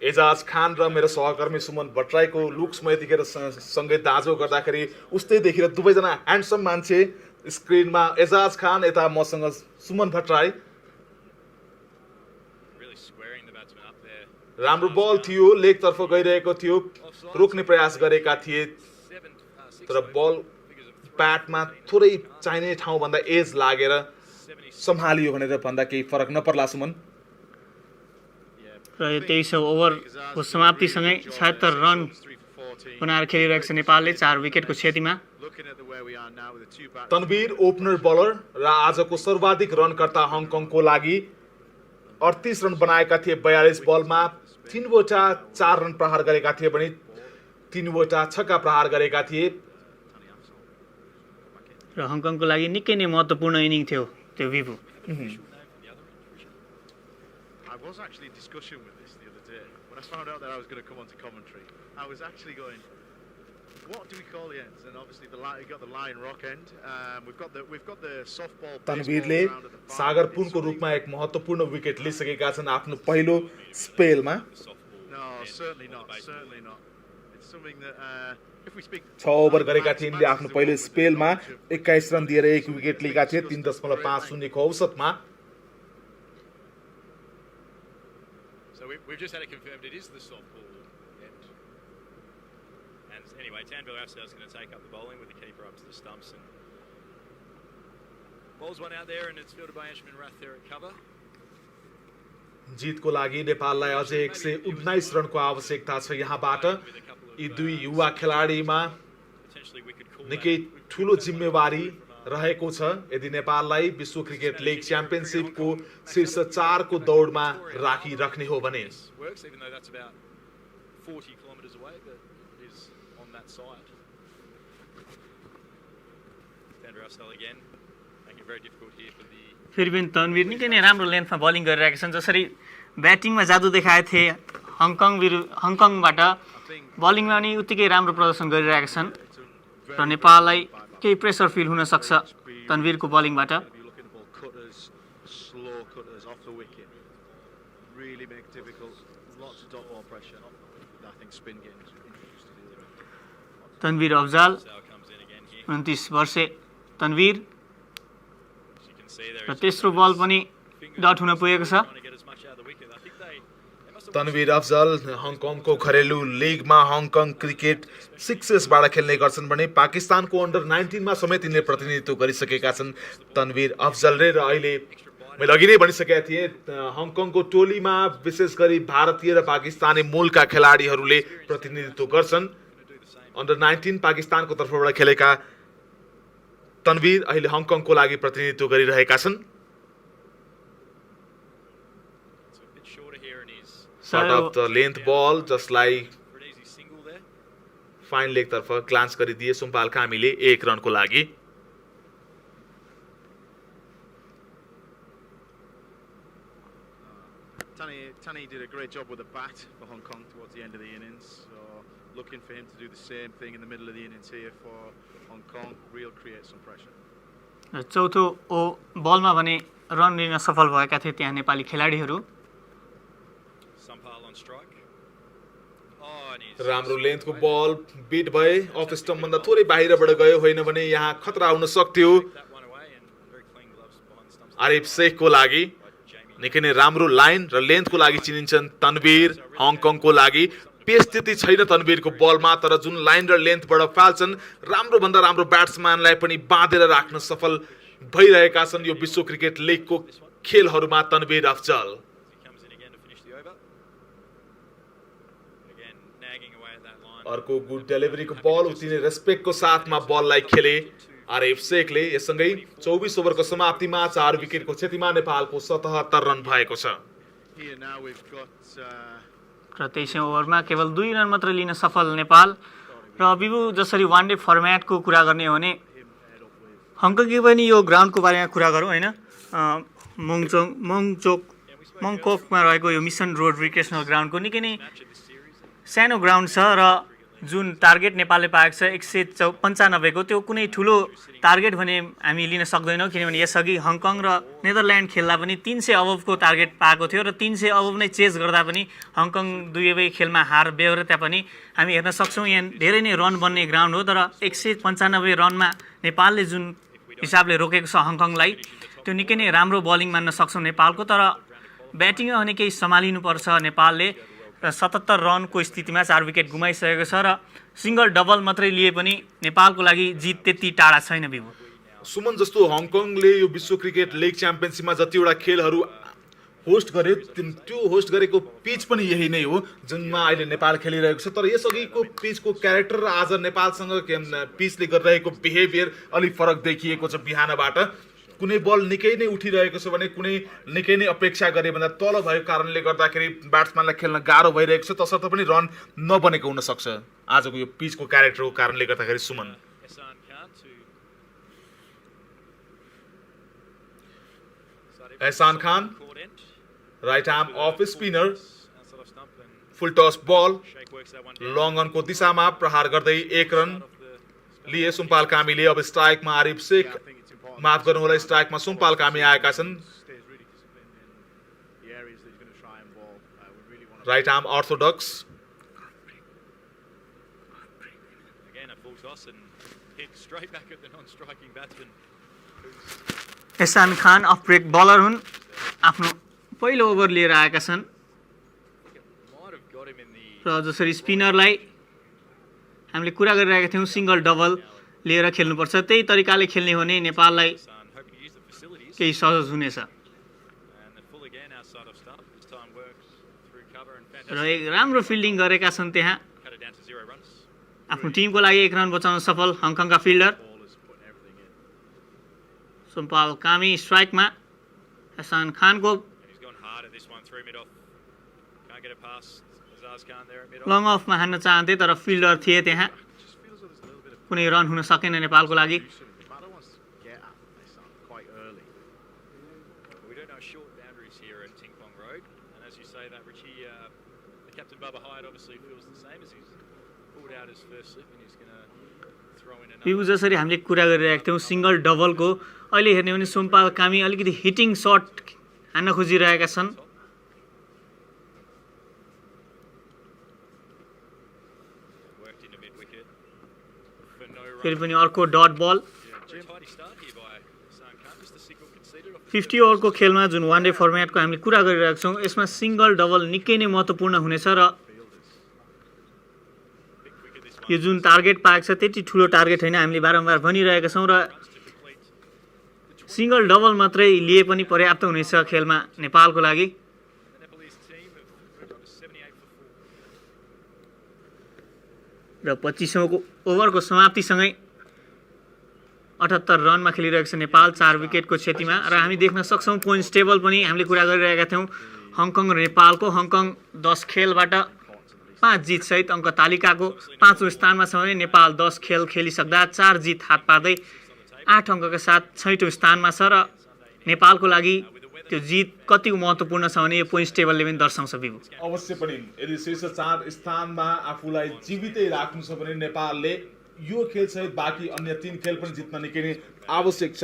एजाज खान र मेरो सहकर्मी सुमन भट्टराईको लुक्स म यतिखेर सँगै दाजो गर्दाखेरि उस्तै देखिएर दुवैजना ह्यान्डसम मान्छे स्क्रिनमा। एजाज खान, यता मसँग सुमन भट्टराई। राम्रो बल थियो, लेगतर्फ गइरहेको थियो, रोक्ने प्रयास गरेका थिए, तर बल ब्याटमा थोरै चाहिने ठाउँभन्दा एज लागेर सम्हालियो भनेर भन्दा केही फरक नपर्ला सुमन। र यो 23औं ओभरको समाप्तिसँगै 76 रन बनाएर खेलिरहेको छ नेपालले 4 विकेटको क्षतिमा। तनवीर ओपनर बलर र आजको सर्वाधिक रनकर्ता हङकङको लागि 38 रन बनाएका थिए 42 बलमा। 3 वटा 4 रन प्रहार गरेका थिए भने 3 वटा छक्का प्रहार गरेका थिए। र हङकङको लागि निकै नै महत्त्वपूर्ण इनिङ थियो त्यो विभु I was actually in discussion with this the other day. When I found out that I was going to come onto commentary, I was actually going, what do we call the ends? And obviously we've got the line rock end. We've got the softball. तन्वीरले सागर पुनको रूपमा एक महत्त्वपूर्ण wicket लिइसकेका छन् आफ्नो पहिलो स्पेलमा No, certainly not. Certainly not. It's something that if we speak 6 over गरेका थिए यिनले आफ्नो पहिलो स्पेलमा 21 रन दिएर 1 विकेट लिएका थिए 3.50 को औसतमा So we've just had it confirmed it is the softball end. And anyway, Tanvir Afzal is going to take up the bowling with the keeper up to the stumps. And ball's one out there and it's fielded by Anshuman Rath there at cover. जितको लागि नेपाललाई अझै 119 रनको आवश्यकता छ यहाँबाट यी दुई युवा खेलाडीमा निकै ठूलो जिम्मेवारी रहेको छ यदि नेपाललाई विश्व क्रिकेट लीग च्याम्पियनशिपको शीर्ष 4 को दौडमा राख्ने हो भने Works even though that's about 40 kilometers away, but it is on that side. Tanvir Afzal again, making it very difficult here for the फेरि पनि तन्वीर निकै नै राम्रो लेन्थमा बलिङ गरिरहेका छन् जसरी ब्याटिङमा जादु देखाएका थिए हङकङबाट बलिङमा पनि उत्तिकै राम्रो प्रदर्शन गरिरहेका छन् र नेपाललाई केही प्रेसर फिल हुन सक्छ तन्वीरको बलिङबाट तन्वीर अफजाल 29 वर्षे तन्वीर र तेस्रो बल पनि डट हुन पुगेको छ तन्वीर अफजल हङकङको घरेलु लिगमा हङकङ क्रिकेट सिक्सेसबाट खेल्ने गर्छन् भने पाकिस्तानको अन्डर 19 मा समेत यिनले प्रतिनिधित्व गरिसकेका छन् तन्वीर अफजलले र अहिले मैले अघि नै भनिसकेका थिएँ हङकङको टोलीमा विशेष गरी भारतीय र पाकिस्तानी मूलका खेलाडीहरूले प्रतिनिधित्व गर्छन् अन्डर 19 पाकिस्तानको तर्फबाट खेलेका तन्वीर अहिले हङकङको लागि प्रतिनिधित्व गरिरहेका छन् Shot of the length ball जसलाई फाइन लेग तर्फ ग्लान्स गरिदिए सुम्पाल कामीले 1 रनको लागि Tani did a great job with the bat for Hong Kong towards the end of the innings. So looking for him to do the same thing in the middle of the innings here for Hong Kong. Real create some pressure. चौथो बलमा भने run लिन सफल भएका थिए त्यहाँ नेपाली खेलाडीहरू राम्रो लेन्थको बल बिट भए अफ स्टम्प भन्दा थोरै बाहिरबाट गयो होइन भने यहाँ खतरा हुन सक्थ्यो आरिफ शेखको लागि निकै नै राम्रो लाइन र लेन्थको लागि चिनिन्छन् तन्वीर हङकङको लागि पेस स्थिति छैन तन्वीरको बलमा तर जुन लाइन र लेन्थबाट फाल्छन् राम्रो भन्दा राम्रो ब्याट्सम्यानलाई पनि बाँधेर राख्न सफल भइरहेका छन् यो विश्व क्रिकेट लिगको खेलहरूमा तन्वीर अफजल अर्को गुड डेलिभरीको बल उति नै रेस्पेक्टको साथमा बललाई खेले आरिफ शेखले यससँगै 24 ओभरको समाप्तिमा 4 विकेटको क्षतिमा नेपालको 77 रन भएको छ र 23 ओभरमा केवल 2 रन मात्र लिन सफल नेपाल र विभु जसरी वान डे फर्मेटको कुरा गर्ने हो भने हङकङले पनि यो ग्राउन्डको बारेमा कुरा गरौँ हैन मङकोकमा रहेको यो मिसन रोड रिक्रिएसनल ग्राउन्डको निकै नै सानो ग्राउन्ड छ र जुन टार्गेट नेपालले पाएको छ 195 को त्यो कुनै ठुलो टार्गेट भने हामी लिन सक्दैनौँ किनभने यसअघि हङकङ र नेदरल्यान्ड खेल्दा पनि 300 अबभको टार्गेट पाएको थियो र 300 अबभ नै चेज गर्दा पनि हङकङ दुवै खेलमा हार बेहोरे तापनि हामी हेर्न सक्छौँ यहाँ धेरै नै रन बन्ने ग्राउन्ड हो तर 195 रनमा नेपालले जुन हिसाबले रोकेको छ हङकङलाई त्यो निकै नै राम्रो बलिङ मान्न सक्छौँ नेपालको तर ब्याटिङमा भने केही सम्हालिनुपर्छ नेपालले 77 रनको स्थितिमा 4 विकेट गुमाइसकेको छ र सिंगल डबल मात्रै लिए पनि नेपालको लागि जित त्यति टाढा छैन विभु सुमन जस्तो हङकङले यो विश्व क्रिकेट लीग च्याम्पियनशिपमा जतिवटा खेलहरू होस्ट गर्यो त्यो होस्ट गरेको पिच पनि यही नै हो जुनमा अहिले नेपाल खेलिरहेको छ तर यसअघिको पिचको क्यारेक्टर र आज नेपालसँग पिचले गरिरहेको बिहेभियर अलि फरक देखिएको छ बिहानबाट कुनै बल निकै नै उठिरहेको छ भने कुनै निकै नै अपेक्षा गरे भन्दा तल भएको कारणले गर्दाखेरि ब्याट्सम्यानलाई खेल्न गाह्रो भइरहेको छ तसर्थ पनि रन नबनेको हुन सक्छ आजको यो पिचको क्यारेक्टरको कारणले गर्दाखेरि सुमन Ehsan Khan, right arm off spinner, full toss ball, long on को दिशामा प्रहार गर्दै 1 रन लिए सुम्पाल कामीले अब स्ट्राइकमा आरिफ शेख माफ गर्नु होला स्ट्राइकमा सुम्पाल कामी आएका छन् right arm orthodox Again, a full toss and hit straight back at the non-striking batsman. एहसान खान अफ ब्रेक बलर हुन् आफ्नो पहिलो ओभर लिएर आएका छन् र जसरी स्पिनरलाई हामीले कुरा गरिरहेका थियौं सिंगल डबल लिएर खेल्नुपर्छ त्यही तरिकाले खेल्ने हो भने नेपाललाई केही सहज हुनेछ र एक राम्रो फिल्डिङ गरेका छन् त्यहाँ आफ्नो टिमको लागि 1 रन बचाउन सफल हङकङका फिल्डर सुम्पाल कामी स्ट्राइकमा एहसान खानको लङ अफमा हान्न चाहन्थे तर फिल्डर थिए त्यहाँ कुनै रन हुन सकेन नेपालको लागि यो जसरी हामीले कुरा गरिरहेका थियौं सिंगल डबलको अहिले हेर्ने हो भने सुम्पाल कामी अलिकति हिटिङ शट हान्न खोजिरहेका छन् फेरि पनि अर्को डट बल 50 ओभरको खेलमा जुन वान डे फर्मेटको हामीले कुरा गरिरहेका छौं यसमा सिंगल डबल निकै नै महत्त्वपूर्ण हुनेछ र यो जुन टार्गेट पाएको छ त्यति ठूलो टार्गेट हैन हामीले बारम्बार भनिरहेका छौं र सिंगल डबल मात्रै लिए पनि पर्याप्त हुनेछ खेलमा नेपालको लागि र 25औं ओभरको समाप्तिसँगै 78 रनमा खेलिरहेको छ नेपाल 4 विकेटको क्षतिमा र हामी देख्न सक्छौं पोइन्ट्स टेबल पनि हामीले कुरा गरिरहेका थियौं हङकङ र नेपालको हङकङ 10 खेलबाट 5 जित सहित अंक तालिकाको 5औं स्थानमा छ भने नेपाल 10 खेल खेलिसक्दा 4 जित हात पार्दै 8 अंकका साथ 6औं स्थानमा छ र नेपालको लागि त्यो जित कति महत्त्वपूर्ण छ भने यो पोइन्ट्स टेबलले पनि दर्शाउँछ बिबु अवश्य पनि यदि शीर्ष 4 स्थानमा आफूलाई जीवितै राख्नु छ भने नेपालले यो खेल सहित बाँकी अन्य 3 खेल पनि जित्न निकै नै आवश्यक छ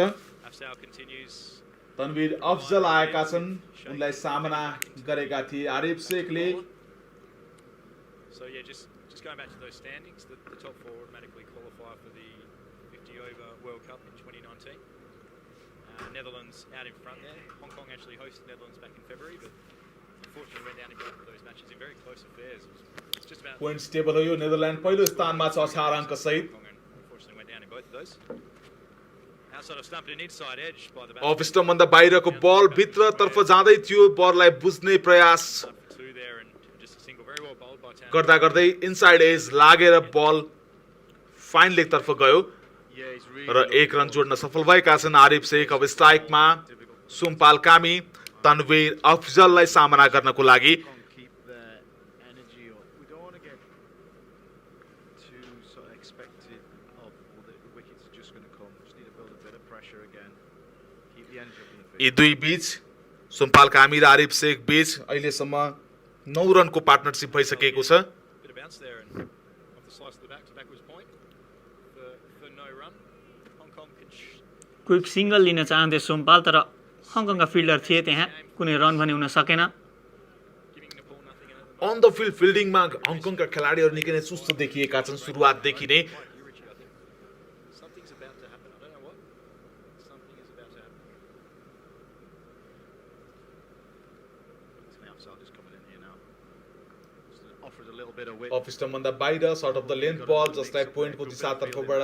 तनवीर अफजल आएका छन् उनलाई सामना गरेका थिए Arif शेखले So yeah, just going back to those standings, the top 4 automatically qualify for the 50 over World Cup in 2019. Netherlands out in front there. Hong Kong actually hosted Netherlands back in February, but unfortunately went down in both of those matches in very close affairs. It's just about points table हो यो नेदरल्यान्ड पहिलो स्थानमा छ 18 अंक सहित. Unfortunately went down in both of those. Outside of stumped an inside edge by the of stump भन्दा बाहिरको बल भित्र तर्फ जाँदै थियो बललाई बुझ्ने प्रयास गर्दा गर्दै इनसाइड एज लागेर बल फाइन लेग तर्फ गयो र 1 रन जोड्न सफल भएका छन् आरिफ शेख अब स्ट्राइकमा सुम्पाल कामी तनवीर अफजललाई सामना गर्नको लागि यी दुई बीच सुम्पाल कामी र आरिफ शेख बीच अहिलेसम्म 9 रनको पार्टनरशिप भइसकेको छ क्विक सिंगल लिन चाहन्थे सोमपाल तर हङकङका फिल्डर थिए त्यहाँ कुनै रन भने हुन सकेन अन द फिल्ड फिल्डिङमा हङकङका खेलाडीहरू निकै नै सुस्त देखिएका छन् सुरुवातदेखि नै अफ स्टम्प भन्दा बाहिर सर्ट अफ द लेन्थ बल जसलाई पोइन्टको दिशातर्फबाट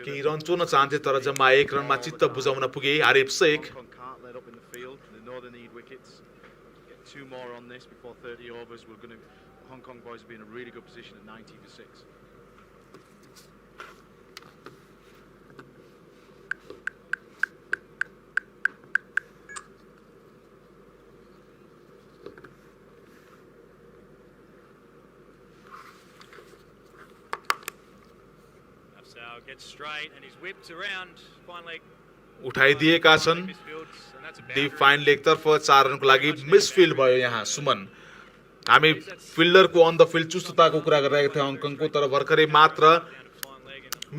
केही रन चोर्न चाहन्थे तर जम्मा 1 रनमा चित्त बुझाउन पुगे Arif Sheikh Two more on this before 30 overs. We're going to Hong Kong boys will be in a really good position at 90 for 6. Gets straight and he's whipped around finally उठाइदिएका छन् डीप फाइन लेगतर्फ 4 रनको लागि misfield भयो यहाँ सुमन हामी फिल्डरको on the field चुस्तताको कुरा गरिरहेका थियौं हङकङको तर भर्खरै मात्र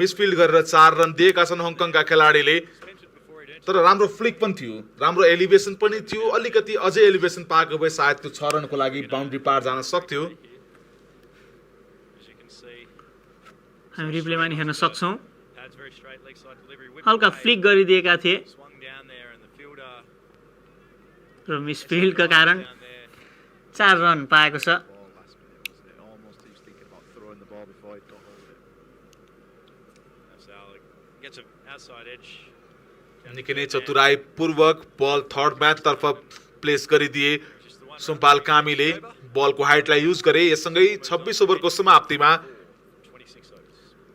मिसफिल्ड गरेर 4 रन दिएका छन् हङकङका खेलाडीले तर राम्रो फ्लिक पनि थियो राम्रो एलिभेसन पनि थियो अलिकति अझै एलिभेसन पाएको भए सायद त्यो 6 रनको लागि बाउन्ड्री पार जान सक्थ्यो हामी रिप्लेमा नि हेर्न सक्छौं हल्का फ्लिक गरिदिएका थिए र मिसफिल्डका कारण 4 रन पाएको छ निकै नै चतुराईपूर्वक बल थर्ड म्याच तर्फ प्लेस गरिदिए सुम्पाल कामीले बलको हाइटलाई युज गरे यससँगै 26 ओभरको समाप्तिमा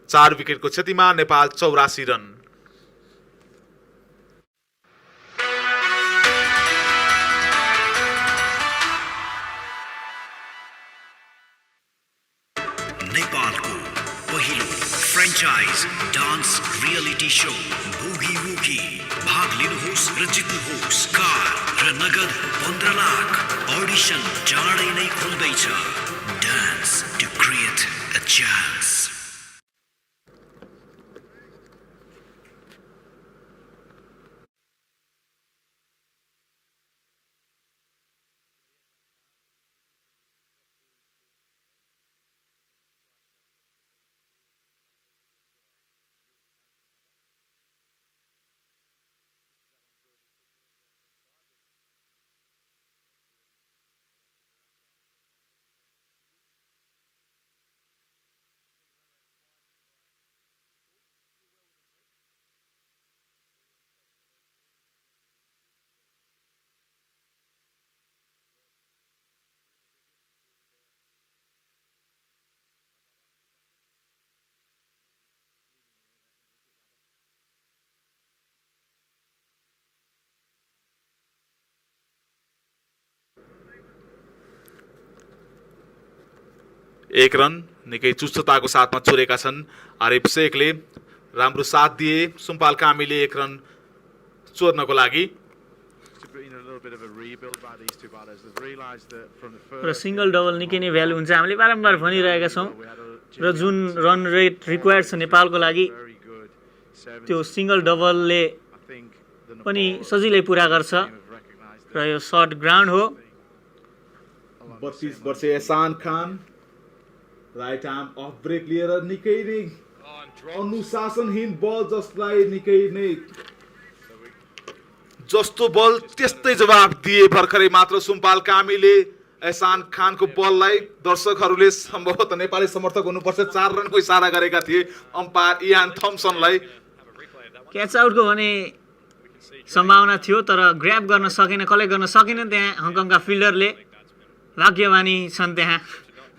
4 विकेटको क्षतिमा नेपाल 84 रन नेपालको पहिलो फ्रेन्चाइज डान्स रियलिटी शो बुगी वुगी भाग लिनुहोस् र जित्नुहोस् कार र नगद 15 लाख ऑडिशन चाँडै नै खुल्दैछ dance to create a chance एक रन निकै चुस्तताको साथमा चोरेका छन् आरिफ शेखले राम्रो साथ दिए सुम्पाल कामीले 1 रन चोर्नको लागि र सिंगल डबल निकै नै भ्यालु हुन्छ हामीले बारम्बार भनिरहेका छौं र जुन रन रेट रिक्वायर्ड छ नेपालको लागि त्यो सिंगल डबलले पनि सजिलै पूरा गर्छ र यो सर्ट ग्राउन्ड हो 32 वर्षीय Ehsan Khan right arm off break लिएर निकै नै अनुशासनहीन बल जसलाई निकै नै जस्तो बल त्यस्तै जवाब दिए भर्खरै मात्र सुम्पाल कामीले एहसान खानको बललाई दर्शकहरूले सम्भवतः नेपाली समर्थक हुनुपर्छ 4 रनको इशारा गरेका थिए अम्पायर इयान थम्सनलाई क्याच आउटको भने सम्भावना थियो तर ग्र्याब गर्न सकेन कलेक्ट गर्न सकेन त्यहाँ हङकङका फिल्डरले भाग्यमानी छन् त्यहाँ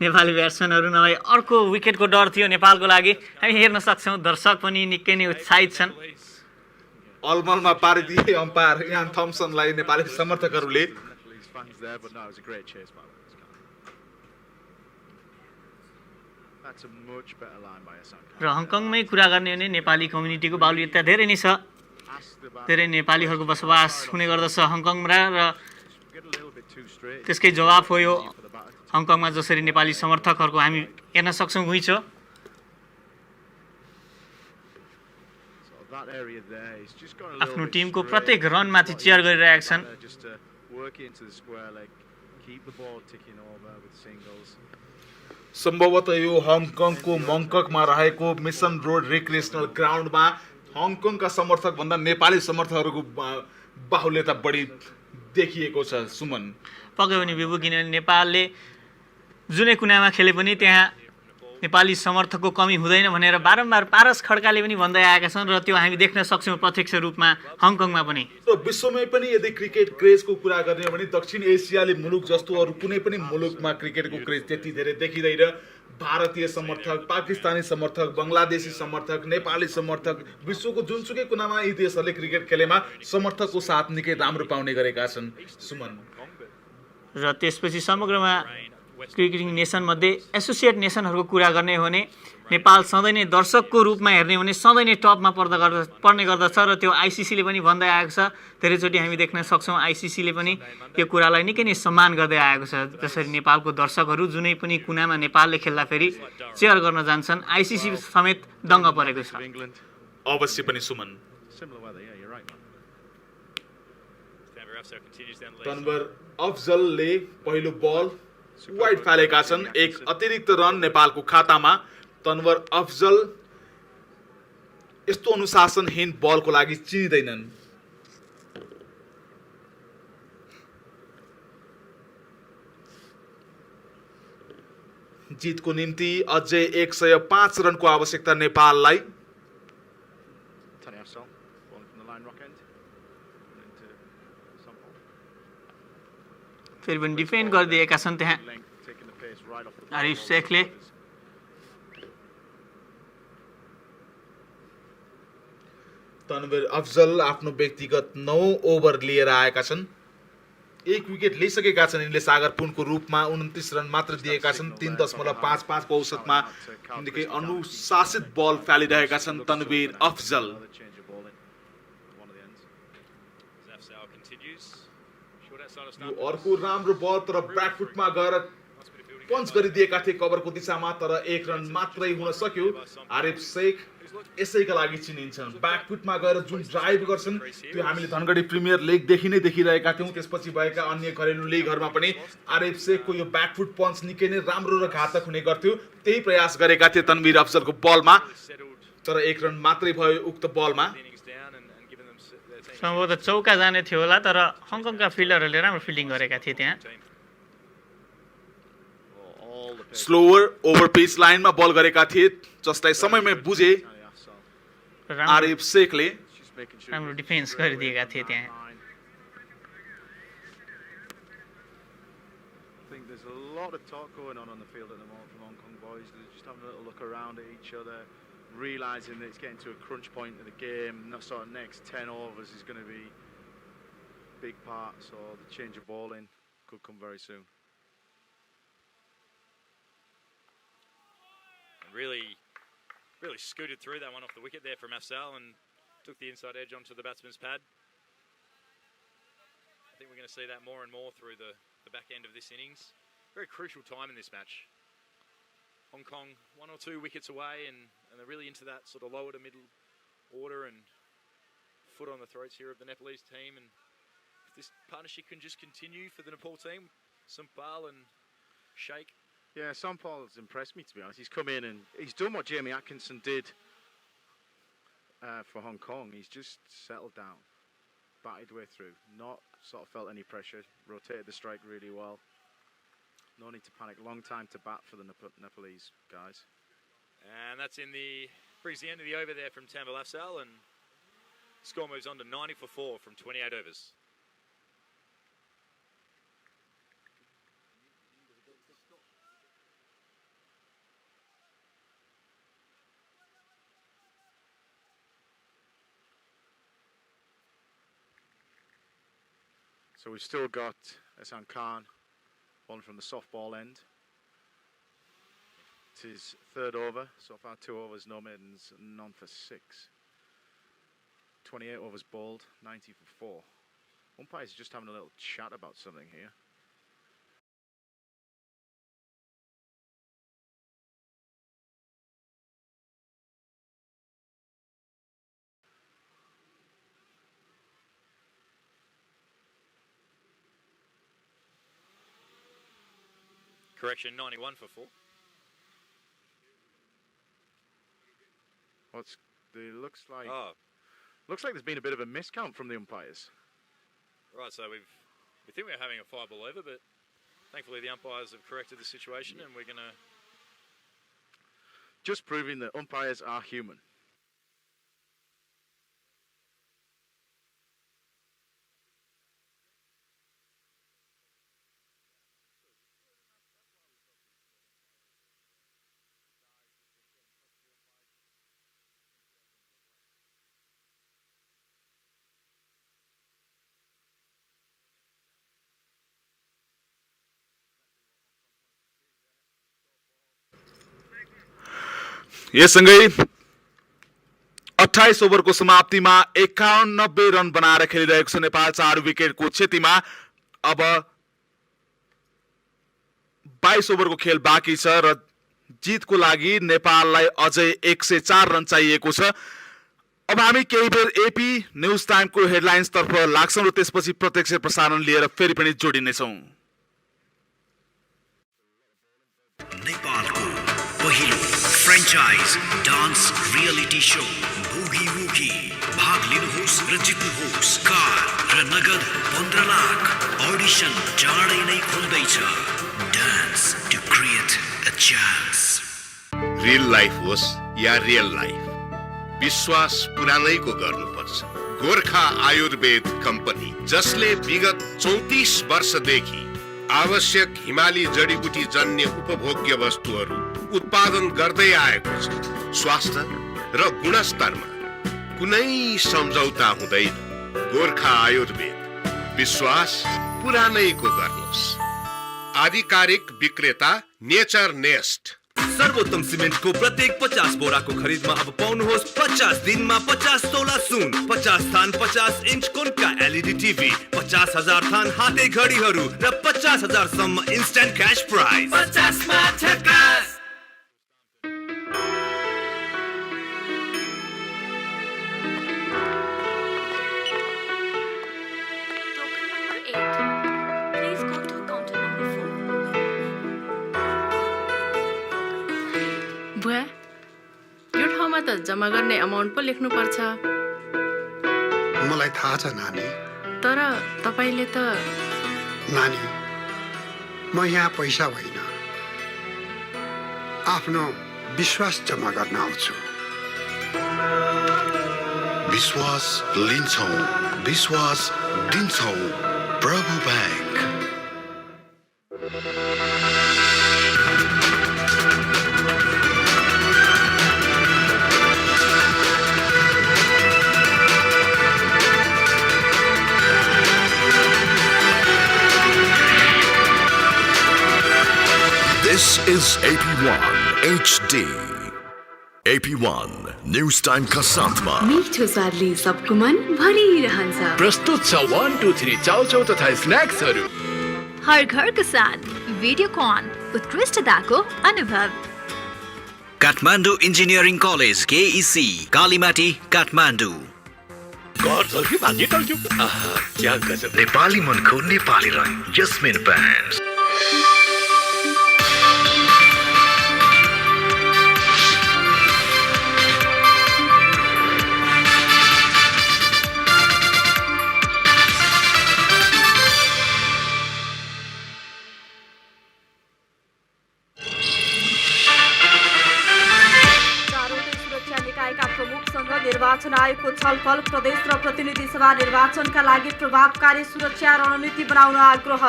नेपाली ब्याट्सम्यानहरू नभए अर्को विकेटको डर थियो नेपालको लागि हामी हेर्न सक्छौं दर्शक पनि निकै नै उत्साहित छन् अलमलमा पारिदिए अम्पायर इयान थम्सनलाई नेपाली समर्थकहरूले र हङकङमै कुरा गर्ने हो भने नेपाली कम्युनिटीको बाहुल्यता धेरै नै छ धेरै नेपालीहरूको बसोबास हुने गर्दछ हङकङमा र त्यसकै जवाफ हो यो हङकङमा जसरी नेपाली समर्थकहरूको हामी हेर्न सक्छौं घुइँचो आफ्नो टिमको प्रत्येक रनमाथि चेयर गरिरहेका छन् सम्भवतः यो हङकङको मङ्ककमा रहेको मिसन रोड रिक्रिएसनल ग्राउन्डमा हङकङका समर्थक भन्दा नेपाली समर्थकहरूको बाहुल्यता बढी देखिएको छ सुमन पक्कै पनि बिबु किनभने नेपालले जुनै कुनामा खेले पनि त्यहाँ नेपाली समर्थकको कमी हुँदैन भनेर बारम्बार पारस खड्काले पनि भन्दै आएका छन् र त्यो हामी देख्न सक्छौं प्रत्यक्ष रूपमा हङकङमा पनि र विश्वमै पनि यदि क्रिकेट क्रेजको कुरा गर्ने हो भने दक्षिण एसियाली मुलुक जस्तो अरू कुनै पनि मुलुकमा क्रिकेटको क्रेज त्यति धेरै देखिँदैन भारतीय समर्थक पाकिस्तानी समर्थक बंगलादेशी समर्थक नेपाली समर्थक विश्वको जुनसुकै कुनामा यी देशहरूले क्रिकेट खेलेमा समर्थकको साथ निकै राम्रो पाउने गरेका छन् सुमन र त्यसपछि समग्रमा क्रिकेटिङ नेसनमध्ये एसोसिएट नेसनहरूको कुरा गर्ने हो भने नेपाल सधैँ नै दर्शकको रूपमा हेर्ने हो भने सधैँ नै टपमा पर्ने गर्दछ र त्यो आइसिसीले पनि भन्दै आएको छ। धेरैचोटि हामी देख्न सक्छौँ आइसिसीले पनि यो कुरालाई निकै नै सम्मान गर्दै आएको छ। जसरी नेपालको दर्शकहरू जुनै पनि कुनामा नेपालले खेल्दाखेरि चेयर गर्न जान्छन्, आइसिसी समेत दङ्ग परेको छ। अवश्य पनि सुमन। तनवर अफजलले पहिलो बल वाइड फालेका छन्। एक अतिरिक्त रन नेपालको खातामा। तनवर अफजल यस्तो अनुशासनहीन बलको लागि चिनिँदैनन्। जितको निम्ति अझै 105 रनको आवश्यकता नेपाललाई। फेरि पनि डिफेन्ड गरिदिएका छन् त्यहाँ आरिफ शेखले। तनवीर अफजल आफ्नो व्यक्तिगत 9 ओभर लिएर आएका छन्। एक विकेट लिइसकेका छन् यिनले सागर पुनको रूपमा। 29 रन मात्र दिएका छन्। 3.55 को औसतमा निकै अनुशासित बल फालिरहेका छन् तनवीर अफजल। यो अर्को राम्रो बल तर ब्याकफुटमा गएर पञ्च गरिदिएका थिए कभरको दिशामा, तर 1 रन मात्रै हुन सक्यो। आरिफ शेख यसैका लागि चिनिन्छन्। ब्याकफुटमा गएर जुन ड्राइभ गर्छन् त्यो हामीले धनगढी प्रिमियर लिगदेखि नै देखिरहेका थियौँ। त्यसपछि भएका अन्य घरेलु लिगहरूमा पनि आरिफ शेखको यो ब्याकफुट पञ्च निकै नै राम्रो र घातक हुने गर्थ्यो। त्यही प्रयास गरेका थिए तनवीर अफजलको बलमा, तर 1 रन मात्रै भयो उक्त बलमा। सम्भवतः चौका जाने थियो होला, तर हङकङका फिल्डरहरूले राम्रो फिल्डिङ गरेका थिए त्यहाँ। स्लोवर ओभर पिच लाइनमा बल गरेका थिए, जसलाई समयमै बुझे आरिफ शेखले। राम्रो डिफेन्स गरिदिएका थिए त्यहाँ। Realizing that it's getting to a crunch point of the game, not sort of next 10 overs is going to be big part, so the change of ball in could come very soon. Really scooted through that one off the wicket there from Afzal and took the inside edge onto the batsman's pad. I think we're going to see that more and more through the back end of this innings. Very crucial time in this match. Hong Kong 1 or 2 wickets away, and they're really into that sort of lower to middle order and foot on the throats here of the Nepalese team. And if this partnership can just continue for the Nepal team, Sampal and Sheikh. Yeah, Sampal's impressed me, to be honest. He's come in and he's done what Jamie Atkinson did for Hong Kong. He's just settled down, batted way through, not sort of felt any pressure, rotated the strike really well. No need to panic. Long time to bat for the Nepalese guys. And that's brings the end of the over there from Tambal Afzal, and score moves on to 90 for 4 from 28 overs. So we've still got Ehsan Khan bowling from the softball end. It is 3rd over. So far 2 overs, no maidens, none for 6. 28 overs bowled, 90 for 4. Umpire's just having a little chat about something here. Correction, 91 for 4. Looks like there's been a bit of a miscount from the umpires. Right, so we think we're having a 5-ball over, but thankfully the umpires have corrected the situation, and we're going to... Just proving that umpires are human. यससँगै 28 ओभरको समाप्तिमा 91 run बनाएर खेलिरहेको छ नेपाल 4 विकेटको क्षतिमा। अब 22 ओभरको खेल बाँकी छ र जितको लागि नेपाललाई अझै 104 रन चाहिएको छ। अब हामी केही बेर एपी न्यूज टाइमको हेडलाइन्स तर्फ लाग्छौं र त्यसपछि प्रत्यक्ष प्रसारण लिएर फेरि पनि जोडिनेछौं। नेपालको पहिलो फ्रेन्चाइज डान्स रियलिटी शो बुगी वुगी। भाग लिनुहोस् र जित्नुहोस् कार र नगद 15 लाख। अडिसन चाँडै नै खुल्दैछ। Dance to create a chance. Real life होस् या रियल लाइफ, विश्वास पुरानैको गर्नुपर्छ। गोर्खा आयुर्वेद कम्पनी, जसले विगत 34 वर्षदेखि आवश्यक हिमाली जडीबुटी जन्य उपभोग्य वस्तुहरू उत्पादन गर्दै आएको छ। स्वास्थ्य र गुणस्तरमा कुनै सम्झौता हुँदैन। गोर्खा आयुर्वेद, विश्वास पुरानैको गर्नुहोस्। आधिकारिक विक्रेता नेचर नेस्ट। सर्वोत्तम सिमेन्टको प्रत्येक 50 बोराको खरिदमा अब पाउनुहोस् 50 दिनमा 50 तोला सुन, 50 थान 50 इन्च कोनका एलईडी टिभी, 50,000 थान हाते घडीहरू र 50,000 सम्म इन्स्ट्यान्ट क्याश प्राइज। 50 मा झकास। बुवा, यो ठाउँमा त जम्मा गर्ने अमाउन्ट पो लेख्नु पर्छ। मलाई थाहा छ नानी, तर तपाईले त नानी, म यहाँ पैसा होइन, आफ्नो विश्वास जम्मा गर्न आउँछु। विश्वास लिन्छौं, विश्वास दिन्छौं। Prabhu bank. This is AP1 HD. AP1 news time का साथमा मिठो स्वादले सबको मन भरिरहन्छ। प्रस्तुत छ 1 2 3 चाउचाउ तथा स्नैक्सहरू। हर घरको साथ भिडियोकन उत्कृष्टताको अनुभव। Kathmandu engineering college KEC Kalimati Kathmandu. क्या गजब। नेपाली मनको नेपाली रङ जस्मिन ब्रान्ड्स। निर्वाचन आयोगको छलफल। प्रदेश र प्रतिनिधि सभा निर्वाचनका लागि प्रभावकारी सुरक्षा रणनीति बनाउन आग्रह।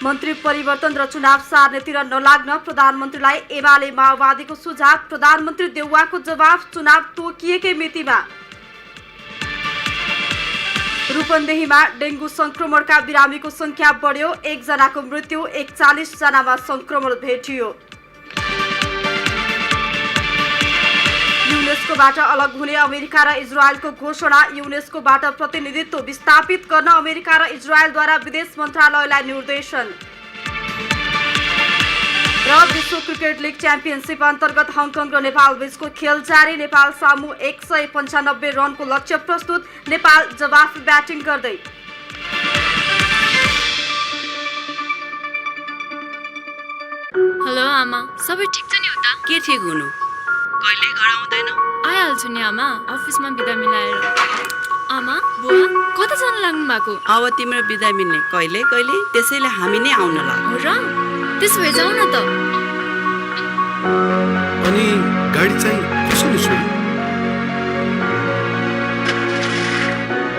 मन्त्री परिवर्तन र चुनाव सार्नेतिर नलाग्न प्रधानमन्त्रीलाई एमाले माओवादीको सुझाव। प्रधानमन्त्री देउवाको जवाफ चुनाव तोकिएकै मितिमा। रूपन्देहीमा डेङ्गु संक्रमणका बिरामीको संख्या बढ्यो। 1 जनाको मृत्यु, 41 जनामा संक्रमण भेटियो। युनेस्कोबाट अलग हुने अमेरिका र इजरायलको घोषणा। युनेस्कोबाट प्रतिनिधित्व विस्थापित गर्न अमेरिका र इजरायलद्वारा विदेश मन्त्रालयलाई निर्देशन। र विश्व क्रिकेट लिग च्याम्पियनसिप अन्तर्गत हङकङ र नेपाल बीचको खेल जारी। नेपाल सामु 195 रनको लक्ष्य प्रस्तुत। नेपाल जवाफ ब्याटिङ गर्दै। हेलो आमा, सबै ठिक छ नि उता? के ठिक हुनु? कहिले घर आउँदैन? आइहाल्छु नि आमा, अफिसमा बिदा मिलाएर। आमा, बुवा कता जान लाग्नु भएको? अब तिम्रो बिदा मिल्ने कहिले कहिले, त्यसैले हामी नै आउन लाग्यौँ। र त्यसो भए जाऊ न त। अनि गाडी चाहिँ कसले छोड्यो?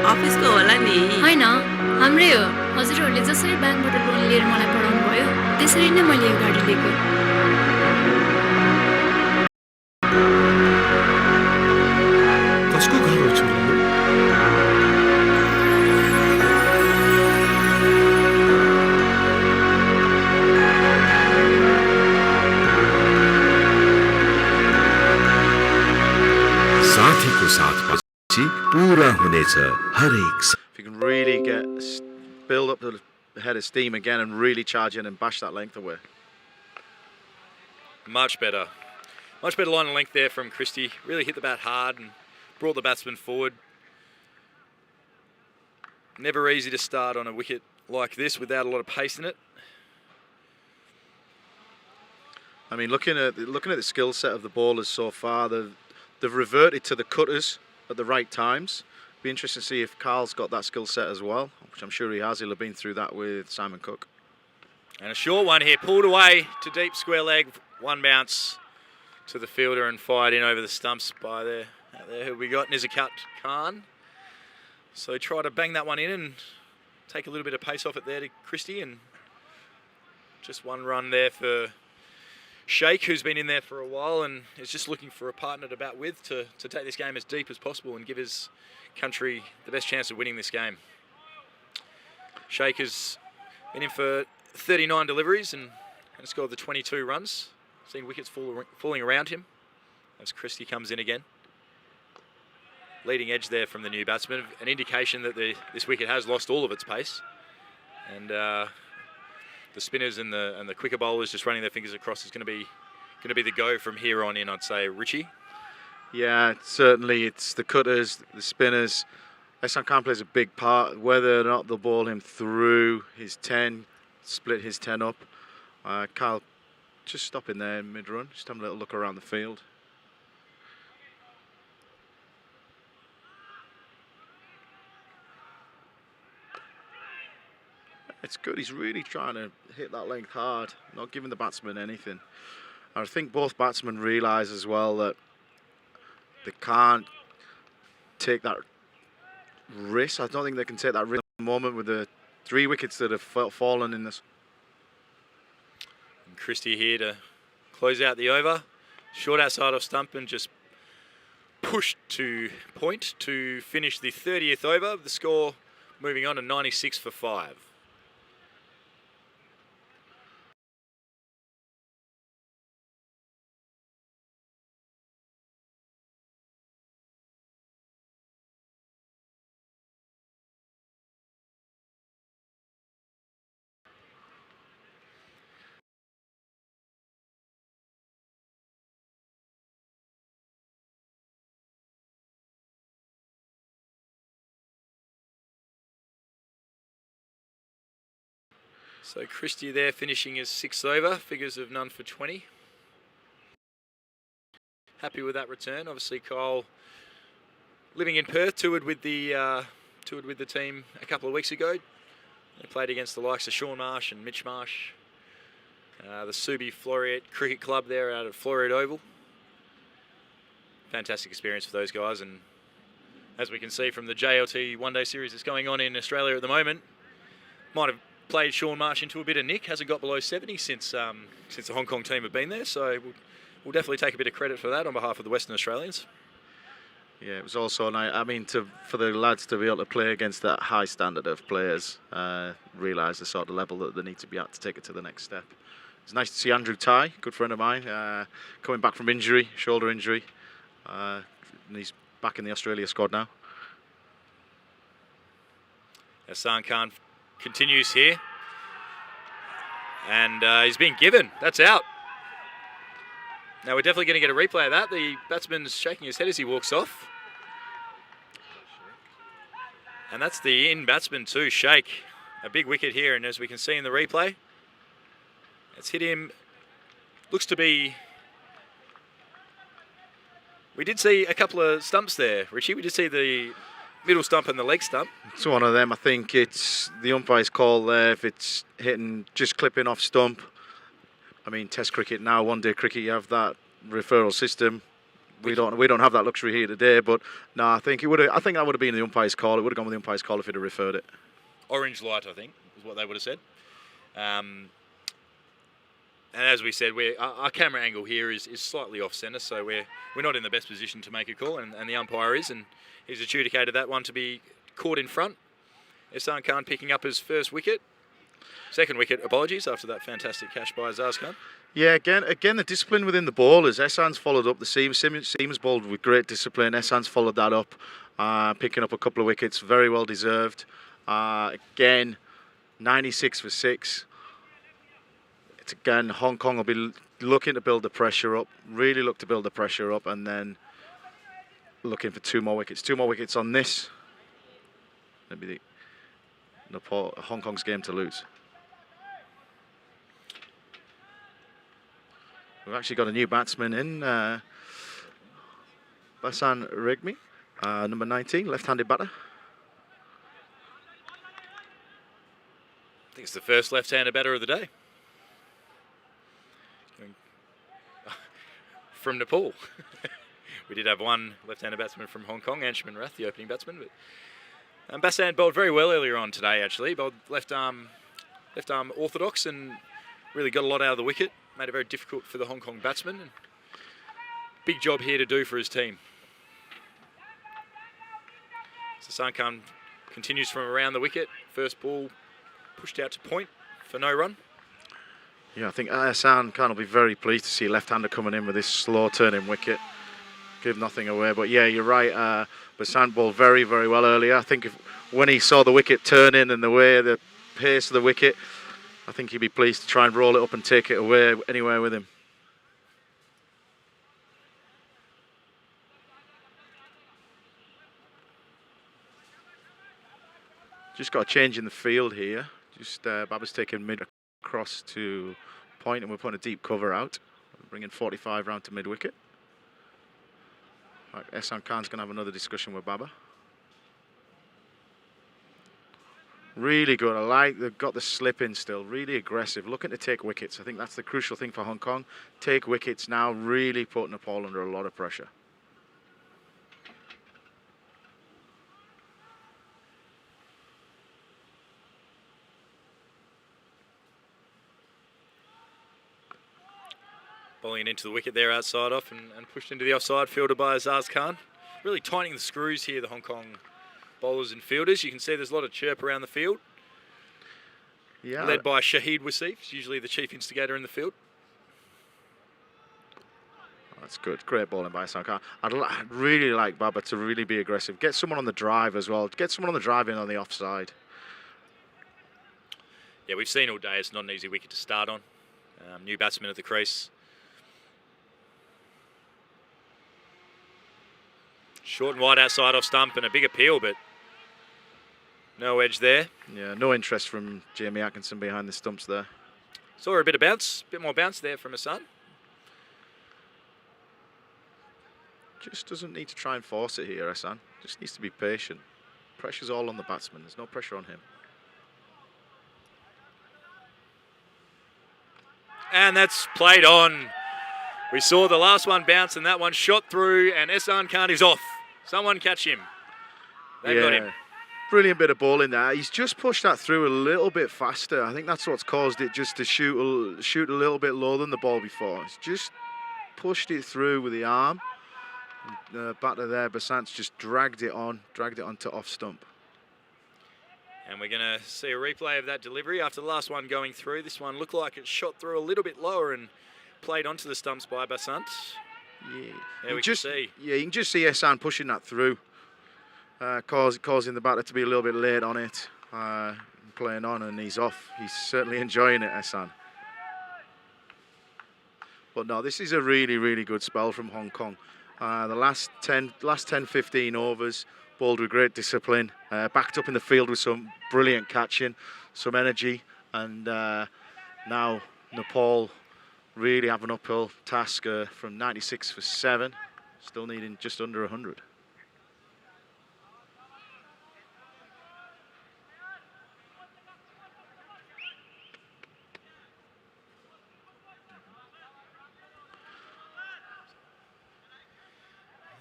अफिसको होला नि। होइन, हाम्रै हो। हजुरहरूले जसरी ब्याङ्कबाट लोन लिएर मलाई पढाउनु भयो, त्यसरी नै मैले यो गाडी लिएको। कसको घर हो छोरी? हुनेछ हरेक If you can really build up the head of steam again and really charge in and bash that length away. Much better. Much better line of length there from Christie. Really hit the bat hard and brought the batsman forward. Never easy to start on a wicket like this without a lot of pace in it. I mean, looking at the skill set of the bowlers so far, they've reverted to the cutters at the right times. Be interesting to see if Carl's got that skill set as well, which I'm sure he has. He'll have been through that with Simon Cook. And a short one here, pulled away to deep square leg. One bounce to the fielder and fired in over the stumps by there who we got, Nizakat Khan. So he tried to bang that one in and take a little bit of pace off it there to Christie, and just one run there for Sheikh, who's been in there for a while and is just looking for a partner to bat with to take this game as deep as possible and give his country the best chance of winning this game. Sheikh has been in for 39 deliveries and scored the 22 runs. Seen wickets falling around him as Christie comes in again. Leading edge there from the new batsman, an indication that this wicket has lost all of its pace, and the spinners and the quicker bowlers just running their fingers across is going to be the go from here on in, I'd say, Richie. Yeah, certainly it's the cutters, the spinners. Ehsan Khan plays a big part. Whether or not they'll bowl him through his 10, split his 10 up. Kyle, just stopping there in mid-run, just having a little look around the field. It's good. He's really trying to hit that length hard, not giving the batsman anything. I think both batsmen realise as well that they can't take that risk. I don't think they can take that risk at the moment with the 3 wickets that have fallen in this. And Christie here to close out the over. Short outside off stump and just pushed to point to finish the 30th over. The score moving on to 96 for 5. So Christie there finishing his 6th over, figures of none for 20. Happy with that return. Obviously Kyle, living in Perth, toured with the team a couple of weeks ago. They played against the likes of Sean Marsh and Mitch Marsh, the Subi Floreat Cricket Club there out at Floreat Oval. Fantastic experience for those guys, and as we can see from the JLT one-day series that's going on in Australia at the moment, might have played Sean Marsh into a bit of nick. Hasn't got below 70 since the Hong Kong team have been there, so we'll definitely take a bit of credit for that on behalf of the Western Australians. Yeah, it was also nice. I mean, for the lads to be able to play against that high standard of players, realise the sort of level that they need to be at to take it to the next step. It's nice to see Andrew Tai, good friend of mine, coming back from injury, shoulder injury, and he's back in the Australia squad now. Ehsan Khan continues here, and he's being given. That's out. Now we're definitely going to get a replay of that. The batsman's shaking his head as he walks off. And that's the in batsman too, Sheikh. A big wicket here, and as we can see in the replay, it's hit him. Looks to be... We did see a couple of stumps there, Richie. We did see the middle stump and the leg stump. It's one of them. I think it's the umpire's call there. If it's hitting, just clipping off stump. I mean, Test cricket now, one-day cricket, you have that referral system. We don't have that luxury here today. But no, I think that would have been the umpire's call. It would have gone with the umpire's call if he'd have referred it. Orange light, I think, is what they would have said. And as we said, our camera angle here is slightly off centre, so we're not in the best position to make a call, and the umpire is, and he's adjudicated that one to be caught in front. Ehsan Khan picking up his first wicket. Second wicket, apologies, after that fantastic catch by Azaz Khan. Yeah, again, the discipline within the bowlers. Ehsan's followed up the seams. Seams bowled with great discipline. Ehsan's followed that up. picking up a couple of wickets, very well deserved. Again, 96 for 6. It's again, Hong Kong will be looking to build the pressure up, really look to build the pressure up, and then looking for 2 more wickets. 2 more wickets on this. That'll be Hong Kong's game to lose. We've actually got a new batsman in, Basan Regmi, number 19, left-handed batter. I think it's the first left-handed batter of the day. From Nepal. We did have one left-handed batsman from Hong Kong, Anshuman Rath, the opening batsman. But Basan bowled very well earlier on today, actually. Bowled left arm orthodox and really got a lot out of the wicket. Made it very difficult for the Hong Kong batsman. And big job here to do for his team. So Khan continues from around the wicket. First ball pushed out to point for no run. Yeah, I think Hassan Khan will be very pleased to see a left-hander coming in with this slow turning wicket. Give nothing away, but yeah, you're right. Basan bowled very, very well earlier. I think when he saw the wicket turn in and the pace of the wicket, I think he'd be pleased to try and roll it up and take it away anywhere with him. Just got a change in the field here. Just Baba's taking mid across to point, and we're putting a deep cover out. Bringing 45 round to mid wicket. Right, Ehsan Khan's going to have another discussion with Baba. Really good. I like they've got the slip in still. Really aggressive. Looking to take wickets. I think that's the crucial thing for Hong Kong. Take wickets now. Really put Nepal under a lot of pressure. Bowling into the wicket there outside off and pushed into the offside, fielded by Azaz Khan. Really tightening the screws here, the Hong Kong bowlers and fielders. You can see there's a lot of chirp around the field. Yeah. Led by Shahid Wasif, usually the chief instigator in the field. That's good. Great bowling by Ehsan Khan. I'd really like Baba to really be aggressive. Get someone on the drive as well. Get someone on the drive in on the offside. Yeah, we've seen all day it's not an easy wicket to start on. New batsman at the crease. Short and wide outside off stump and a big appeal, but no edge there. Yeah, no interest from Jamie Atkinson behind the stumps there. Saw a bit of bounce, a bit more bounce there from Hassan. Just doesn't need to try and force it here, Hassan. Just needs to be patient. Pressure's all on the batsman. There's no pressure on him. And that's played on. We saw the last one bounce and that one shot through, and Ehsan Khan is off. Someone catch him. They've got him. Brilliant bit of bowling there. He's just pushed that through a little bit faster. I think that's what's caused it just to shoot a little bit lower than the ball before. He's just pushed it through with the arm. The batter there, Basant's just dragged it onto off stump. And we're going to see a replay of that delivery after the last one going through. This one looked like it shot through a little bit lower and played onto the stumps by Basant. Yeah, there we can see. Yeah, you can just see Ehsan pushing that through, causing the batter to be a little bit late on it, playing on, and he's off. He's certainly enjoying it, Ehsan. But no, this is a really, really good spell from Hong Kong. The last 10, 15 overs, bowled with great discipline, backed up in the field with some brilliant catching, some energy, and now Nepal really have an uphill task from 96 for 7, still needing just under 100.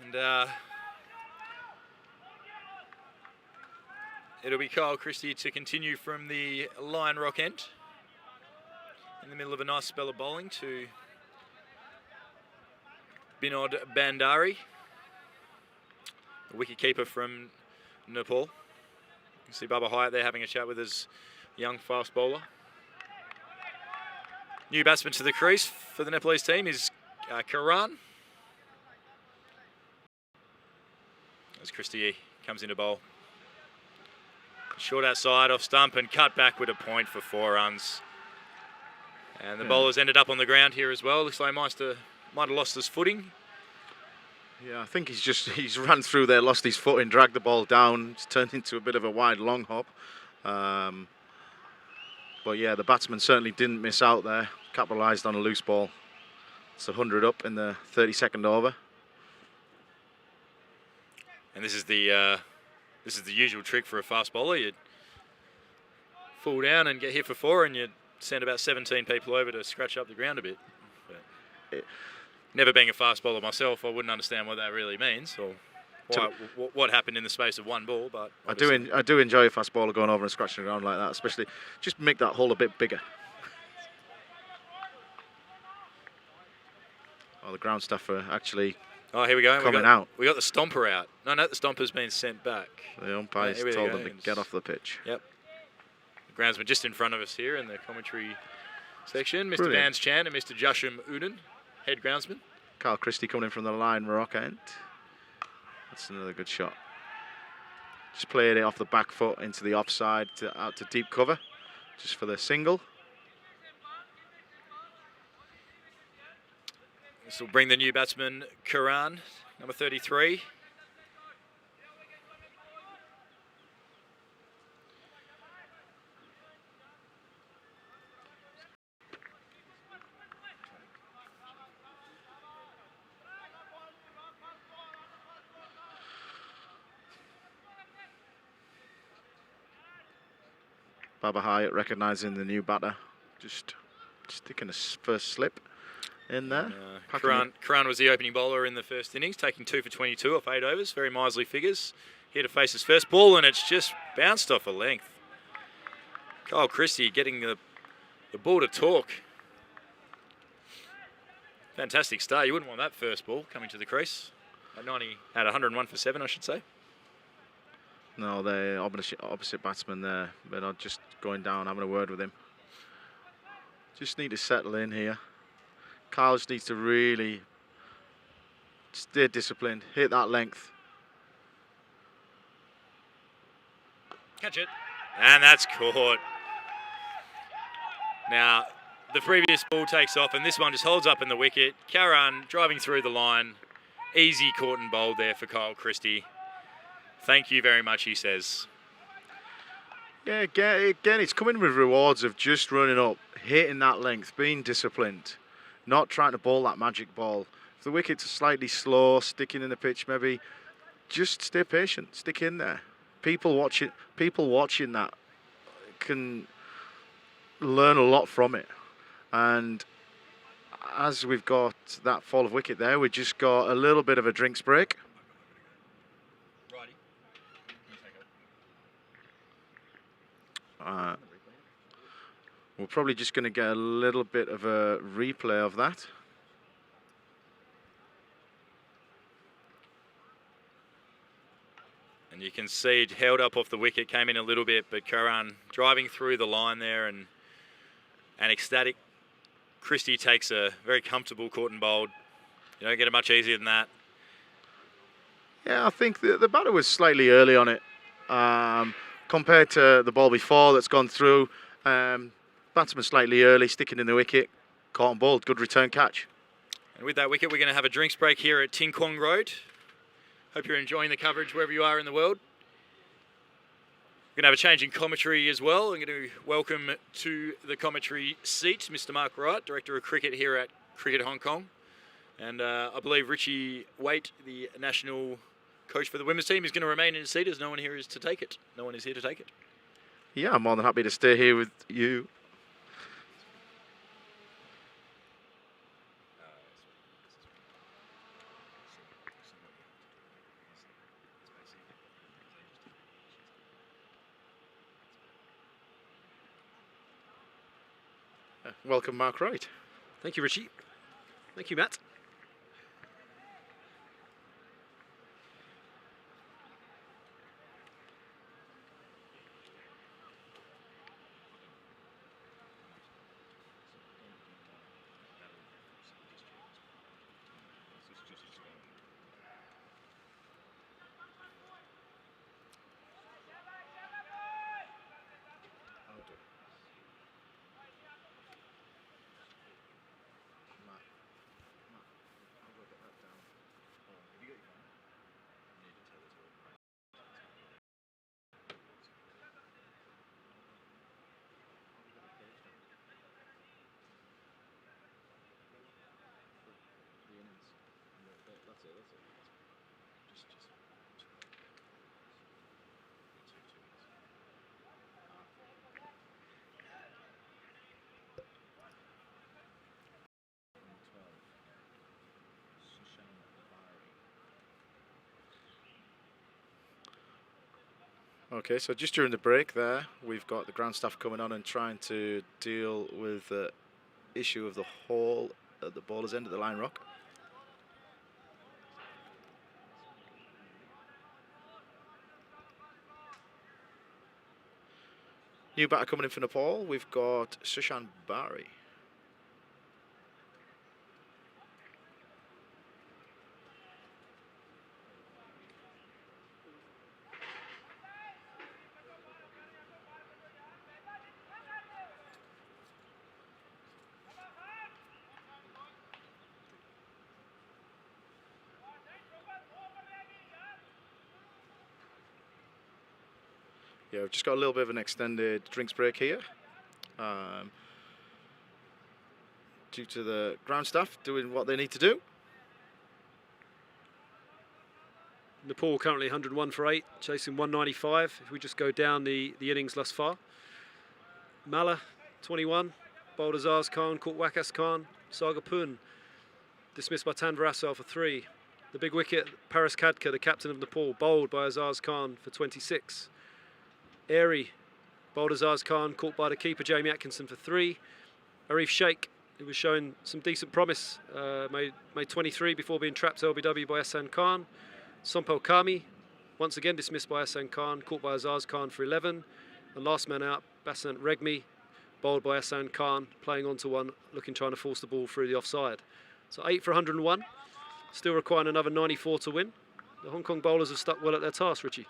And it'll be Kyle Christie to continue from the Lion Rock end. In the middle of a nice spell of bowling to Binod Bandari, the wicketkeeper from Nepal. You can see Baba Hyatt there having a chat with his young fast bowler. New batsman to the crease for the Nepalese team is Karan. as Christie comes into bowl. Short outside off stump and cut back with a point for 4 runs. And the bowler's ended up on the ground here as well. Looks like might have lost his footing. Yeah, I think he's run through there, lost his footing, dragged the ball down. It's turned into a bit of a wide long hop. But yeah, the batsman certainly didn't miss out there. Capitalised on a loose ball. It's 100 up in the 32nd over. And this is the usual trick for a fast bowler. You'd fall down and get hit for 4, and you'd send about 17 people over to scratch up the ground a bit. But never being a fast bowler myself, I wouldn't understand what that really means, or what happened in the space of 1 ball. But I do enjoy a fast bowler going over and scratching around like that, especially just make that hole a bit bigger. Oh, the ground staff are actually here we go. coming out. We got the stomper out. No, the stomper's been sent back. The umpires told them to get off the pitch. Yep. The groundsman just in front of us here in the commentary section. Mr. Brilliant. Vans Chan and Mr. Josham Unan, head groundsman. Carl Christie coming in from the line, rock end. That's another good shot. Just played it off the back foot into the offside, out to deep cover, just for the single. This will bring the new batsman, Karan, number 33. Baba Hyatt recognising the new batter, just sticking a first slip in there. Karan was the opening bowler in the first innings, taking 2 for 22 off 8 overs, very miserly figures. Here to face his first ball, and it's just bounced off a length. Kyle Christie getting the ball to talk. Fantastic start. You wouldn't want that first ball coming to the crease. At 101 for 7, I should say. No, the opposite batsman there, but not just going down, having a word with him. Just need to settle in here. Carl just needs to really stay disciplined, hit that length. Catch it. And that's caught. Now, the previous ball takes off, and this one just holds up in the wicket. Karan driving through the line. Easy caught and bowled there for Kyle Christie. Thank you very much, he says. Yeah, again, it's coming with rewards of just running up, hitting that length, being disciplined, not trying to bowl that magic ball. If the wickets are slightly slow, sticking in the pitch, maybe just stay patient, stick in there. People watching that can learn a lot from it. And as we've got that fall of wicket there, we've just got a little bit of a drinks break. We're probably just going to get a little bit of a replay of that. And you can see it held up off the wicket, came in a little bit, but Karan driving through the line there and ecstatic. Christie takes a very comfortable caught and bowled. You don't get it much easier than that. Yeah, I think the batter was slightly early on it compared to the ball before that's gone through. Batsman slightly early, sticking in the wicket, caught and bowled, good return catch. And with that wicket, we're going to have a drinks break here at Ting Kwong Road. Hope you're enjoying the coverage wherever you are in the world. We're going to have a change in commentary as well. I'm going to welcome to the commentary seat Mr. Mark Wright, Director of Cricket here at Cricket Hong Kong. And I believe Richie Waite, the national coach for the women's team, is going to remain in his seat as no one here is to take it. No one is here to take it. Yeah, I'm more than happy to stay here with you. Welcome, Mark Wright. Thank you, Richie. Thank you, Matt. Okay, so just during the break there, we've got the ground staff coming on and trying to deal with the issue of the hole at the bowler's end of the line rock. New batter coming in for Nepal, we've got Sushan Bari. Yeah, we've just got a little bit of an extended drinks break here. Due to the ground staff doing what they need to do. Nepal currently 101 for 8, chasing 195 if we just go down the innings thus far. Mala, 21, bowled Azaz Khan, caught Wakas Khan, Saga Pun, dismissed by Tanvir Asal for 3. The big wicket, Paras Khadka, the captain of Nepal, bowled by Azaz Khan for 26. Airy, bowled Azaz Khan, caught by the keeper Jamie Atkinson for 3. Arif Sheikh, who was showing some decent promise, made 23 before being trapped to LBW by Hassan Khan. Sompel Kami, once again dismissed by Hassan Khan, caught by Azaz Khan for 11. And last man out, Basant Regmi, bowled by Hassan Khan, playing onto one, trying to force the ball through the offside. So 8 for 101, still requiring another 94 to win. The Hong Kong bowlers have stuck well at their task, Richie.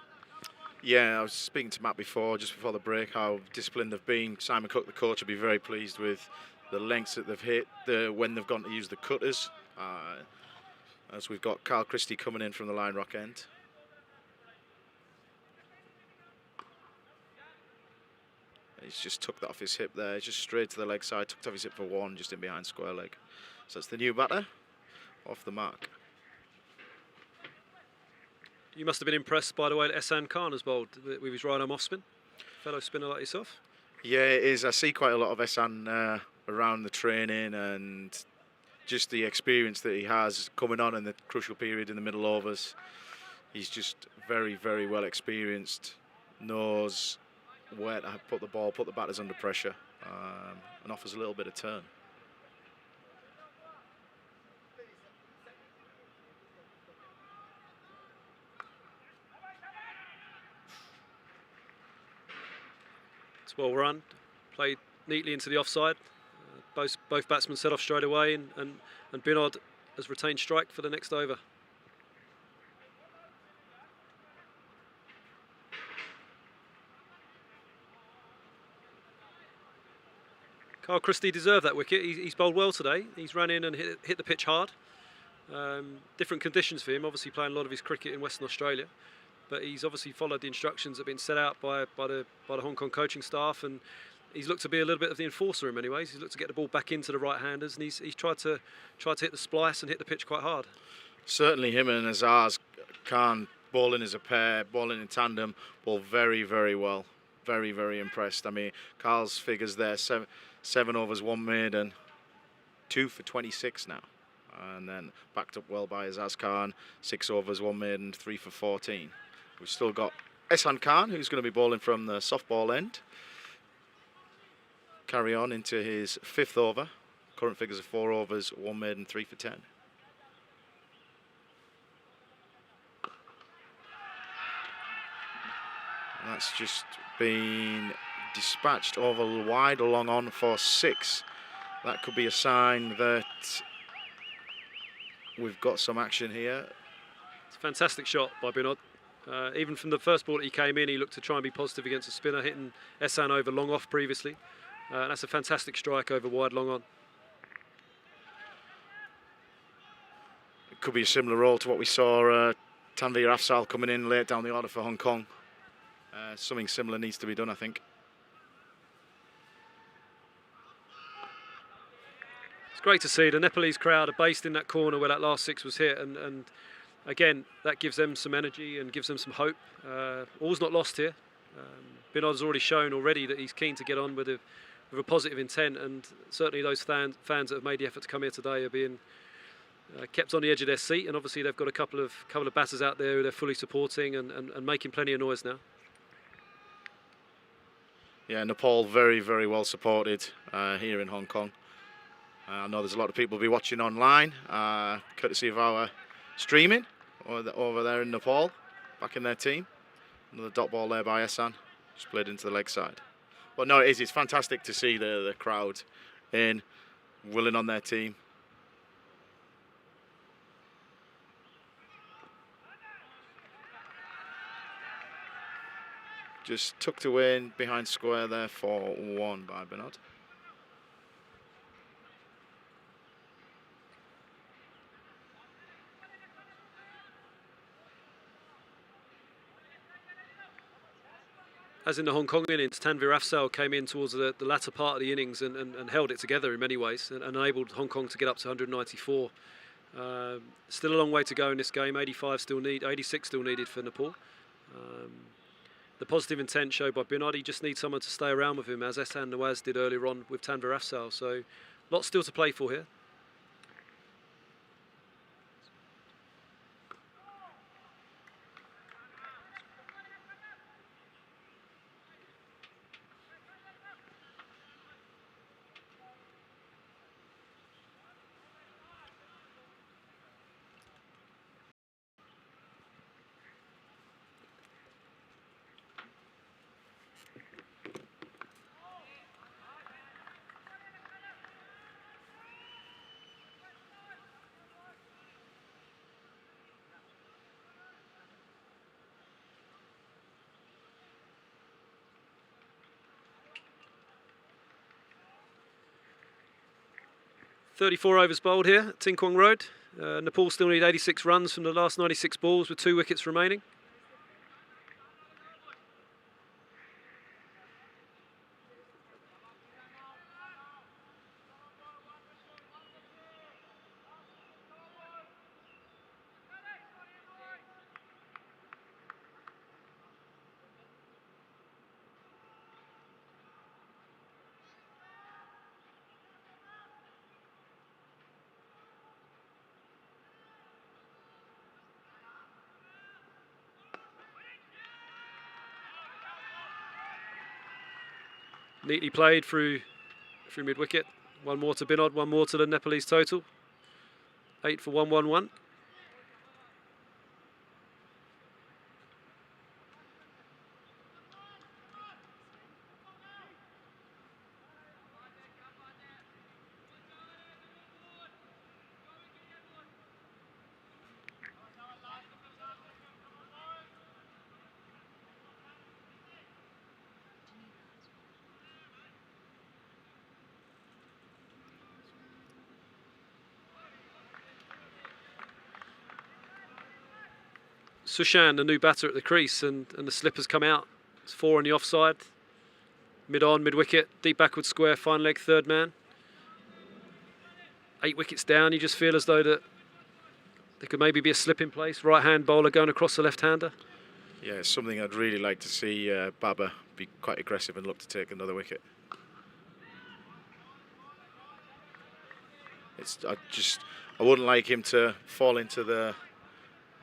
Yeah, I was speaking to Matt just before the break, how disciplined they've been. Simon Cook, the coach, will be very pleased with the lengths that they've hit, when they've gone to use the cutters. As we've got Carl Christie coming in from the line rock end. He's just took that off his hip there, just straight to the leg side, took it off his hip for 1, just in behind square leg. So it's the new batter, off the mark. You must have been impressed by the way that Hassan Khan has bowled with his right arm off spin. Fellow spinner like yourself. Yeah, it is. I see quite a lot of Hassan around the training, and just the experience that he has coming on in the crucial period in the middle overs. He's just very, very well experienced, knows where to put the ball, put the batters under pressure, and offers a little bit of turn. It's well run, played neatly into the offside. Both batsmen set off straight away, and Binod has retained strike for the next over. Carl Christie deserved that wicket. He's bowled well today. He's run in and hit the pitch hard. Different conditions for him, obviously playing a lot of his cricket in Western Australia. But he's obviously followed the instructions that have been set out by the Hong Kong coaching staff, and he's looked to be a little bit of the enforcer in many ways. He's looked to get the ball back into the right-handers, and he's tried to hit the splice and hit the pitch quite hard. Certainly him and Azaz Khan bowling as a pair, bowling in tandem, bowl very, very well. Very, very impressed. I mean, Carl's figures there, 7 overs, 1 maiden, 2 for 26 now. And then backed up well by Azaz Khan, 6 overs, 1 maiden, 3 for 14. We've still got Hassan Khan, who's going to be bowling from the softball end. Carry on into his 5th over. Current figures are 4 overs, 1 maiden, 3 for 10. And that's just been dispatched over wide, long on for 6. That could be a sign that we've got some action here. It's a fantastic shot by Binod. Even from the first ball that he came in, he looked to try and be positive against a spinner, hitting Hassan over long off previously. That's a fantastic strike over wide, long on. It could be a similar role to what we saw Tanvir Afzal coming in late down the order for Hong Kong. Something similar needs to be done, I think. It's great to see the Nepalese crowd are based in that corner where that last 6 was hit, and again, that gives them some energy and gives them some hope. All's not lost here. Binod has already shown that he's keen to get on with a positive intent, and certainly those fans that have made the effort to come here today are being kept on the edge of their seat, and obviously they've got a couple of batters out there who they're fully supporting and making plenty of noise now. Yeah, Nepal very, very well supported here in Hong Kong. I know there's a lot of people will be watching online, courtesy of our streaming over there in Nepal, back in their team. Another dot ball there by Ehsan, just played into the leg side. But no, it's fantastic to see the crowd in, willing on their team. Just tucked away in behind square there for 1 by Bernard. As in the Hong Kong innings, Tanvir Afzal came in towards the latter part of the innings and held it together in many ways and enabled Hong Kong to get up to 194. Still a long way to go in this game. 86 still needed for Nepal. The positive intent showed by Binod. He just needs someone to stay around with him, as Ehsan Nawaz did earlier on with Tanvir Afzal. So lots still to play for here. .34 overs bowled here at Ting Kwong Road. Nepal still need 86 runs from the last 96 balls with 2 wickets remaining. Neatly played through mid-wicket. 1 more to Binod, 1 more to the Nepalese total. 8 for 111. Sushan, the new batter at the crease, and the slip has come out. It's 4 on the offside. Mid-on, mid-wicket, deep backward square, fine leg, third man. 8 wickets down, you just feel as though that there could maybe be a slip in place. Right-hand bowler going across the left-hander. Yeah, it's something I'd really like to see Baba be quite aggressive and look to take another wicket. I wouldn't like him to fall into the,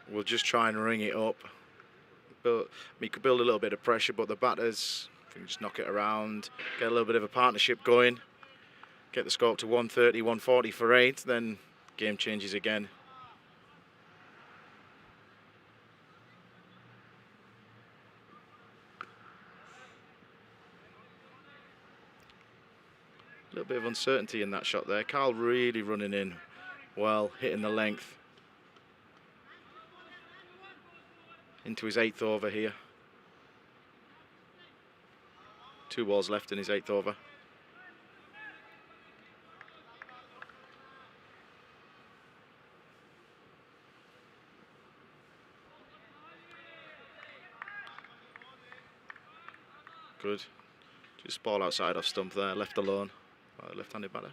we'll just try and ring it up. He could build a little bit of pressure, but the batters can just knock it around, get a little bit of a partnership going, get the score up to 130, 140 for 8, then game changes again. A little bit of uncertainty in that shot there. Carl really running in well, hitting the length. Into his 8th over here. 2 balls left in his 8th over. Good. Just ball outside off stump there, left alone by the left-handed batter.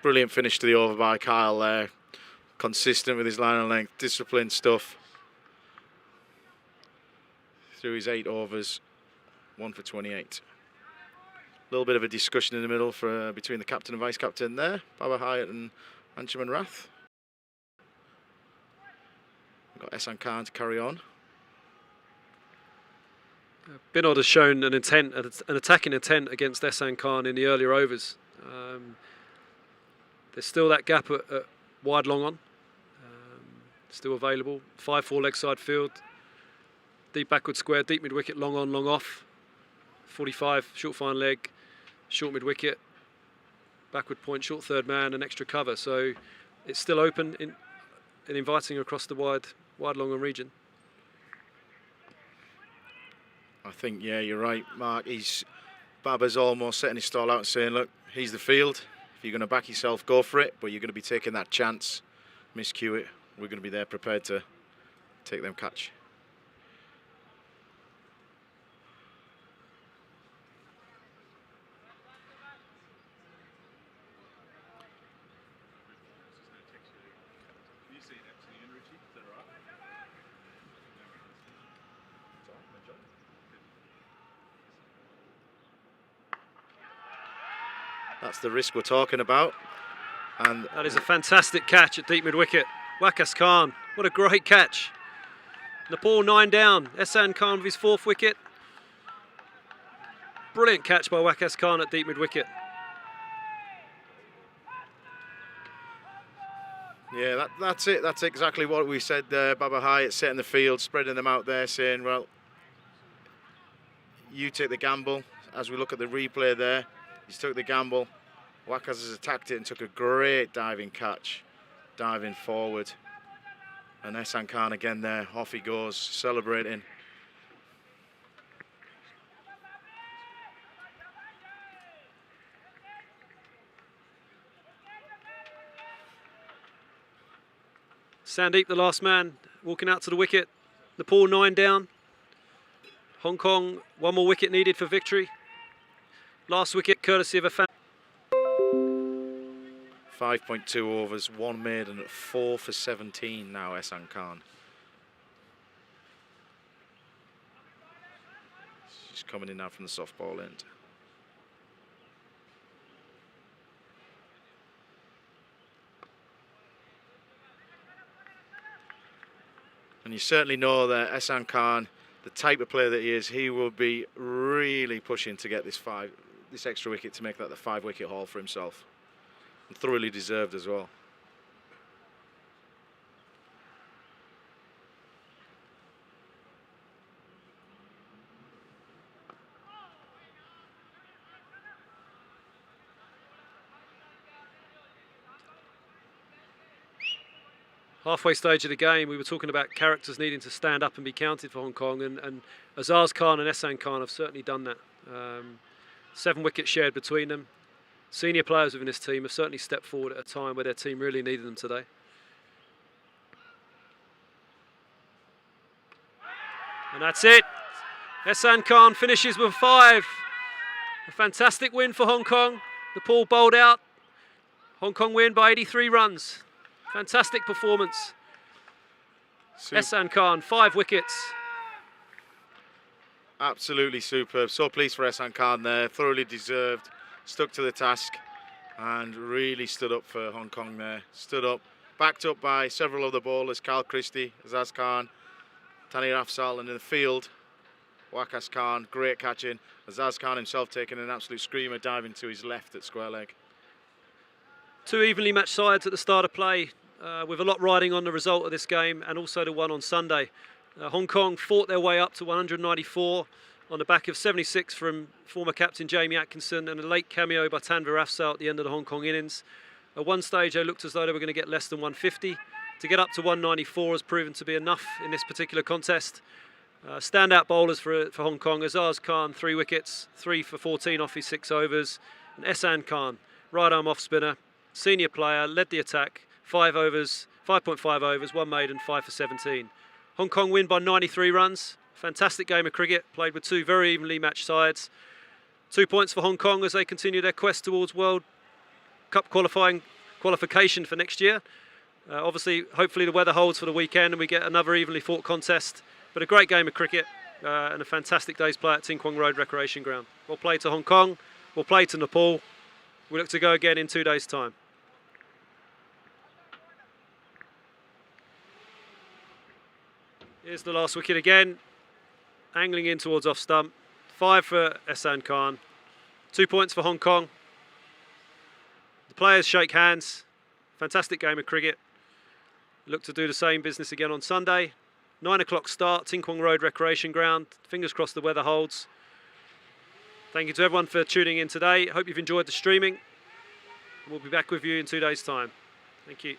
Brilliant finish to the over by Kyle there. consistent with his line and length, disciplined stuff. Through his 8 overs, 1 for 28. A little bit of a discussion in the middle between the captain and vice captain there, Baba Hyatt and Anshuman Rath. We've got Ehsan Khan to carry on. Binod has shown an attacking intent against Ehsan Khan in the earlier overs. There's still that gap at wide long on, still available. 5-4 leg side field, deep backward square, deep mid wicket, long on, long off. 45 short fine leg, short mid wicket, backward point, short third man, and extra cover. So it's still open and inviting across the wide long on region. I think, yeah, you're right, Mark. Baba's almost setting his stall out and saying, look, he's the field. If you're going to back yourself, go for it. But you're going to be taking that chance. Miscue it. We're going to be there prepared to take them catch. That's the risk we're talking about. And that is a fantastic catch at deep mid wicket. Waqas Khan, what a great catch. Nepal 9 down. Ehsan Khan with his 4th wicket. Brilliant catch by Waqas Khan at deep mid wicket. Yeah, that's it. That's exactly what we said there. Baba Hyatt setting the field, spreading them out there, saying, well, you take the gamble. As we look at the replay there, he's took the gamble. Waqas has attacked it and took a great diving catch, diving forward. And Ehsan Khan again there, off he goes, celebrating. Sandeep, the last man, walking out to the wicket. Nepal 9 down. Hong Kong, 1 more wicket needed for victory. Last wicket courtesy of a fan. 5.2 overs, 1 maiden at 4 for 17 now, Ehsan Khan. She's coming in now from the softball end. And you certainly know that Ehsan Khan, the type of player that he is, he will be really pushing to get this extra wicket to make that the 5-wicket haul for himself. And thoroughly deserved as well. Halfway stage of the game, we were talking about characters needing to stand up and be counted for Hong Kong, and Azaz Khan and Ehsan Khan have certainly done that. 7 wickets shared between them. Senior players within this team have certainly stepped forward at a time where their team really needed them today. And that's it. Ehsan Khan finishes with 5. A fantastic win for Hong Kong. Nepal bowled out. Hong Kong win by 83 runs. Fantastic performance. Ehsan Khan, 5 wickets. Absolutely superb. So pleased for Ehsan Khan there. Thoroughly deserved. Stuck to the task and really stood up for Hong Kong there. Stood up, backed up by several other bowlers, Carl Christie, Azaz Khan, Tanir Afzal, and in the field, Waqas Khan, great catching. Azaz Khan himself taking an absolute screamer, diving to his left at square leg. 2 evenly matched sides at the start of play, with a lot riding on the result of this game and also the one on Sunday. Hong Kong fought their way up to 194 on the back of 76 from former captain Jamie Atkinson and a late cameo by Tanvir Afzal at the end of the Hong Kong innings. At one stage they looked as though they were going to get less than 150. To get up to 194 has proven to be enough in this particular contest. Standout bowlers for Hong Kong, Azaz Khan, 3 wickets, 3 for 14 off his 6 overs. And Ehsan Khan, right arm off spinner, senior player, led the attack, 5 overs, 5.5 overs, 1 maiden, 5 for 17. Hong Kong win by 93 runs. Fantastic game of cricket, played with 2 very evenly matched sides. 2 points for Hong Kong as they continue their quest towards World Cup qualification for next year. Obviously, hopefully the weather holds for the weekend and we get another evenly fought contest. But a great game of cricket and a fantastic day's play at Ting Kwong Road Recreation Ground. We'll play to Hong Kong, we'll play to Nepal. We look to go again in 2 days' time. Here's the last wicket again, angling in towards off stump. 5 for Ehsan Khan, 2 points for Hong Kong. The players shake hands. Fantastic game of cricket. Look to do the same business again on Sunday. 9 o'clock start, Ting Kwong Road Recreation Ground. Fingers crossed the weather holds. Thank you to everyone for tuning in today. Hope you've enjoyed the streaming. We'll be back with you in 2 days' time. Thank you.